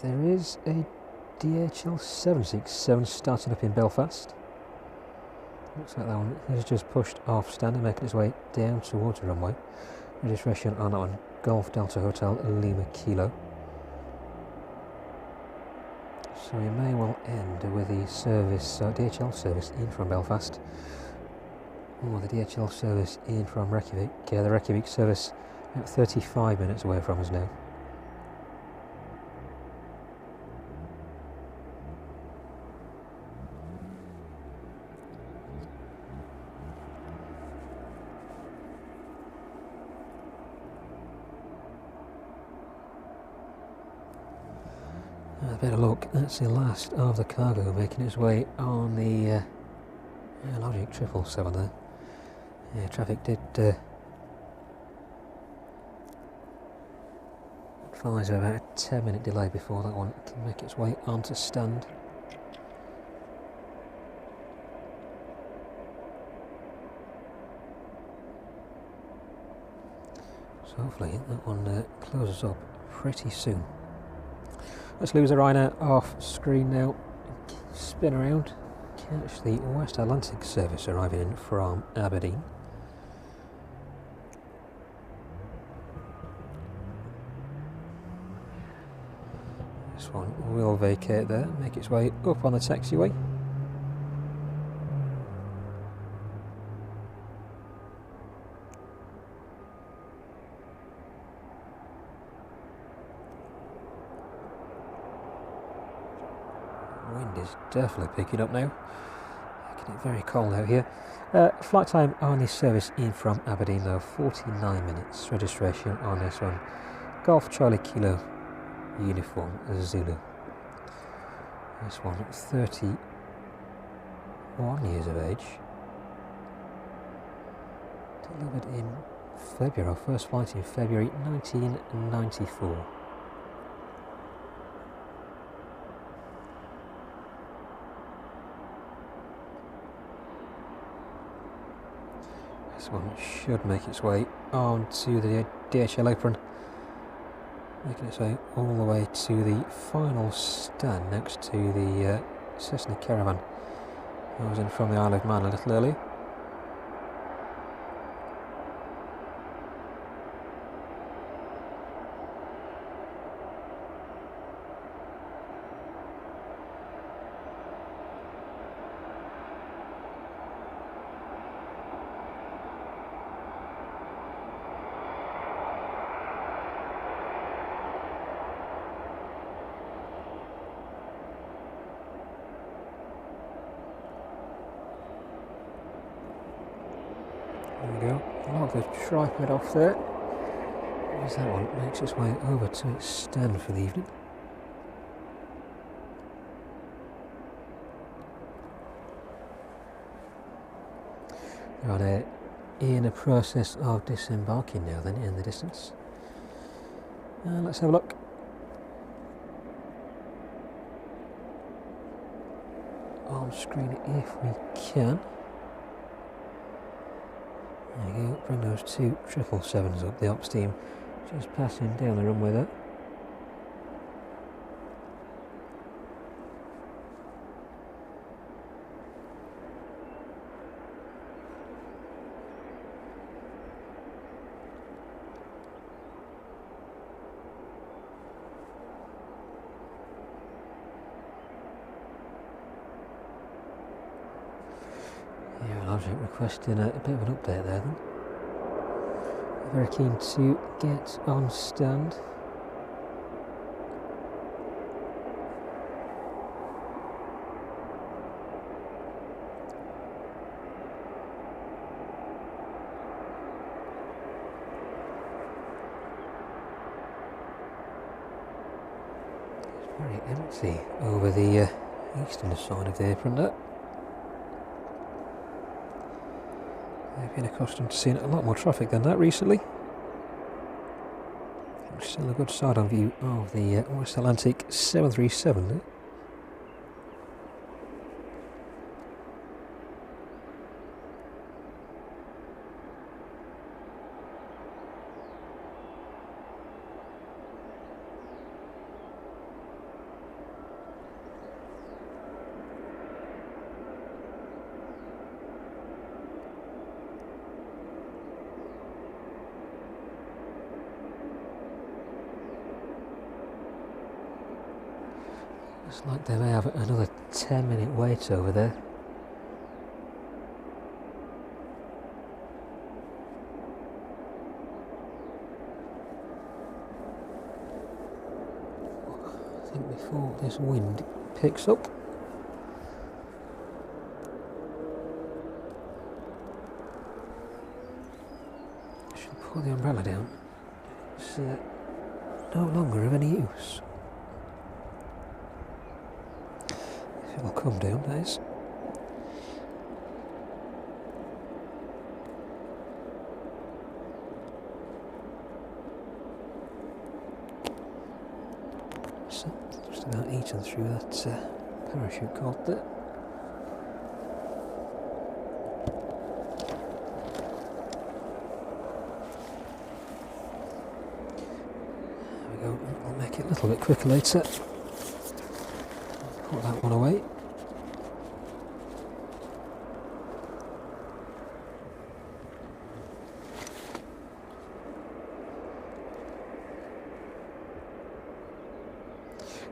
There is a DHL 767 starting up in Belfast. Looks like that one has just pushed off stand and making its way down towards the runway. Registration on that one, Golf Delta Hotel Lima Kilo. So we may well end with the service, DHL service in from Belfast, or the DHL service in from Reykjavik. Yeah, the Reykjavik service about 35 minutes away from us now. A bit of luck, that's the last of the cargo making its way on the Aerologic 777 there. Yeah, traffic did advise of about a 10-minute delay before that one can make its way onto stand. So hopefully that one closes up pretty soon. Let's lose a Ryanair off screen now. Spin around, catch the West Atlantic service arriving in from Aberdeen. This one will vacate there, make its way up on the taxiway. Wind is definitely picking up now, making it very cold out here. Flight time on this service in from Aberdeen though, 49 minutes. Registration on this one, Golf Charlie Kilo Uniform Zulu. This one 31 years of age. Delivered in February, our first flight in February 1994. This one should make its way on to the DHL Apron, making its way all the way to the final stand next to the Cessna Caravan. I was in from the Isle of Man a little earlier. There we go, lock the tripod off there. As that one makes its way over to its stand for the evening. They're in a process of disembarking now then in the distance. Let's have a look. On screen if we can. There you go, bring those two 777s up, the ops team just passing down the runway there. Aerologic requesting a bit of an update there then. Very keen to get on stand. It's very empty over the eastern side of the apron there. I've been accustomed to seeing a lot more traffic than that recently. Still a good side-on view of the West Atlantic 737 there. Looks like they may have another 10-minute wait over there. I think before this wind picks up. I should pull the umbrella down. It's no longer of any use. It'll come down, guys. about eaten through that parachute cord there. There we go, I'll make it a little bit quicker later. Put that one away.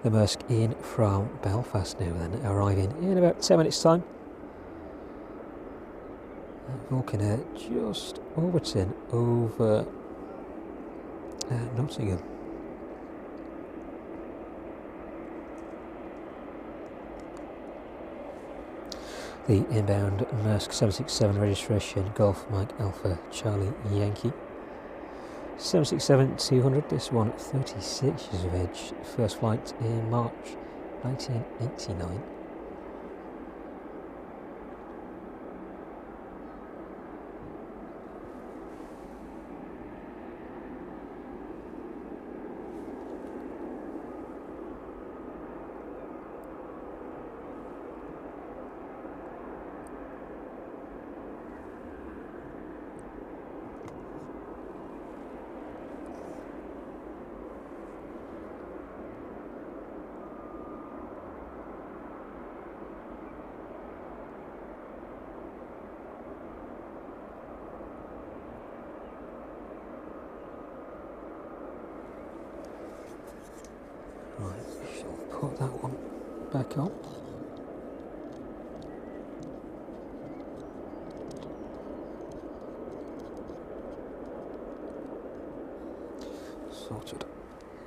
The Maersk in from Belfast now then, arriving in about 10 minutes time. Vulcan Air just orbiting over Nottingham. The inbound Maersk 767 registration Golf Mike Alpha Charlie Yankee. 767-200, this one 36 years of age, first flight in March 1989. Right, shall put that one back on. Sorted.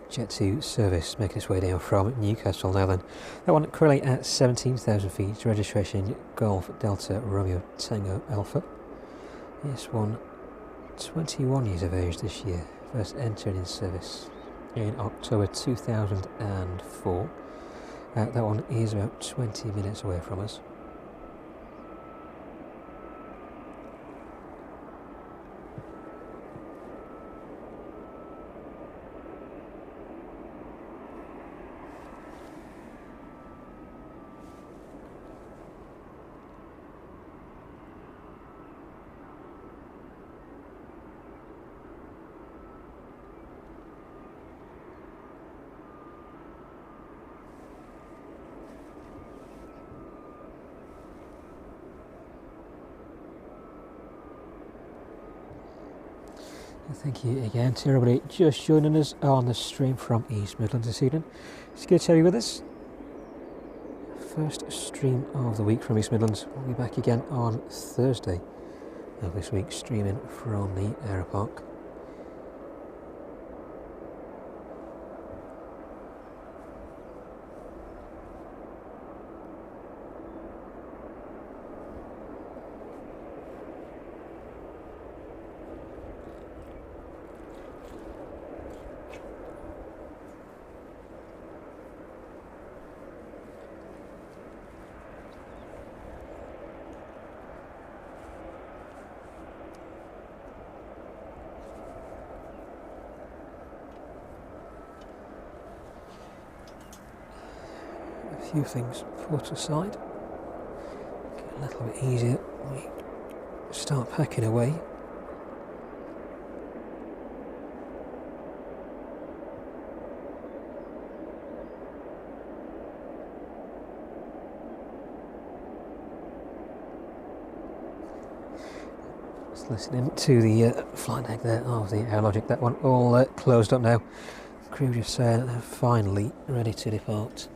Jet 2 service making its way down from Newcastle now then. That one currently at 17,000 feet, registration Golf Delta Romeo Tango Alpha. This one 21 years of age this year, first entering in service in October 2004. That one is about 20 minutes away from us. Thank you again to everybody just joining us on the stream from East Midlands this evening. It's good to have you with us. First stream of the week from East Midlands. We'll be back again on Thursday of this week, streaming from the Aeropark. Few things put aside, get a little bit easier when we start packing away. Just listening to the flight deck there of the Aerologic, that one all closed up now. Crew just saying they're finally ready to depart.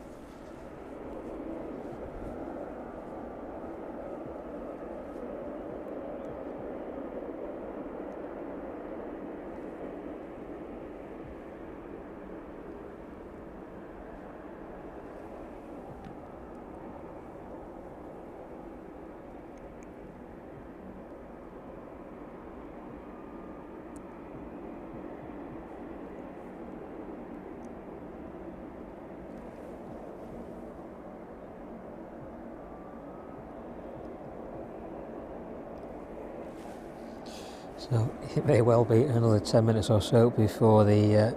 So it may well be another 10 minutes or so before the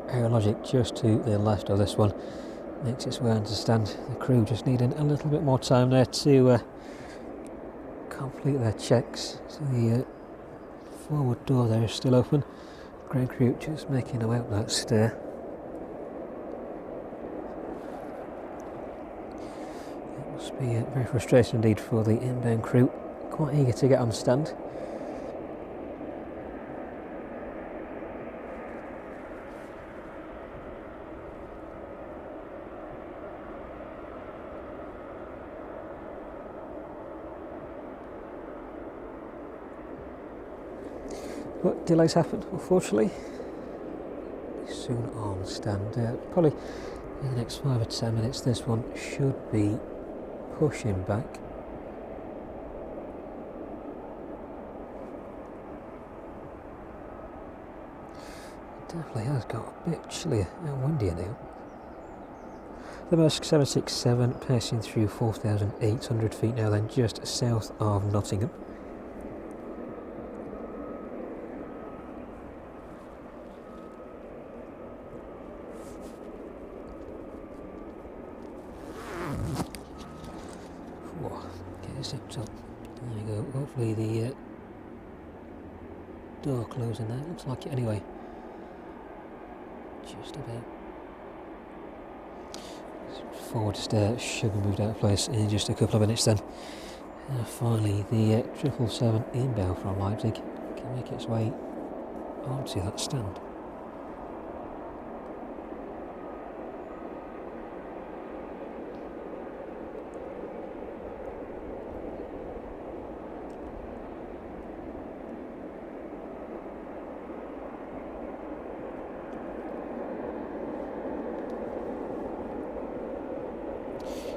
Aerologic just to the left of this one makes its way onto stand. The crew just needing a little bit more time there to complete their checks. So the forward door there is still open. Ground crew just making their way up that stair. It must be very frustrating indeed for the inbound crew, quite eager to get on stand. But delays happen, unfortunately. Soon on stand. Probably in the next 5 or 10 minutes this one should be pushing back. It definitely has got a bit chillier and windier now. The Maersk 767 passing through 4,800 feet now, then just south of Nottingham. There we go, hopefully the door closing there, looks like it anyway. Just about. Forward stair should be moved out of place in just a couple of minutes then. Finally the 777 inbound from Leipzig can make its way onto that stand.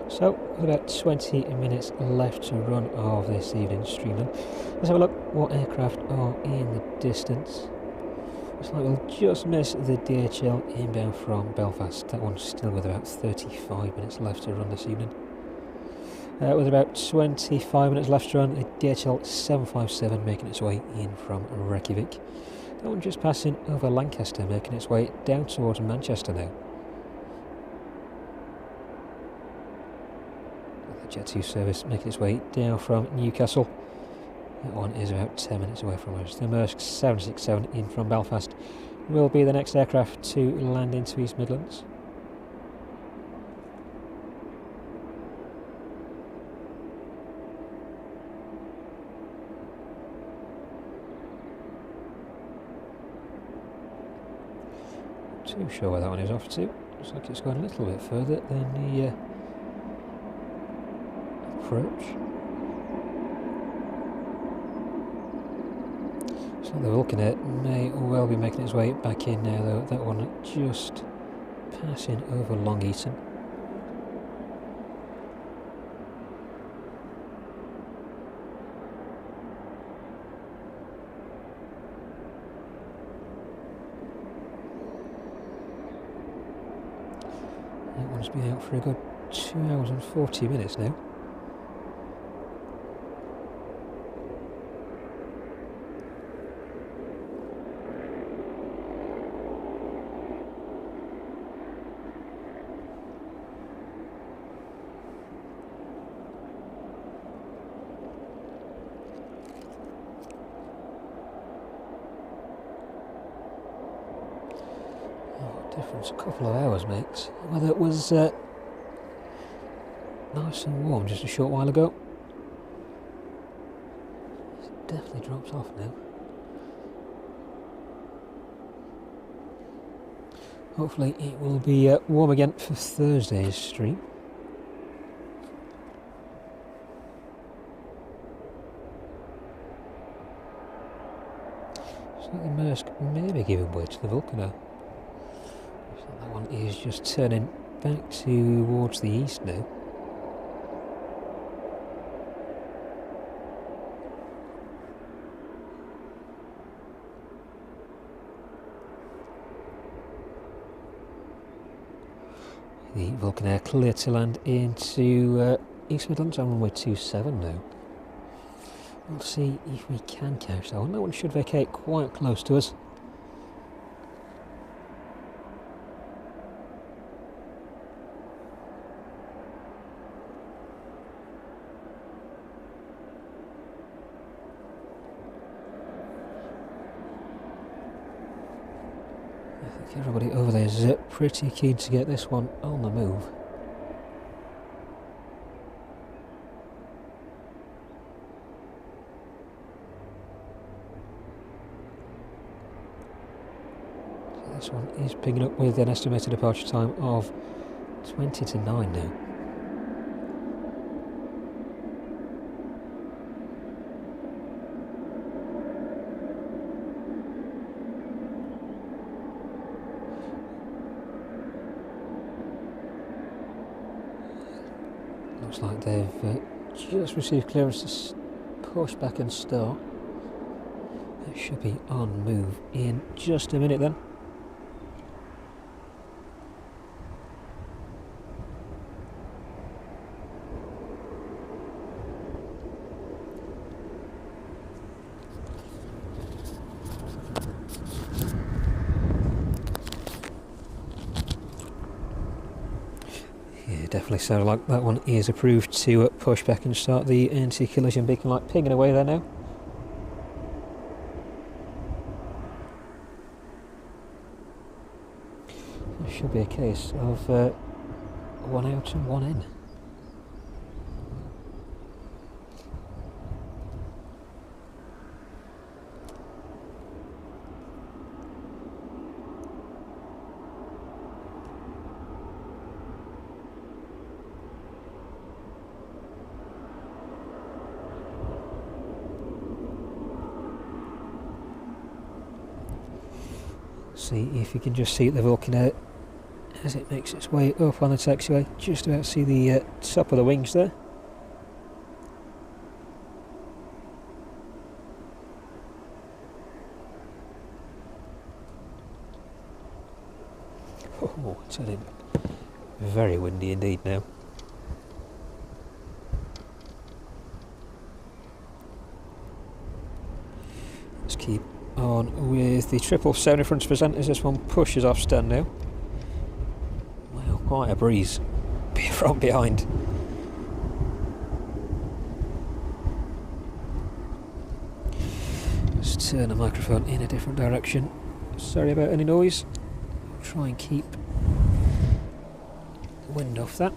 So, with about 20 minutes left to run of this evening's stream then. Let's have a look what aircraft are in the distance. Looks like we'll just miss the DHL inbound from Belfast. That one's still with about 35 minutes left to run this evening. With about 25 minutes left to run, the DHL 757 making its way in from Reykjavik. That one just passing over Lancaster, making its way down towards Manchester now. Jet 2 service making its way down from Newcastle. That one is about 10 minutes away from us. The Maersk 767 in from Belfast will be the next aircraft to land into East Midlands. Not too sure where that one is off to. Looks like it's going a little bit further than the approach. So the Vulcaner may well be making its way back in now though. That one just passing over Long Eaton. That one's been out for a good 2 hours and 40 minutes now. Difference a couple of hours makes. Whether it was nice and warm just a short while ago. It definitely drops off now. Hopefully it will be warm again for Thursday's stream. So the Maersk may be giving way to the Vulcaner. That one is just turning back towards the east now. The Vulcaner clear to land into East Midlands on runway 27 now. We'll see if we can catch that one. That one should vacate quite close to us. I think everybody over there is pretty keen to get this one on the move. So this one is picking up with an estimated departure time of 20 to 9 now. Looks like they've just received clearance to push back and start. That should be on move in just a minute then. Definitely sounded like that one is approved to push back and start. The anti-collision beacon light pinging away there now. It should be a case of one out and one in. See if you can just see the Vulcan as it makes its way up on the taxiway. Just about to see the top of the wings there. Oh, it's turning very windy indeed now. Let's keep on with the 777 in front of present as this one pushes off stand now. Wow, quite a breeze from behind. Let's turn the microphone in a different direction. Sorry about any noise. I'll try and keep the wind off that.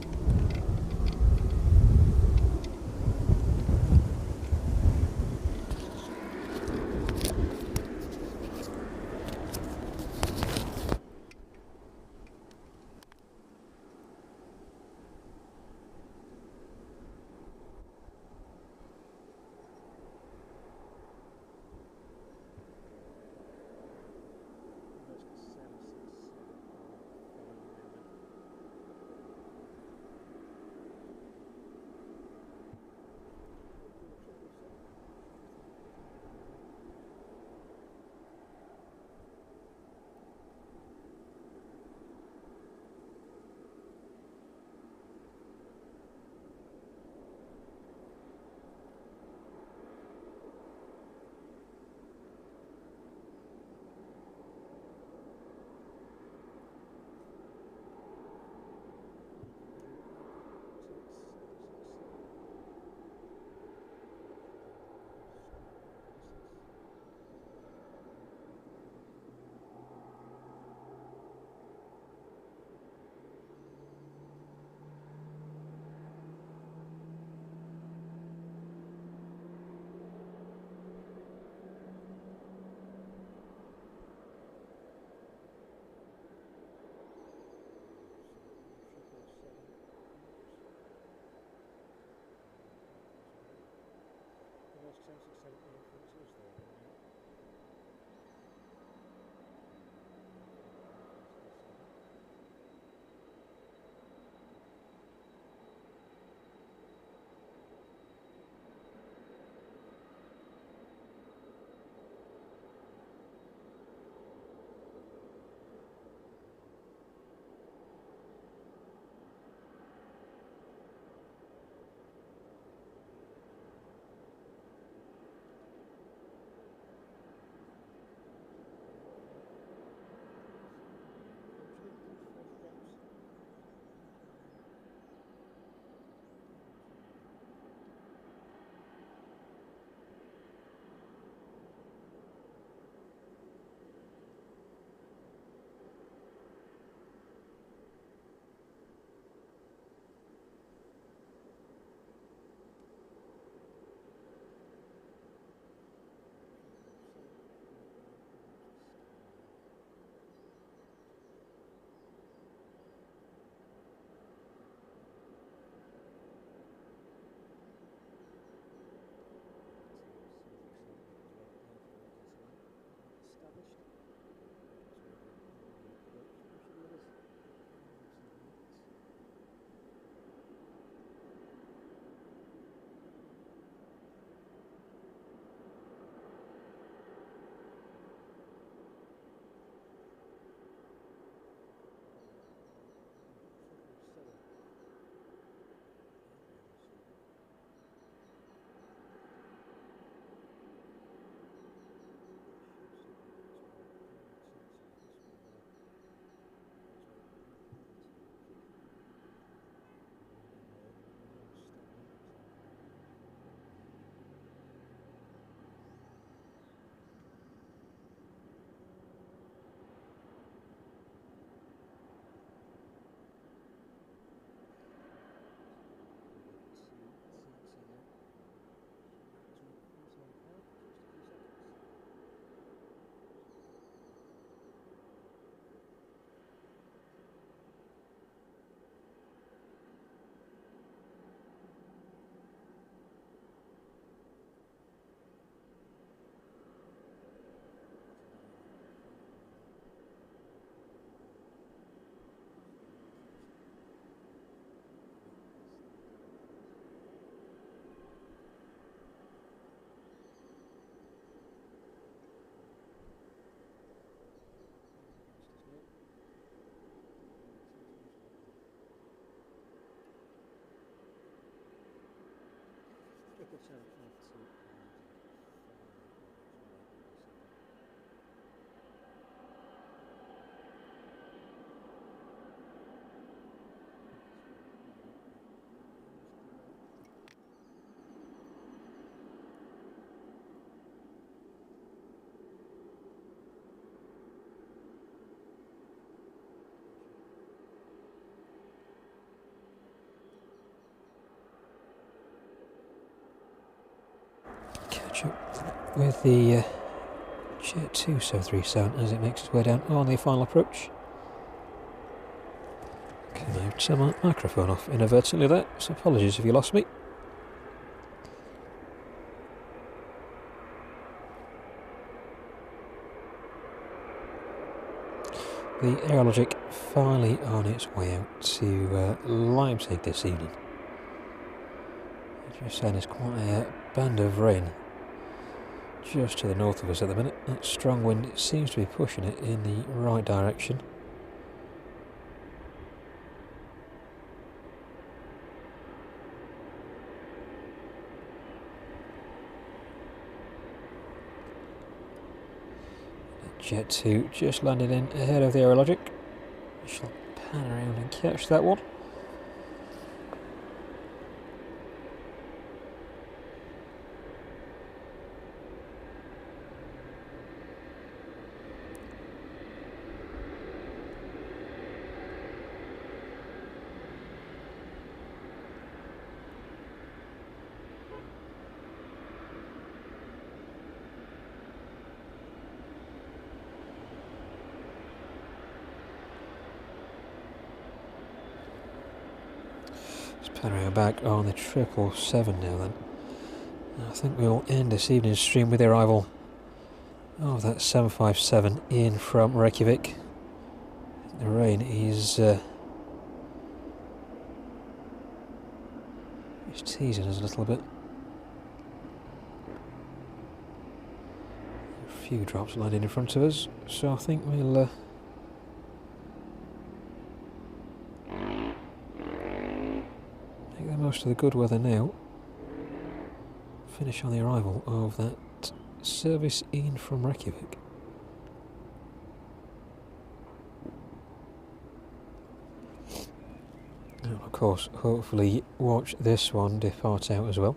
Catch up with the Jet 2737 as it makes its way down on the final approach. Okay, I've turned my microphone off inadvertently there, so apologies if you lost me. The Aerologic finally on its way out to Leipzig this evening. Just saying, there's quite a band of rain just to the north of us at the minute. That strong wind seems to be pushing it in the right direction. Jet 2 just landed in ahead of the Aerologic. I shall pan around and catch that one. Pan around back on the 777 now then. I think we'll end this evening's stream with the arrival of that 757 in from Reykjavik. The rain is teasing us a little bit. A few drops landing in front of us, so I think we'll most of the good weather now. Finish on the arrival of that service in from Reykjavik. And of course, hopefully watch this one depart out as well.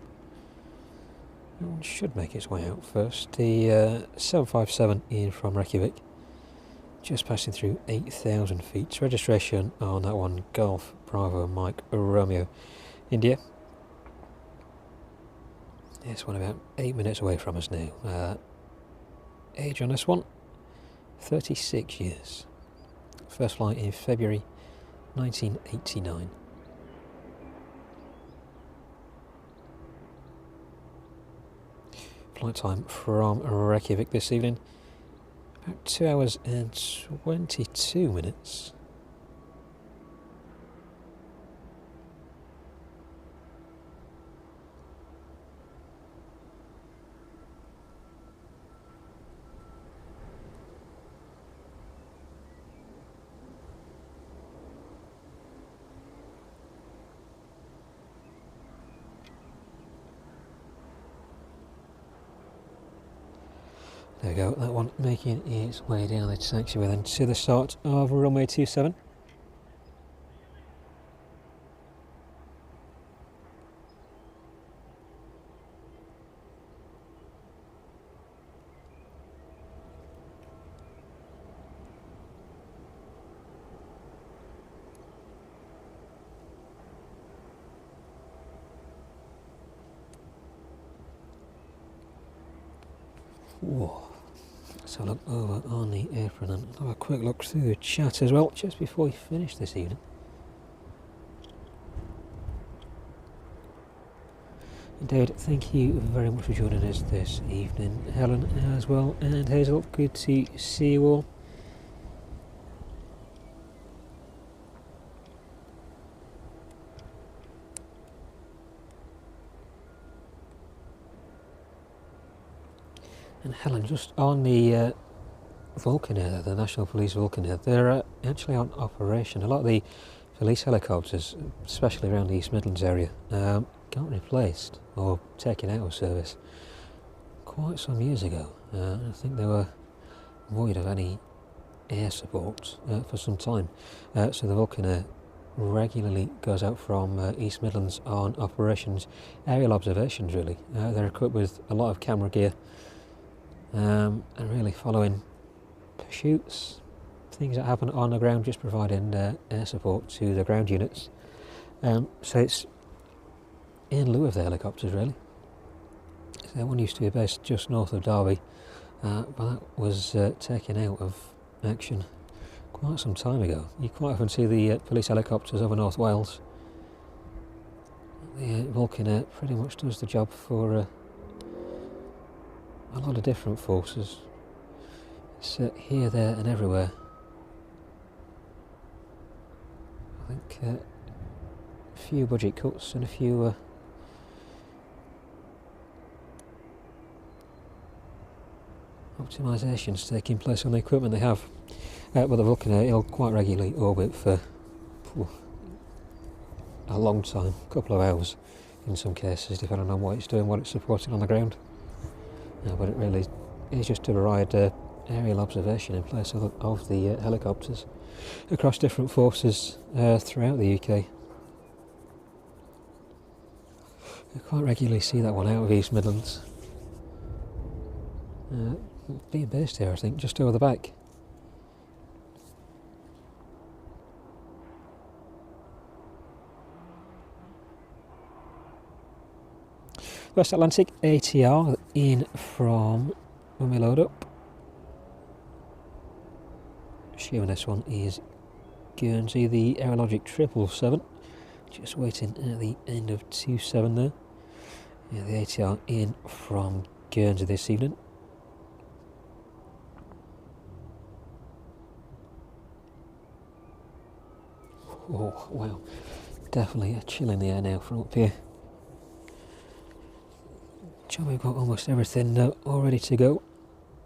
It should make its way out first. The 757 in from Reykjavik, just passing through 8,000 feet. Registration on that one, Golf Bravo Mike Romeo India. This one about 8 minutes away from us now. Age on this one, 36 years. First flight in February 1989. Flight time from Reykjavik this evening, about 2 hours and 22 minutes. There we go, that one making its way down the taxiway then to the start of runway 27. Whoa. Let's have a look over on the apron and have a quick look through the chat as well, just before we finish this evening. David, thank you very much for joining us this evening. Helen as well, and Hazel, good to see you all. And Helen, just on the Vulcan, the National Police Vulcan, they're actually on operation. A lot of the police helicopters, especially around the East Midlands area, got replaced or taken out of service quite some years ago. I think they were void of any air support for some time. So the Vulcan regularly goes out from East Midlands on operations, aerial observations really. They're equipped with a lot of camera gear and really following pursuits, things that happen on the ground, just providing air support to the ground units. So it's in lieu of the helicopters really. So one used to be based just north of Derby, but that was taken out of action quite some time ago. You quite often see the police helicopters over North Wales. The Vulcan pretty much does the job for a lot of different forces. It's here, there and everywhere. I think a few budget cuts and a few optimisations taking place on the equipment they have. But the Vulcan he'll quite regularly orbit for a long time, a couple of hours in some cases, depending on what it's doing, what it's supporting on the ground. But it really is just to provide aerial observation in place of the helicopters across different forces throughout the UK. I quite regularly see that one out of East Midlands. Being based here, I think, just over the back. West Atlantic ATR in from when we load up. Assuming this one is Guernsey, the Aerologic 777. Just waiting at the end of 27 there. Yeah, the ATR in from Guernsey this evening. Oh wow, definitely a chill in the air now from up here. So we've got almost everything all ready to go.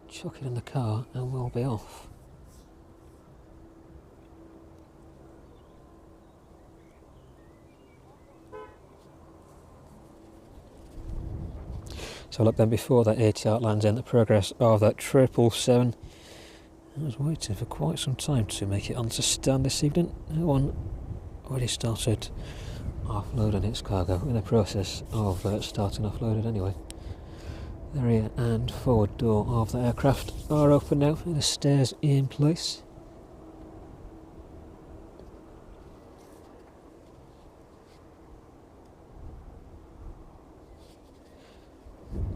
Chuck it in the car and we'll be off. So look, then before that ATR lands in, the progress of that 777. I was waiting for quite some time to make it onto stand this evening. That one already started offloading its cargo, in the process of starting offloaded anyway. The rear and forward door of the aircraft are open now, and the stairs in place.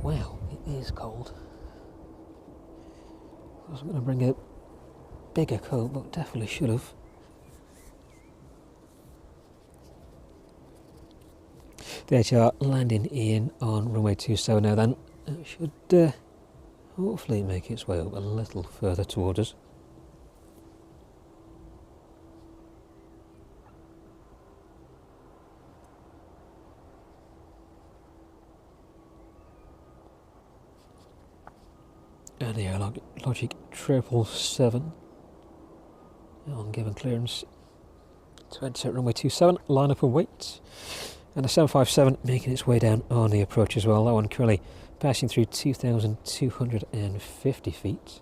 Wow, it is cold. I was going to bring a bigger coat, but definitely should have. The ATR landing in on runway 27 now then. It should hopefully make its way up a little further towards us. And the Aerologic 777 on given clearance to enter runway 27, line up and wait. And the 757 making its way down on the approach as well. That one currently passing through 2,250 feet.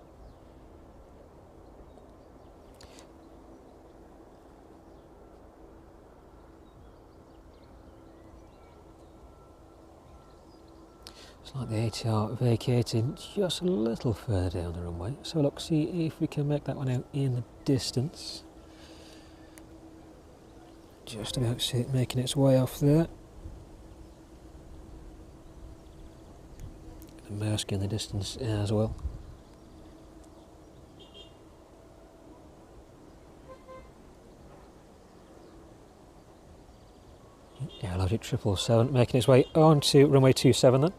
It's like the ATR vacating just a little further down the runway. So look, see if we can make that one out in the distance. Just about see it making its way off there. And Maersk in the distance as well. Aerologic 777 making its way onto runway 27 then.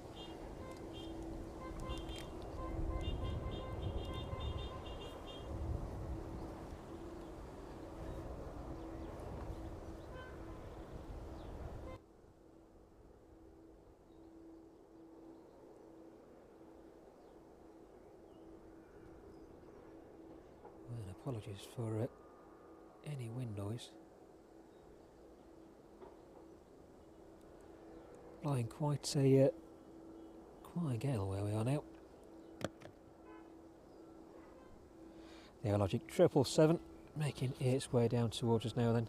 Apologies for any wind noise. Blowing quite a gale where we are now. The Aerologic 777 making its way down towards us now then.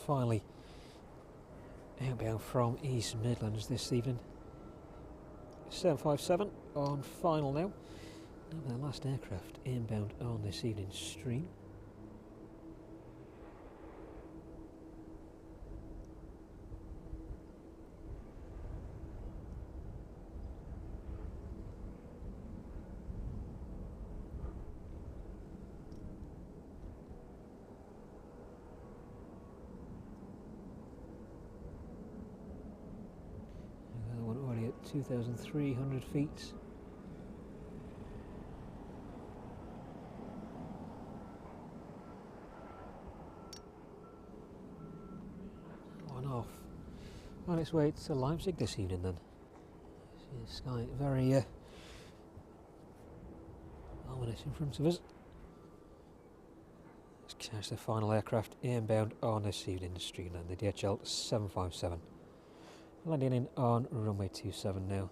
Finally outbound from East Midlands this evening. 757 on final now. Now the last aircraft inbound on this evening's stream. Another one already at 2,300 feet. One off. On its way to Leipzig this evening then. See the sky very ominous in front of us. Let's catch the final aircraft inbound on this evening's stream then, the DHL 757. Landing in on runway 27 now.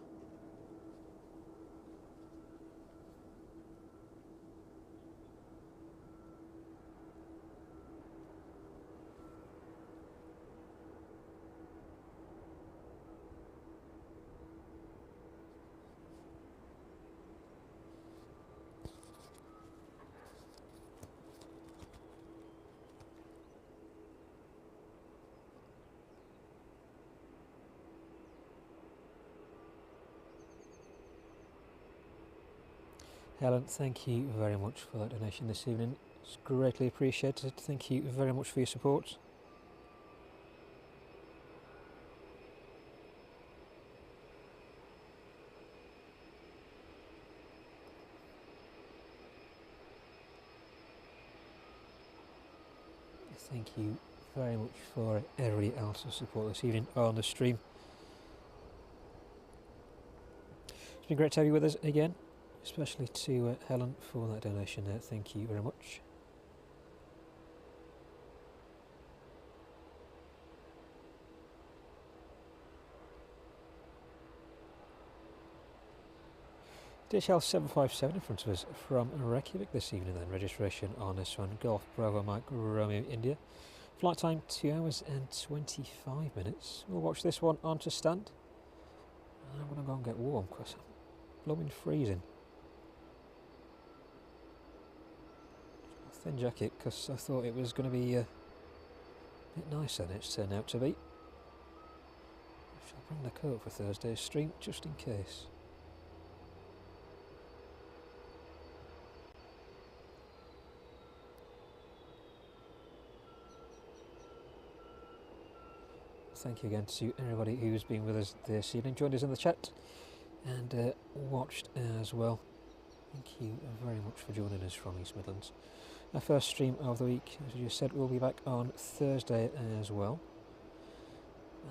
Helen, thank you very much for that donation this evening. It's greatly appreciated. Thank you very much for your support. Thank you very much for everybody else's support this evening on the stream. It's been great to have you with us again. Especially to Helen for that donation there, thank you very much. DHL 757 in front of us from Reykjavik this evening then, registration on this one, Golf Bravo Mike Romeo India. Flight time 2 hours and 25 minutes. We'll watch this one on to stand. I'm going to go and get warm because I'm blooming freezing. Thin jacket because I thought it was going to be a bit nicer than it's turned out to be. I shall bring the coat for Thursday's stream just in case. Thank you again to everybody who's been with us this evening, joined us in the chat and watched as well. Thank you very much for joining us from East Midlands. Our first stream of the week, as you said, we'll be back on Thursday as well.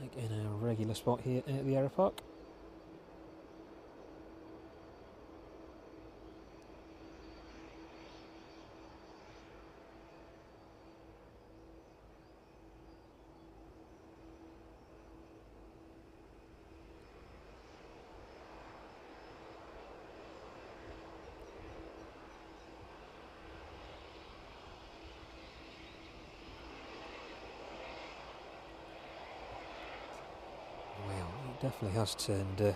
Back in our regular spot here at the Aeropark. Definitely has turned a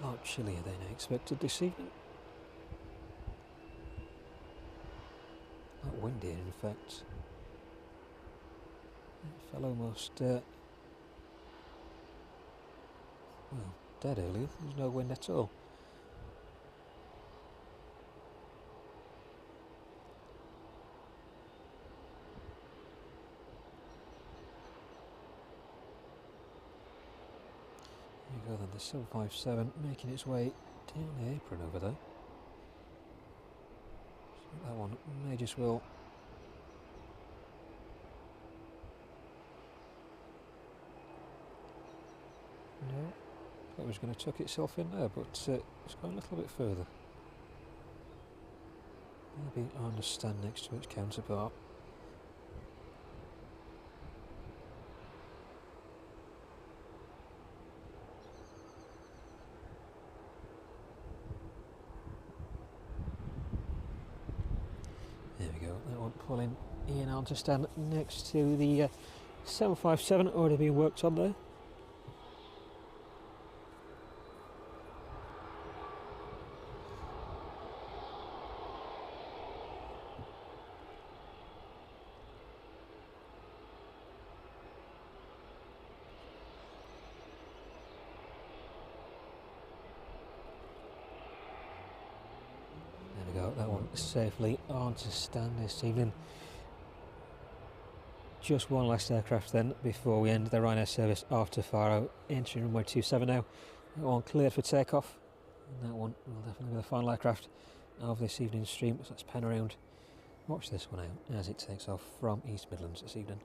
lot chillier than I expected this evening. A lot windier, in fact. It fell almost, well, dead earlier. There's no wind at all. we go then, the 757 making its way down the apron over there. So that one may just well. No, it was going to tuck itself in there, but it's gone a little bit further. Maybe I understand next to its counterpart. There we go, that one pulling in on to stand next to the 757 already being worked on there. That one safely on to stand this evening. Just one last aircraft then before we end the Ryanair service after Faro, entering runway 27 now. That one cleared for takeoff, and that one will definitely be the final aircraft of this evening's stream. So let's pan around, watch this one out as it takes off from East Midlands this evening.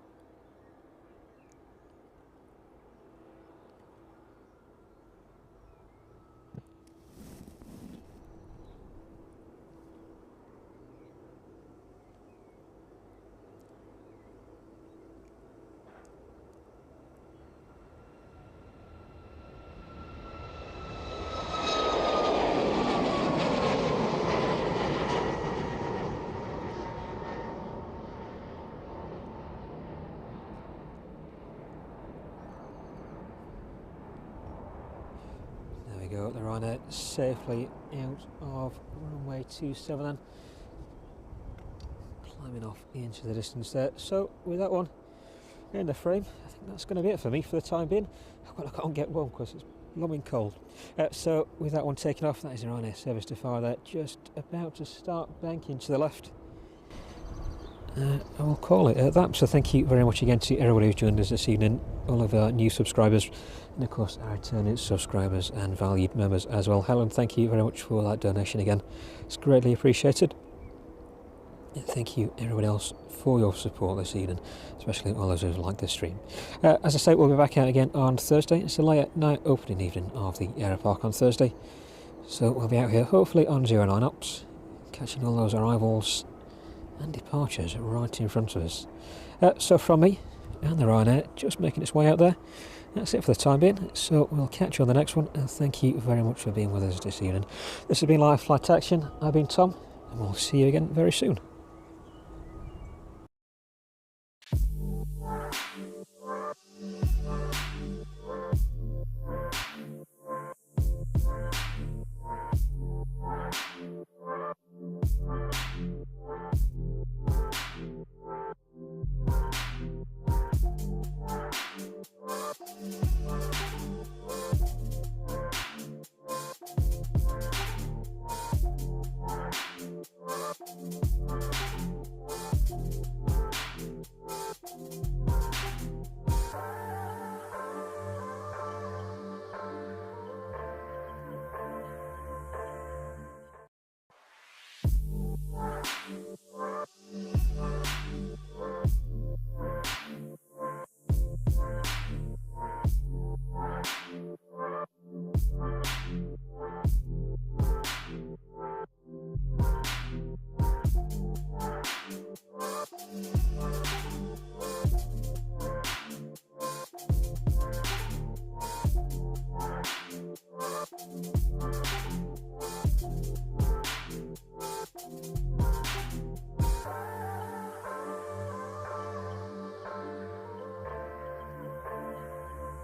Go the Ryanair safely out of runway 27 then, climbing off into the distance there. So with that one in the frame, I think that's going to be it for me for the time being. I can't get warm because it's blooming cold. So with that one taken off, that is the Ryanair service to Faro there, just about to start banking to the left. I will call it that. So thank you very much again to everybody who's joined us this evening, all of our new subscribers, and of course our returning subscribers and valued members as well. Helen, thank you very much for that donation again. It's greatly appreciated. And thank you everybody else for your support this evening, especially all those who like this stream. As I say, we'll be back out again on Thursday. It's a late night opening evening of the Aeropark on Thursday. So we'll be out here hopefully on 09 knots, catching all those arrivals and departures right in front of us. So from me and the Ryanair, just making its way out there. That's it for the time being, so we'll catch you on the next one, and thank you very much for being with us this evening. This has been Live Flight Action. I've been Tom, and we'll see you again very soon.